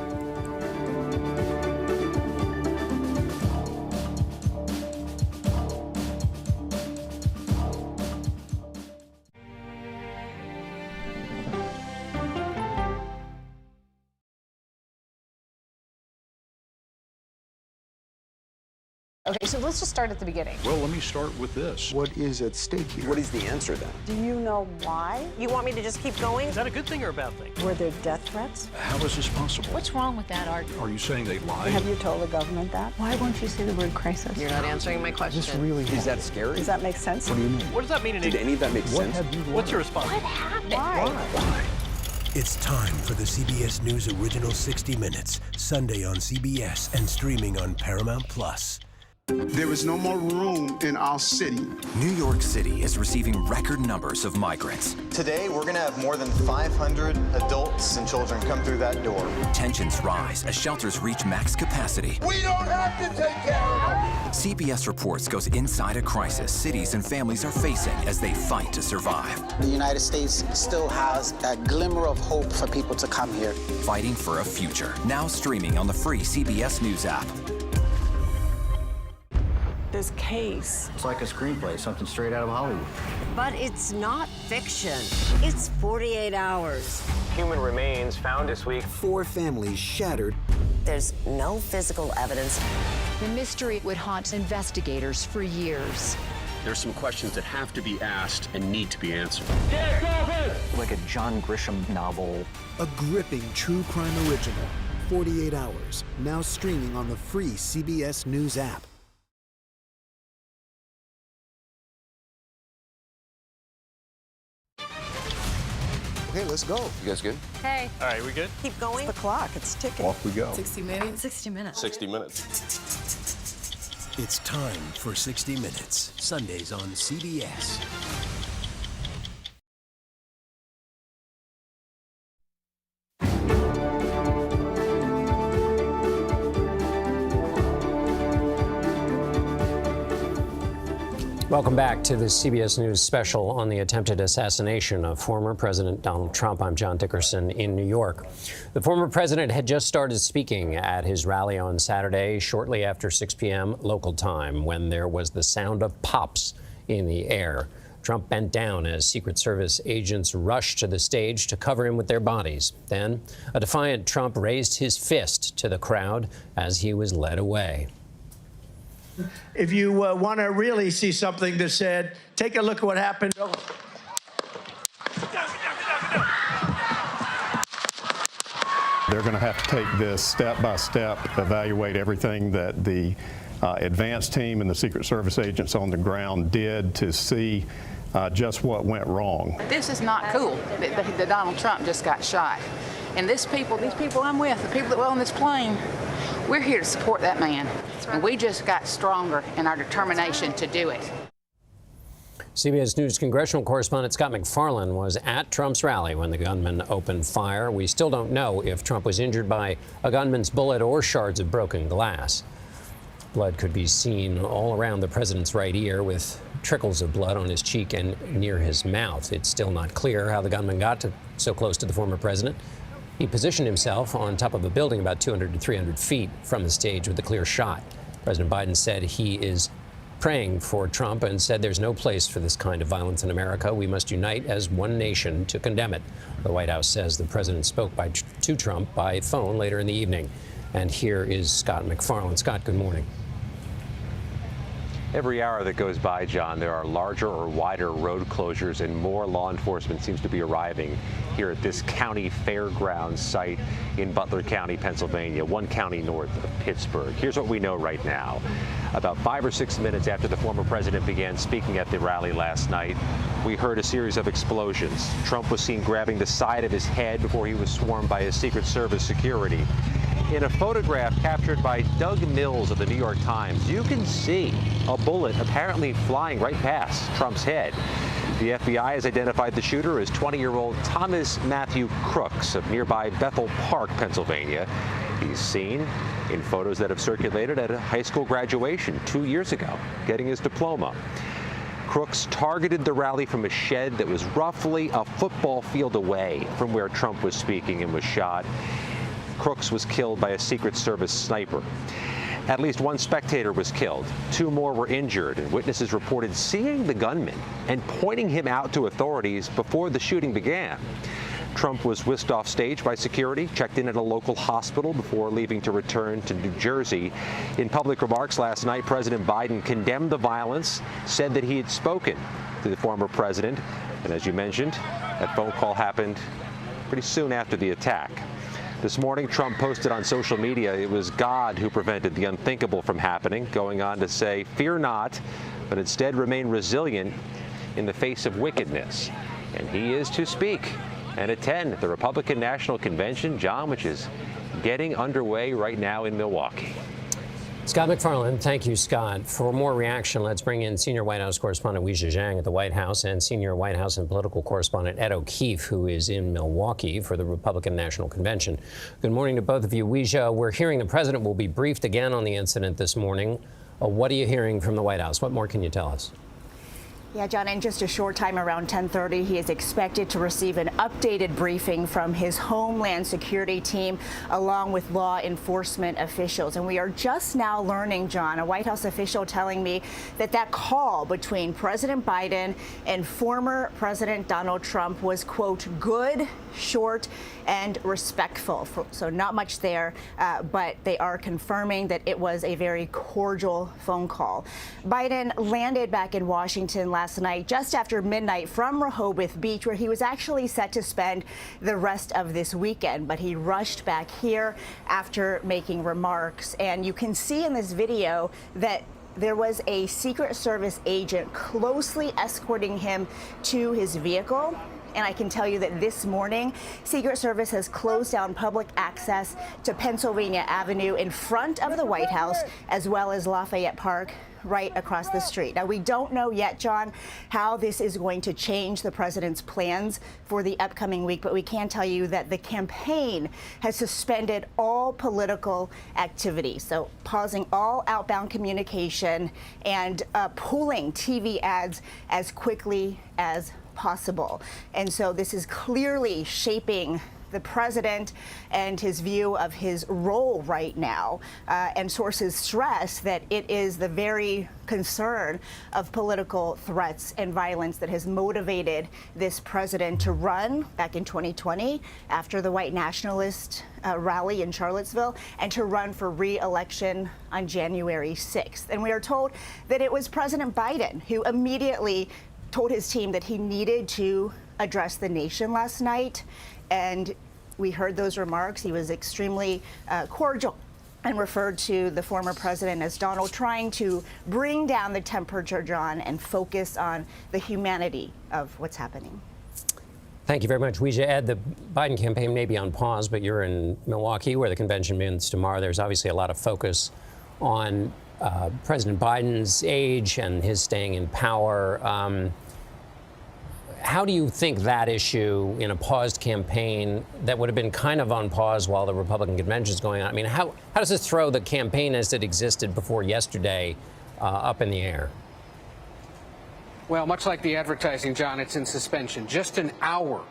Okay, so let's just start at the beginning. Well, let me start with this. What is at stake here? What is the answer then? Do you know why? You want me to just keep going? Is that a good thing or a bad thing? Were there death threats? How is this possible? What's wrong with that argument? Are you saying they lied? Have you told the government that? Why won't you say the word crisis? You're not answering my question. This really Is that scary? Does that make sense? What do you mean? What does that mean in Did any of that make What sense? have you learned? What's your response? What happened? Why? It's time for the CBS News Original 60 Minutes, Sunday on CBS and streaming on Paramount+. There is no more room in our city. New York City is receiving record numbers of migrants. Today, we're going to have more than 500 adults and children come through that door. Tensions rise as shelters reach max capacity. We don't have to take care of them. CBS Reports goes inside a crisis cities and families are facing as they fight to survive. The United States still has a glimmer of hope for people to come here. Fighting for a future. Now streaming on the free CBS News app. This case. It's like a screenplay, something straight out of Hollywood. But it's not fiction. It's 48 hours. Human remains found this week. 4 families shattered. There's no physical evidence. The mystery would haunt investigators for years. There's some questions that have to be asked and need to be answered. Like a John Grisham novel. A gripping true crime original. 48 hours. Now streaming on the free CBS News app. Okay, let's go. You guys good? Okay. All right, we good? Keep going. The clock, it's ticking. Off we go. 60 minutes. 60 minutes. 60 minutes. It's time for 60 Minutes, Sundays on CBS. Welcome back to the CBS News special on the attempted assassination of former President Donald Trump. I'm John Dickerson in New York. The former president had just started speaking at his rally on Saturday, shortly after 6 p.m. local time, when there was the sound of pops in the air. Trump bent down as Secret Service agents rushed to the stage to cover him with their bodies. Then, a defiant Trump raised his fist to the crowd as he was led away. If you want to really see something that said, take a look at what happened. They're going to have to take this step by step, evaluate everything that the advance team and the Secret Service agents on the ground did to see just what went wrong. This is not cool that Donald Trump just got shot. And these people I'm with, the people that were on this plane, we're here to support that man. And we just got stronger in our determination to do it. CBS News Congressional correspondent Scott MacFarlane was at Trump's rally when the gunman opened fire. We still don't know if Trump was injured by a gunman's bullet or shards of broken glass. Blood could be seen all around the president's right ear, with trickles of blood on his cheek and near his mouth. It's still not clear how the gunman got so close to the former president. He positioned himself on top of a building about 200 to 300 feet from the stage with a clear shot. President Biden said he is praying for Trump and said there's no place for this kind of violence in America. We must unite as one nation to condemn it. The White House says the president spoke to Trump by phone later in the evening. And here is Scott MacFarlane. Scott, good morning. Every hour that goes by, John, there are larger or wider road closures, and more law enforcement seems to be arriving here at this county fairgrounds site in Butler County, Pennsylvania, one county north of Pittsburgh. Here's what we know right now. About 5 or 6 minutes after the former president began speaking at the rally last night, we heard a series of explosions. Trump was seen grabbing the side of his head before he was swarmed by his Secret Service security. In a photograph captured by Doug Mills of the New York Times, you can see a bullet apparently flying right past Trump's head. The FBI has identified the shooter as 20-year-old Thomas Matthew Crooks of nearby Bethel Park, Pennsylvania. He's seen in photos that have circulated at a high school graduation 2 years ago, getting his diploma. Crooks targeted the rally from a shed that was roughly a football field away from where Trump was speaking and was shot. Crooks was killed by a Secret Service sniper. At least one spectator was killed. 2 more were injured, and witnesses reported seeing the gunman and pointing him out to authorities before the shooting began. Trump was whisked off stage by security, checked in at a local hospital before leaving to return to New Jersey. In public remarks last night, President Biden condemned the violence, said that he had spoken to the former president. And as you mentioned, that phone call happened pretty soon after the attack. This morning, Trump posted on social media it was God who prevented the unthinkable from happening, going on to say, "Fear not, but instead remain resilient in the face of wickedness." And he is to speak and attend the Republican National Convention, John, which is getting underway right now in Milwaukee. Scott McFarland, thank you, Scott. For more reaction, let's bring in senior White House correspondent Weijia Zhang at the White House and senior White House and political correspondent Ed O'Keefe, who is in Milwaukee for the Republican National Convention. Good morning to both of you. Weijia, we're hearing the president will be briefed again on the incident this morning. What are you hearing from the White House? What more can you tell us? Yeah, John, in just a short time, around 10:30, he is expected to receive an updated briefing from his Homeland Security team, along with law enforcement officials. And we are just now learning, John, a White House official telling me that that call between President Biden and former President Donald Trump was, quote, good, short, and respectful. So not much there, but they are confirming that it was a very cordial phone call. Biden landed back in Washington last night, just after midnight, from Rehoboth Beach, where he was actually set to spend the rest of this weekend. But he rushed back here after making remarks. And you can see in this video that there was a Secret Service agent closely escorting him to his vehicle. And I can tell you that this morning, Secret Service has closed down public access to Pennsylvania Avenue in front of the White House, as well as Lafayette Park right across the street. Now, we don't know yet, John, how this is going to change the president's plans for the upcoming week, but we can tell you that the campaign has suspended all political activity. So pausing all outbound communication and pulling TV ads as quickly as possible. And so this is clearly shaping the president and his view of his role right now. And sources stress that it is the very concern of political threats and violence that has motivated this president to run back in 2020 after the white nationalist rally in Charlottesville, and to run for re-election on January 6th. And we are told that it was President Biden who immediately told his team that he needed to address the nation last night. And we heard those remarks. He was extremely cordial and referred to the former president as Donald, trying to bring down the temperature, John, and focus on the humanity of what's happening. Thank you very much, Weijia. Ed, the Biden campaign may be on pause, but you're in Milwaukee, where the convention begins tomorrow. There's obviously a lot of focus on President Biden's age and his staying in power. How do you think that issue in a paused campaign that would have been kind of on pause while the Republican convention is going on? I mean, how does this throw the campaign as it existed before yesterday up in the air? Well, much like the advertising, John, it's in suspension. Just an hour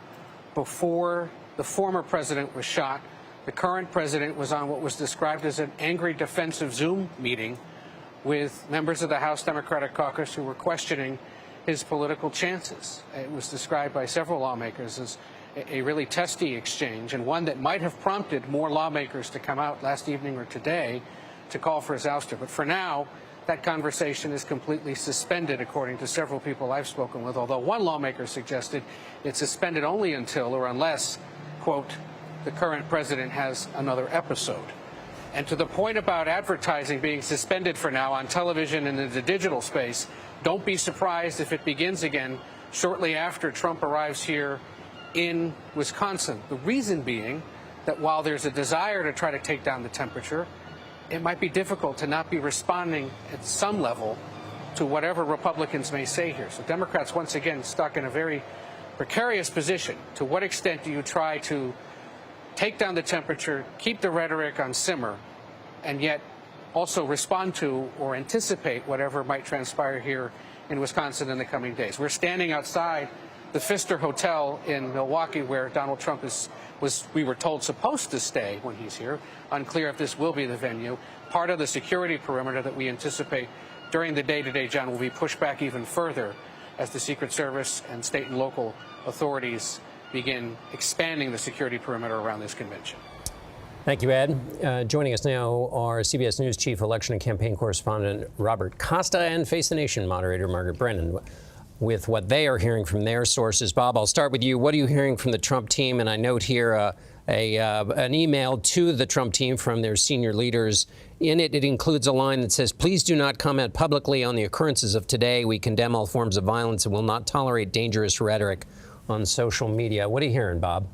before the former president was shot, the current president was on what was described as an angry defensive Zoom meeting with members of the House Democratic Caucus who were questioning his political chances. It was described by several lawmakers as a really testy exchange, and one that might have prompted more lawmakers to come out last evening or today to call for his ouster. But for now, that conversation is completely suspended, according to several people I've spoken with, although one lawmaker suggested it's suspended only until or unless, quote, the current president has another episode. And to the point about advertising being suspended for now on television and in the digital space, don't be surprised if it begins again shortly after Trump arrives here in Wisconsin. The reason being that while there's a desire to try to take down the temperature, it might be difficult to not be responding at some level to whatever Republicans may say here. So Democrats, once again, stuck in a very precarious position. To what extent do you try to take down the temperature, keep the rhetoric on simmer, and yet also respond to or anticipate whatever might transpire here in Wisconsin in the coming days? We're standing outside the Pfister Hotel in Milwaukee, where Donald Trump was, we were told, supposed to stay when he's here. Unclear if this will be the venue. Part of the security perimeter that we anticipate during the day today, John, will be pushed back even further as the Secret Service and state and local authorities begin expanding the security perimeter around this convention. Thank you, Ed. Joining us now are CBS News Chief Election and Campaign Correspondent Robert Costa and Face the Nation moderator Margaret Brennan with what they are hearing from their sources. Bob, I'll start with you. What are you hearing from the Trump team? And I note here an email to the Trump team from their senior leaders. In it, it includes a line that says, "Please do not comment publicly on the occurrences of today. We condemn all forms of violence and will not tolerate dangerous rhetoric on social media." What are you hearing, Bob?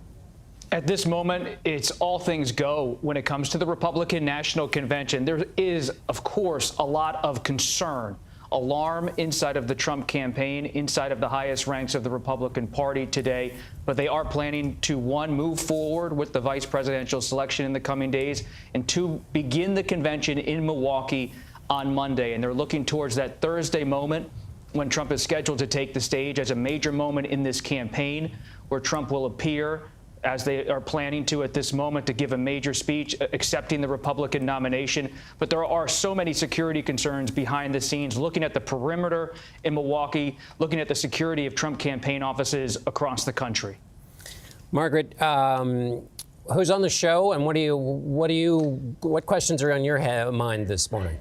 At this moment, it's all things go when it comes to the Republican National Convention. There is, of course, a lot of concern, alarm inside of the Trump campaign, inside of the highest ranks of the Republican Party today. But they are planning to, one, move forward with the vice presidential selection in the coming days, and two, begin the convention in Milwaukee on Monday. And they're looking towards that Thursday moment when Trump is scheduled to take the stage as a major moment in this campaign, where Trump will appear, as they are planning to at this moment, to give a major speech accepting the Republican nomination. But there are so many security concerns behind the scenes, looking at the perimeter in Milwaukee, looking at the security of Trump campaign offices across the country. Margaret, who's on the show, and what questions are on your mind this morning?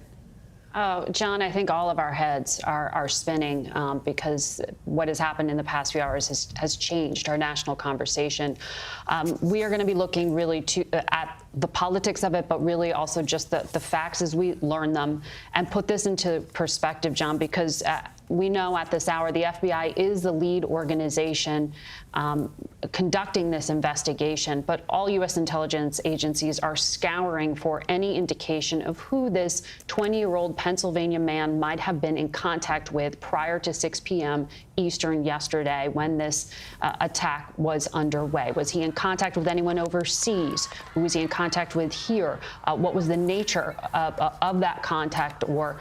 John, I think all of our heads are spinning because what has happened in the past few hours has changed our national conversation. We are going to be looking really at the politics of it, but really also just the facts as we learn them, and put this into perspective, John, because we know at this hour the FBI is the lead organization conducting this investigation, but all U.S. intelligence agencies are scouring for any indication of who this 20-year-old Pennsylvania man might have been in contact with prior to 6 p.m. Eastern yesterday when this attack was underway. Was he in contact with anyone overseas? Who was he in contact with here? What was the nature of that contact? Or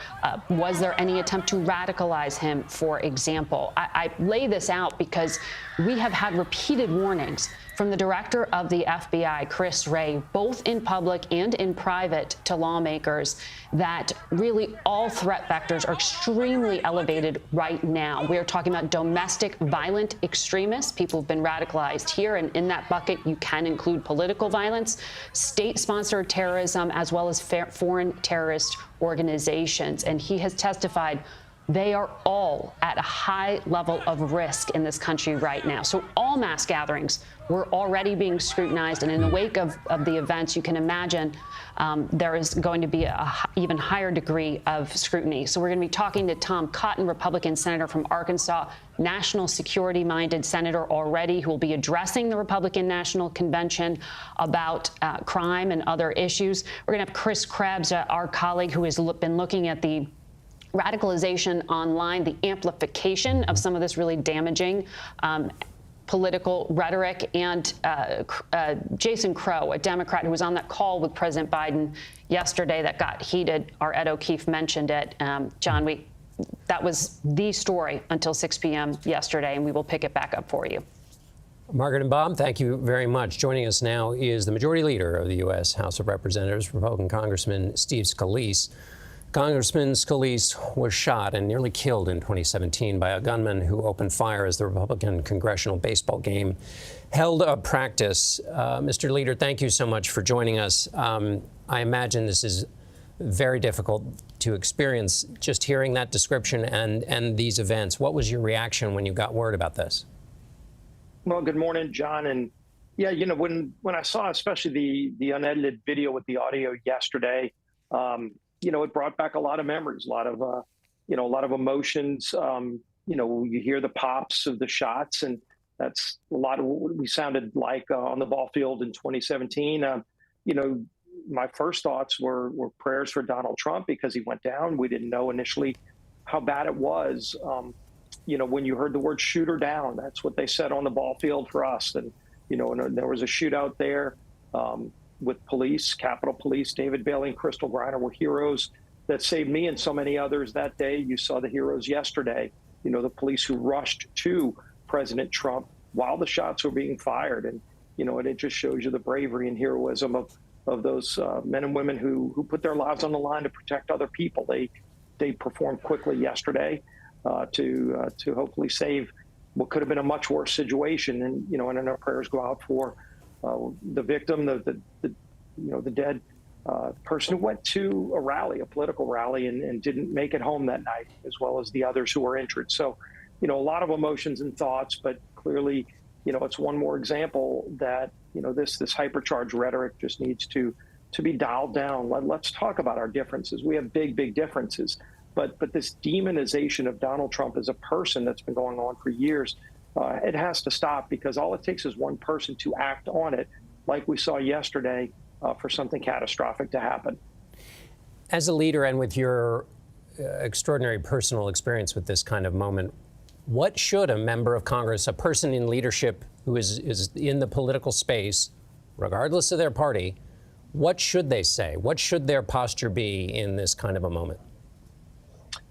was there any attempt to radicalize him, for example? I lay this out because we have had repeated warnings from the director of the FBI, Chris Wray, both in public and in private to lawmakers, that really all threat vectors are extremely elevated right now. We are talking about domestic violent extremists, people who've been radicalized here, and in that bucket you can include political violence, state-sponsored terrorism, as well as foreign terrorist organizations. And he has testified they are all at a high level of risk in this country right now. So all mass gatherings were already being scrutinized. And in the wake of the events, you can imagine there is going to be an even higher degree of scrutiny. So we're going to be talking to Tom Cotton, Republican senator from Arkansas, national security-minded senator already, who will be addressing the Republican National Convention about crime and other issues. We're going to have Chris Krebs, our colleague, who has been looking at the radicalization online, the amplification of some of this really damaging political rhetoric, and Jason Crow, a Democrat who was on that call with President Biden yesterday that got heated. Our Ed O'Keefe mentioned it. John, that was the story until 6 p.m. yesterday, and we will pick it back up for you. Margaret and Bob, thank you very much. Joining us now is the Majority Leader of the U.S. House of Representatives, Republican Congressman Steve Scalise. Congressman Scalise was shot and nearly killed in 2017 by a gunman who opened fire as the Republican Congressional baseball game held a practice. Mr. Leader, thank you so much for joining us. I imagine this is very difficult to experience, just hearing that description and these events. What was your reaction when you got word about this? Well, good morning, John. And yeah, you know, when I saw especially the unedited video with the audio yesterday, you know, it brought back a lot of memories, a lot of emotions. You know, you hear the pops of the shots, and that's a lot of what we sounded like on the ball field in 2017. You know, my first thoughts were prayers for Donald Trump because he went down. We didn't know initially how bad it was. You know, when you heard the word "shooter down," that's what they said on the ball field for us. And you know, and there was a shootout there. With police, Capitol Police, David Bailey and Crystal Griner were heroes that saved me and so many others that day. You saw the heroes yesterday, you know, the police who rushed to President Trump while the shots were being fired. And, you know, and it just shows you the bravery and heroism of those men and women who put their lives on the line to protect other people. They performed quickly yesterday to hopefully save what could have been a much worse situation. And, you know, and our prayers go out for the victim, the dead person who went to a rally, a political rally, and didn't make it home that night, as well as the others who were injured. So, you know, a lot of emotions and thoughts, but clearly, you know, it's one more example that, you know, this hypercharged rhetoric just needs to be dialed down. Let's talk about our differences. We have big differences, but this demonization of Donald Trump as a person that's been going on for years, it has to stop, because all it takes is one person to act on it, like we saw yesterday, for something catastrophic to happen. As a leader, and with your extraordinary personal experience with this kind of moment, what should a member of Congress, a person in leadership who is in the political space, regardless of their party, what should they say? What should their posture be in this kind of a moment?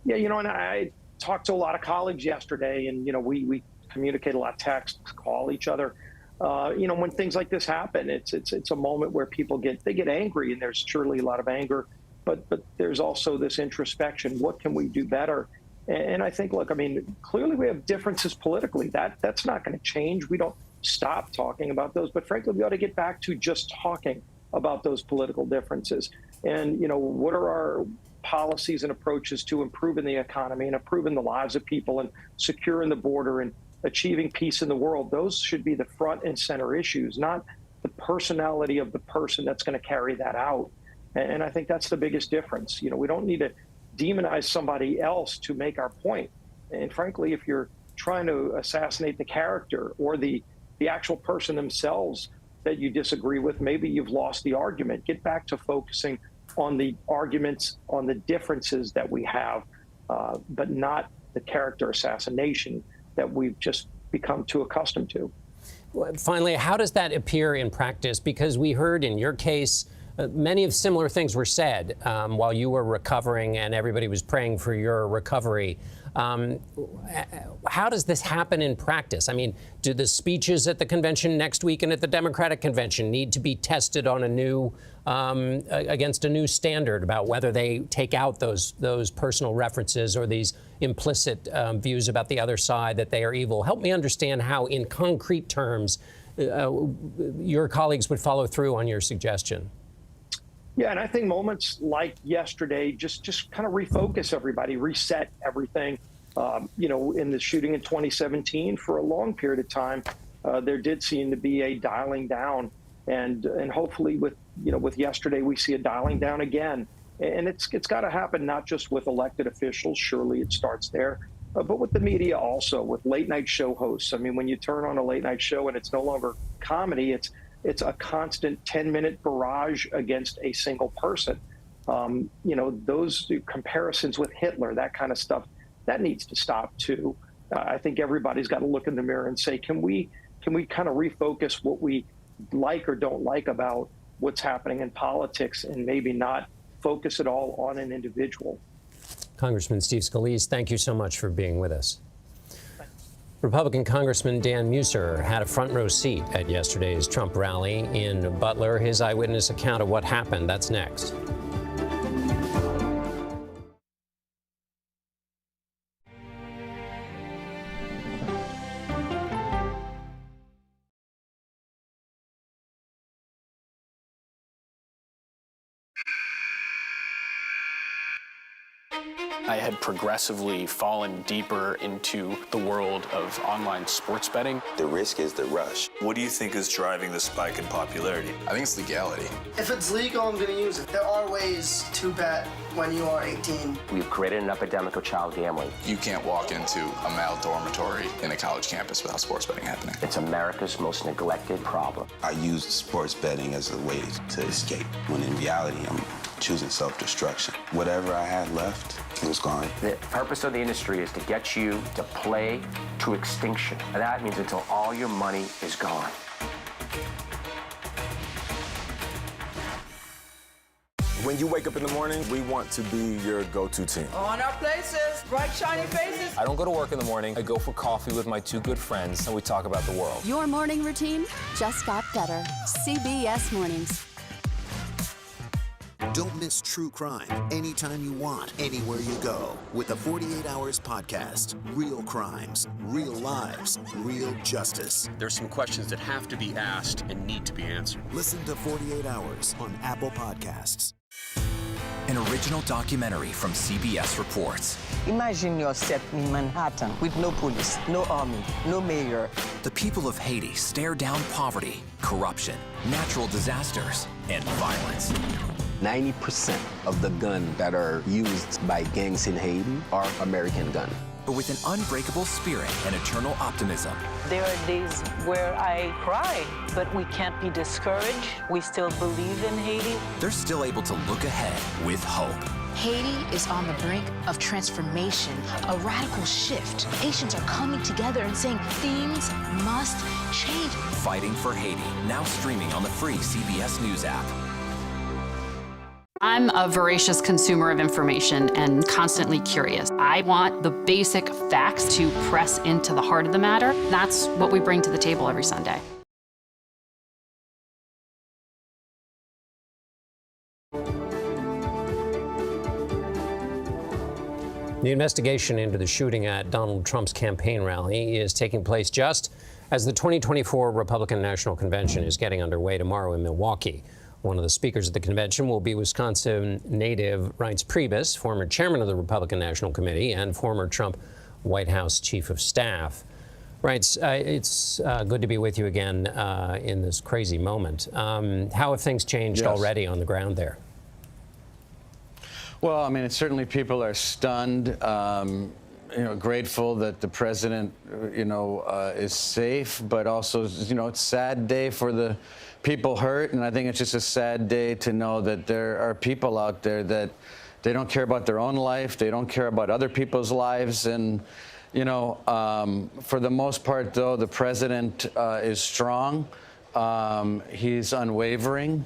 Yeah, you know, and I talked to a lot of colleagues yesterday, and, you know, we communicate a lot of text, call each other. You know, when things like this happen, it's a moment where people get angry, and there's surely a lot of anger, but there's also this introspection. What can we do better? And I think, look, I mean, clearly we have differences politically. That's not going to change. We don't stop talking about those, but frankly, we ought to get back to just talking about those political differences. And, you know, what are our policies and approaches to improving the economy and improving the lives of people and securing the border and achieving peace in the world? Those should be the front and center issues, not the personality of the person that's going to carry that out. And I think that's the biggest difference. You know, we don't need to demonize somebody else to make our point. And frankly, if you're trying to assassinate the character or the actual person themselves that you disagree with, maybe you've lost the argument. Get back to focusing on the arguments, on the differences that we have, but not the character assassination that we've just become too accustomed to. Finally, how does that appear in practice? Because we heard in your case, many of similar things were said while you were recovering and everybody was praying for your recovery. How does this happen in practice? I mean, do the speeches at the convention next week and at the Democratic convention need to be tested on a new, against a new standard about whether they take out those personal references or these implicit views about the other side, that they are evil? Help me understand how, in concrete terms, your colleagues would follow through on your suggestion. Yeah, and I think moments like yesterday just kind of refocus everybody, reset everything. You know, in the shooting in 2017, for a long period of time, there did seem to be a dialing down, and hopefully with yesterday we see a dialing down again. And it's got to happen not just with elected officials. Surely it starts there, but with the media also, with late night show hosts. I mean, when you turn on a late night show and it's no longer comedy, it's a constant 10-minute barrage against a single person. You know, those comparisons with Hitler, that kind of stuff, that needs to stop too. I think everybody's got to look in the mirror and say, can we kind of refocus what we like or don't like about what's happening in politics, and maybe not focus it all on an individual? Congressman Steve Scalise, thank you so much for being with us. Republican Congressman Dan Muser had a front row seat at yesterday's Trump rally in Butler. His eyewitness account of what happened, that's next. I had progressively fallen deeper into the world of online sports betting. The risk is the rush. What do you think is driving the spike in popularity? I think it's legality. If it's legal, I'm going to use it. There are ways to bet when you are 18. We've created an epidemic of child gambling. You can't walk into a male dormitory in a college campus without sports betting happening. It's America's most neglected problem. I use sports betting as a way to escape, when in reality, I'm choosing self-destruction. Whatever I had left, it was gone. The purpose of the industry is to get you to play to extinction. And that means until all your money is gone. When you wake up in the morning, we want to be your go-to team. On our places, bright, shiny faces. I don't go to work in the morning. I go for coffee with my two good friends, and we talk about the world. Your morning routine just got better. CBS Mornings. Don't miss true crime anytime you want, anywhere you go. With the 48 Hours podcast. Real crimes, real lives, real justice. There's some questions that have to be asked and need to be answered. Listen to 48 Hours on Apple Podcasts. An original documentary from CBS Reports. Imagine yourself in Manhattan with no police, no army, no mayor. The people of Haiti stare down poverty, corruption, natural disasters, and violence. 90% of the guns that are used by gangs in Haiti are American guns. But with an unbreakable spirit and eternal optimism. There are days where I cry, but we can't be discouraged. We still believe in Haiti. They're still able to look ahead with hope. Haiti is on the brink of transformation, a radical shift. Nations are coming together and saying things must change. Fighting for Haiti, now streaming on the free CBS News app. I'm a voracious consumer of information and constantly curious. I want the basic facts to press into the heart of the matter. That's what we bring to the table every Sunday. The investigation into the shooting at Donald Trump's campaign rally is taking place just as the 2024 Republican National Convention is getting underway tomorrow in Milwaukee. One of the speakers at the convention will be Wisconsin native Reince Priebus, former chairman of the Republican National Committee and former Trump White House chief of staff. Reince, it's good to be with you again in this crazy moment. How have things changed already on the ground there? Well, I mean, certainly people are stunned, grateful that the president, is safe, but also, it's a sad day for the people hurt. And I think it's just a sad day to know that there are people out there that they don't care about their own life. They don't care about other people's lives. And, for the most part, though, the president is strong. He's unwavering.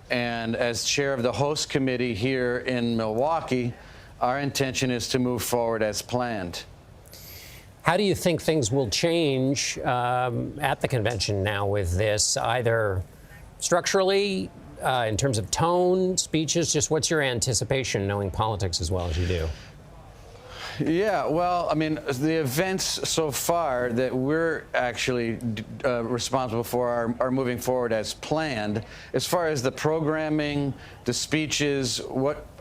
And as chair of the host committee here in Milwaukee, our intention is to move forward as planned. How do you think things will change at the convention now with this, either structurally, in terms of tone, speeches? Just what's your anticipation, knowing politics as well as you do? Yeah, well, I mean, the events so far that we're actually responsible for are moving forward as planned. As far as the programming, the speeches,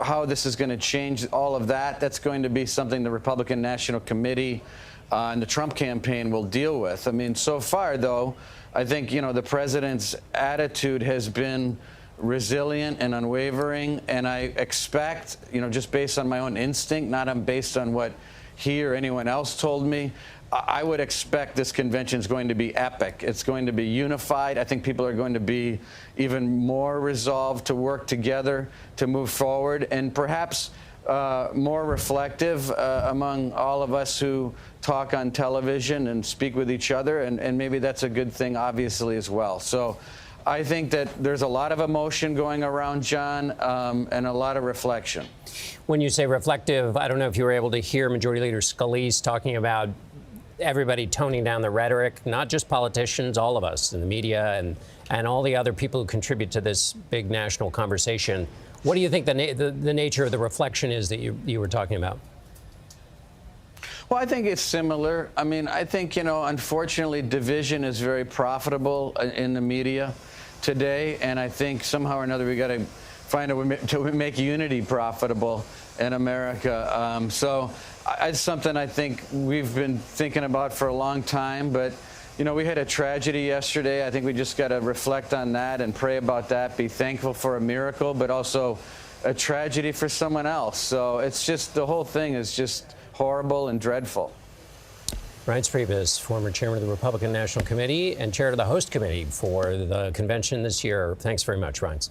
how this is going to change, all of that, that's going to be something the Republican National Committee and the Trump campaign will deal with. I mean, so far, though, I think, the president's attitude has been resilient and unwavering, and I expect, just based on my own instinct, not based on what he or anyone else told me, I would expect this convention is going to be epic. It's going to be unified. I think people are going to be even more resolved to work together to move forward, and perhaps more reflective among all of us who talk on television and speak with each other, and maybe that's a good thing, obviously, as well. So I think that there's a lot of emotion going around, John, and a lot of reflection. When you say reflective, I don't know if you were able to hear Majority Leader Scalise talking about everybody toning down the rhetoric, not just politicians, all of us in the media and all the other people who contribute to this big national conversation. What do you think the nature of the reflection is that you were talking about? Well, I think it's similar. I mean, I think, unfortunately, division is very profitable in the media today, and I think somehow or another we got to find a way to make unity profitable in America. So it's something I think we've been thinking about for a long time, but we had a tragedy yesterday. I think we just got to reflect on that and pray about that, be thankful for a miracle, but also a tragedy for someone else. So it's just, the whole thing is just horrible and dreadful. Reince Priebus, former chairman of the Republican National Committee and chair of the host committee for the convention this year. Thanks very much, Reince.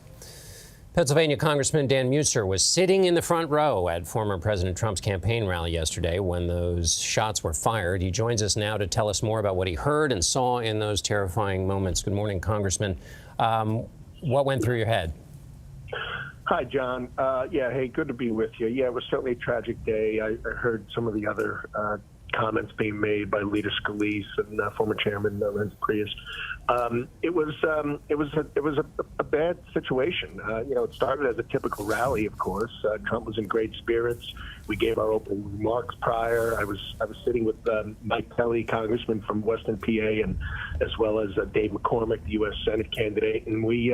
Pennsylvania Congressman Dan Muser was sitting in the front row at former President Trump's campaign rally yesterday when those shots were fired. He joins us now to tell us more about what he heard and saw in those terrifying moments. Good morning, Congressman. What went through your head? Hi, John. Hey, good to be with you. Yeah, it was certainly a tragic day. I heard some of the other comments being made by Leader Scalise and former Chairman Reince Priebus. It was a bad situation. It started as a typical rally, of course. Trump was in great spirits. We gave our opening remarks prior. I was sitting with Mike Pelley, Congressman from Western PA, and as well as Dave McCormick, the U.S. Senate candidate, and we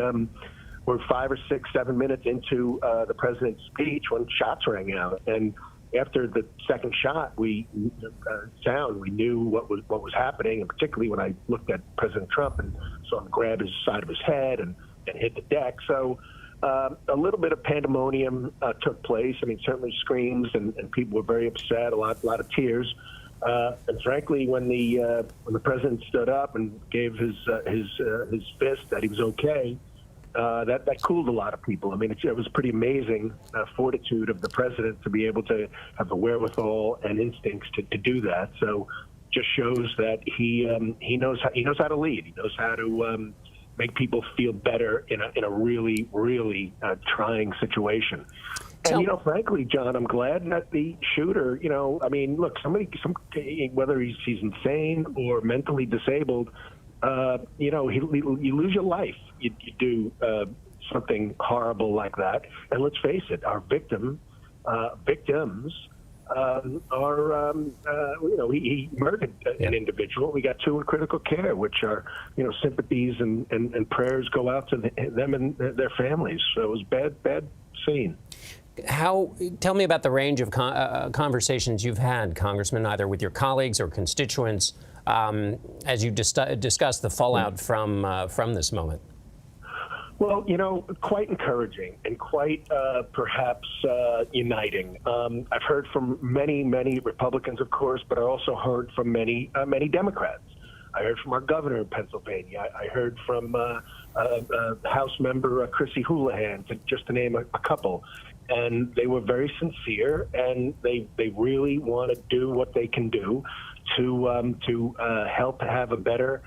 were 5 or 6, 7 minutes into the president's speech when shots rang out. And after the second shot, we knew what was happening, and particularly when I looked at President Trump and saw him grab his side of his head and hit the deck. So a little bit of pandemonium took place. I mean, certainly screams, and people were very upset, a lot of tears. And frankly, when the president stood up and gave his fist that he was okay, that cooled a lot of people. I mean, it was pretty amazing fortitude of the president to be able to have the wherewithal and instincts to do that. So, just shows that he knows how to lead. He knows how to make people feel better in a really trying situation. And frankly, John, I'm glad that the shooter, I mean, look, whether he's insane or mentally disabled, you lose your life. You do something horrible like that. And let's face it, our victims are, he murdered an individual. We got 2 in critical care, which are, sympathies and prayers go out to them and their families. So it was bad scene. Tell me about the range of conversations you've had, Congressman, either with your colleagues or constituents, as you discuss the fallout from this moment. Well, quite encouraging and quite perhaps uniting. I've heard from many Republicans, of course, but I also heard from many Democrats. I heard from our governor in Pennsylvania. I heard from House member Chrissy Houlihan, just to name a couple. And they were very sincere, and they really want to do what they can do to help have a better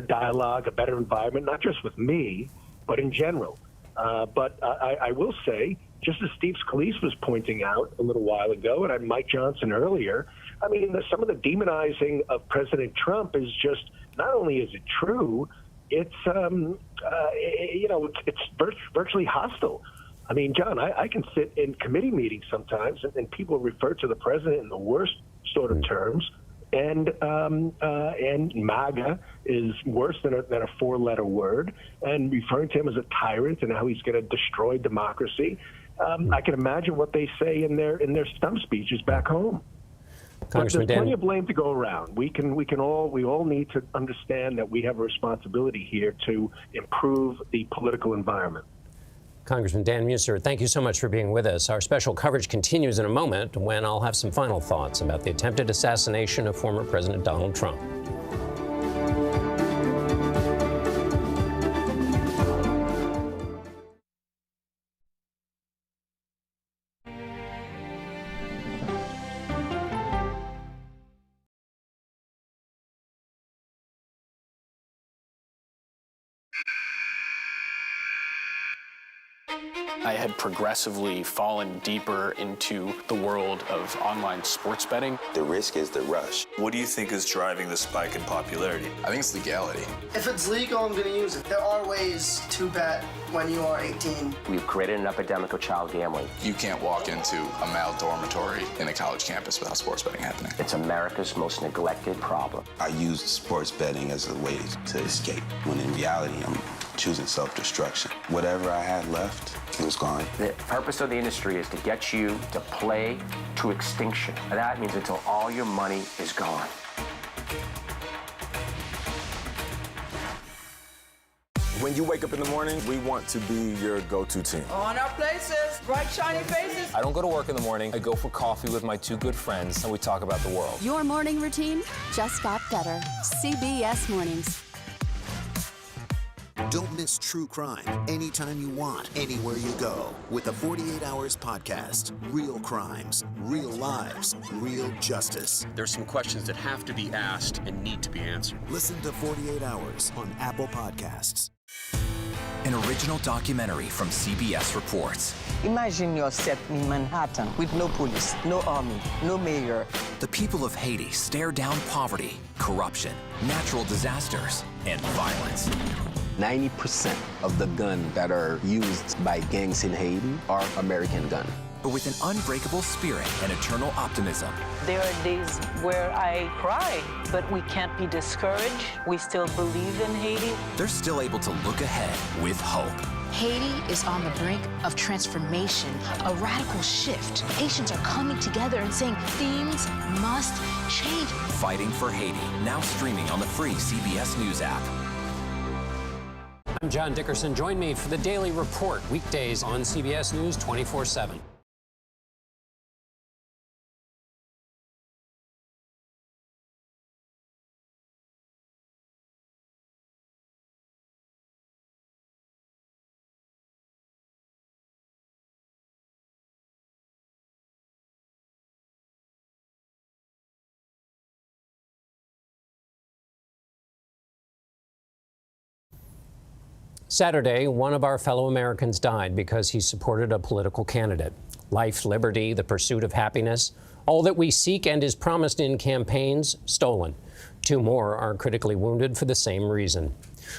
dialogue, a better environment, not just with me, but in general. But I will say, just as Steve Scalise was pointing out a little while ago, and Mike Johnson earlier, I mean, some of the demonizing of President Trump is just, not only is it true, it's virtually hostile. I mean, John, I can sit in committee meetings sometimes, and people refer to the president in the worst sort of terms, and MAGA is worse than a 4-letter word, and referring to him as a tyrant and how he's going to destroy democracy. I can imagine what they say in their stump speeches back home. But there's plenty of blame to go around. We all need to understand that we have a responsibility here to improve the political environment. Congressman Dan Muser, thank you so much for being with us. Our special coverage continues in a moment when I'll have some final thoughts about the attempted assassination of former President Donald Trump. I had progressively fallen deeper into the world of online sports betting. The risk is the rush. What do you think is driving the spike in popularity? I think it's legality. If it's legal, I'm going to use it. There are ways to bet when you are 18. We've created an epidemic of child gambling. You can't walk into a male dormitory in a college campus without sports betting happening. It's America's most neglected problem. I use sports betting as a way to escape, when in reality, I'm choosing self-destruction. Whatever I had left, it was gone. The purpose of the industry is to get you to play to extinction. And that means until all your money is gone. When you wake up in the morning, we want to be your go-to team. On our places, bright, shiny faces. I don't go to work in the morning. I go for coffee with my 2 good friends, and we talk about the world. Your morning routine just got better. CBS Mornings. Don't miss true crime anytime you want, anywhere you go. With the 48 Hours podcast. Real crimes, real lives, real justice. There's some questions that have to be asked and need to be answered. Listen to 48 Hours on Apple Podcasts. An original documentary from CBS Reports. Imagine yourself in Manhattan with no police, no army, no mayor, The people of Haiti stare down poverty, corruption, natural disasters, and violence. 90% of the guns that are used by gangs in Haiti are American guns. But with an unbreakable spirit and eternal optimism. There are days where I cry, but we can't be discouraged. We still believe in Haiti. They're still able to look ahead with hope. Haiti is on the brink of transformation, a radical shift. Haitians are coming together and saying things must change. Fighting for Haiti, now streaming on the free CBS News app. I'm John Dickerson. Join me for the Daily Report, weekdays on CBS News 24/7. Saturday, one of our fellow Americans died because he supported a political candidate. Life, liberty, the pursuit of happiness, all that we seek and is promised in campaigns, stolen. 2 more are critically wounded for the same reason.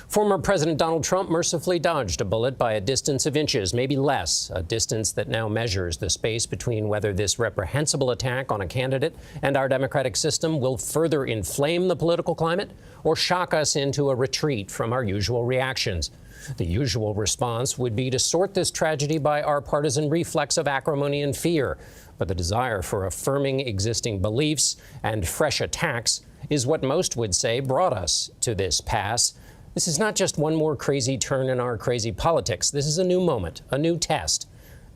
Former President Donald Trump mercifully dodged a bullet by a distance of inches, maybe less, a distance that now measures the space between whether this reprehensible attack on a candidate and our democratic system will further inflame the political climate or shock us into a retreat from our usual reactions. The usual response would be to sort this tragedy by our partisan reflex of acrimony and fear. But the desire for affirming existing beliefs and fresh attacks is what most would say brought us to this pass. This is not just one more crazy turn in our crazy politics. This is a new moment, a new test.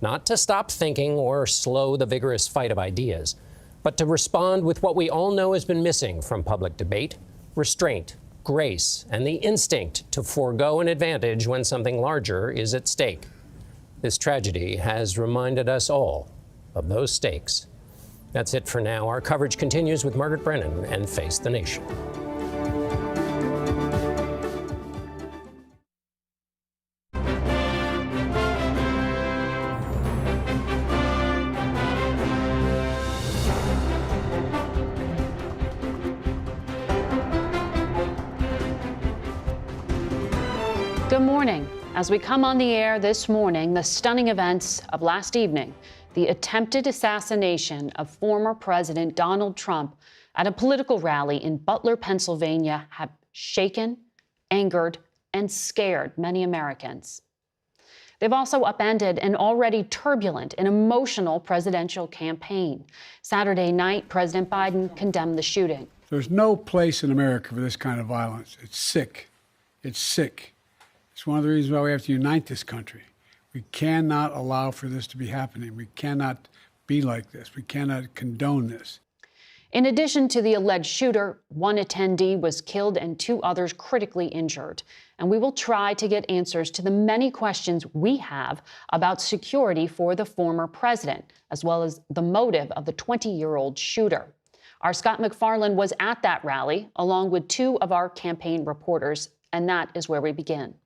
Not to stop thinking or slow the vigorous fight of ideas, but to respond with what we all know has been missing from public debate: restraint, grace, and the instinct to forego an advantage when something larger is at stake. This tragedy has reminded us all of those stakes. That's it for now. Our coverage continues with Margaret Brennan and Face the Nation. Good morning. As we come on the air this morning, the stunning events of last evening, the attempted assassination of former President Donald Trump at a political rally in Butler, Pennsylvania, have shaken, angered, and scared many Americans. They've also upended an already turbulent and emotional presidential campaign. Saturday night, President Biden condemned the shooting. There's no place in America for this kind of violence. It's sick. It's sick. It's one of the reasons why we have to unite this country. We cannot allow for this to be happening. We cannot be like this. We cannot condone this. In addition to the alleged shooter, one attendee was killed and 2 others critically injured. And we will try to get answers to the many questions we have about security for the former president, as well as the motive of the 20-year-old shooter. Our Scott McFarland was at that rally, along with 2 of our campaign reporters, and that is where we begin.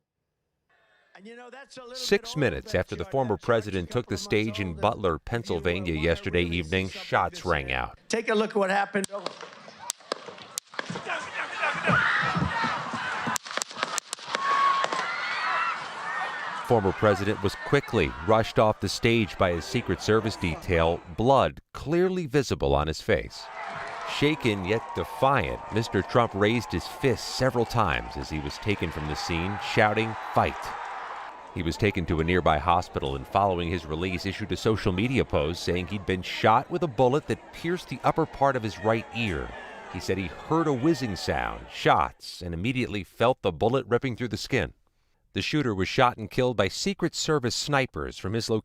6 minutes after the former president took the stage in Butler, Pennsylvania yesterday evening, shots rang out. Take a look at what happened. Former president was quickly rushed off the stage by his Secret Service detail, blood clearly visible on his face. Shaken yet defiant, Mr. Trump raised his fist several times as he was taken from the scene, shouting, "Fight." He was taken to a nearby hospital and following his release issued a social media post saying he'd been shot with a bullet that pierced the upper part of his right ear. He said he heard a whizzing sound, shots, and immediately felt the bullet ripping through the skin. The shooter was shot and killed by Secret Service snipers from his location.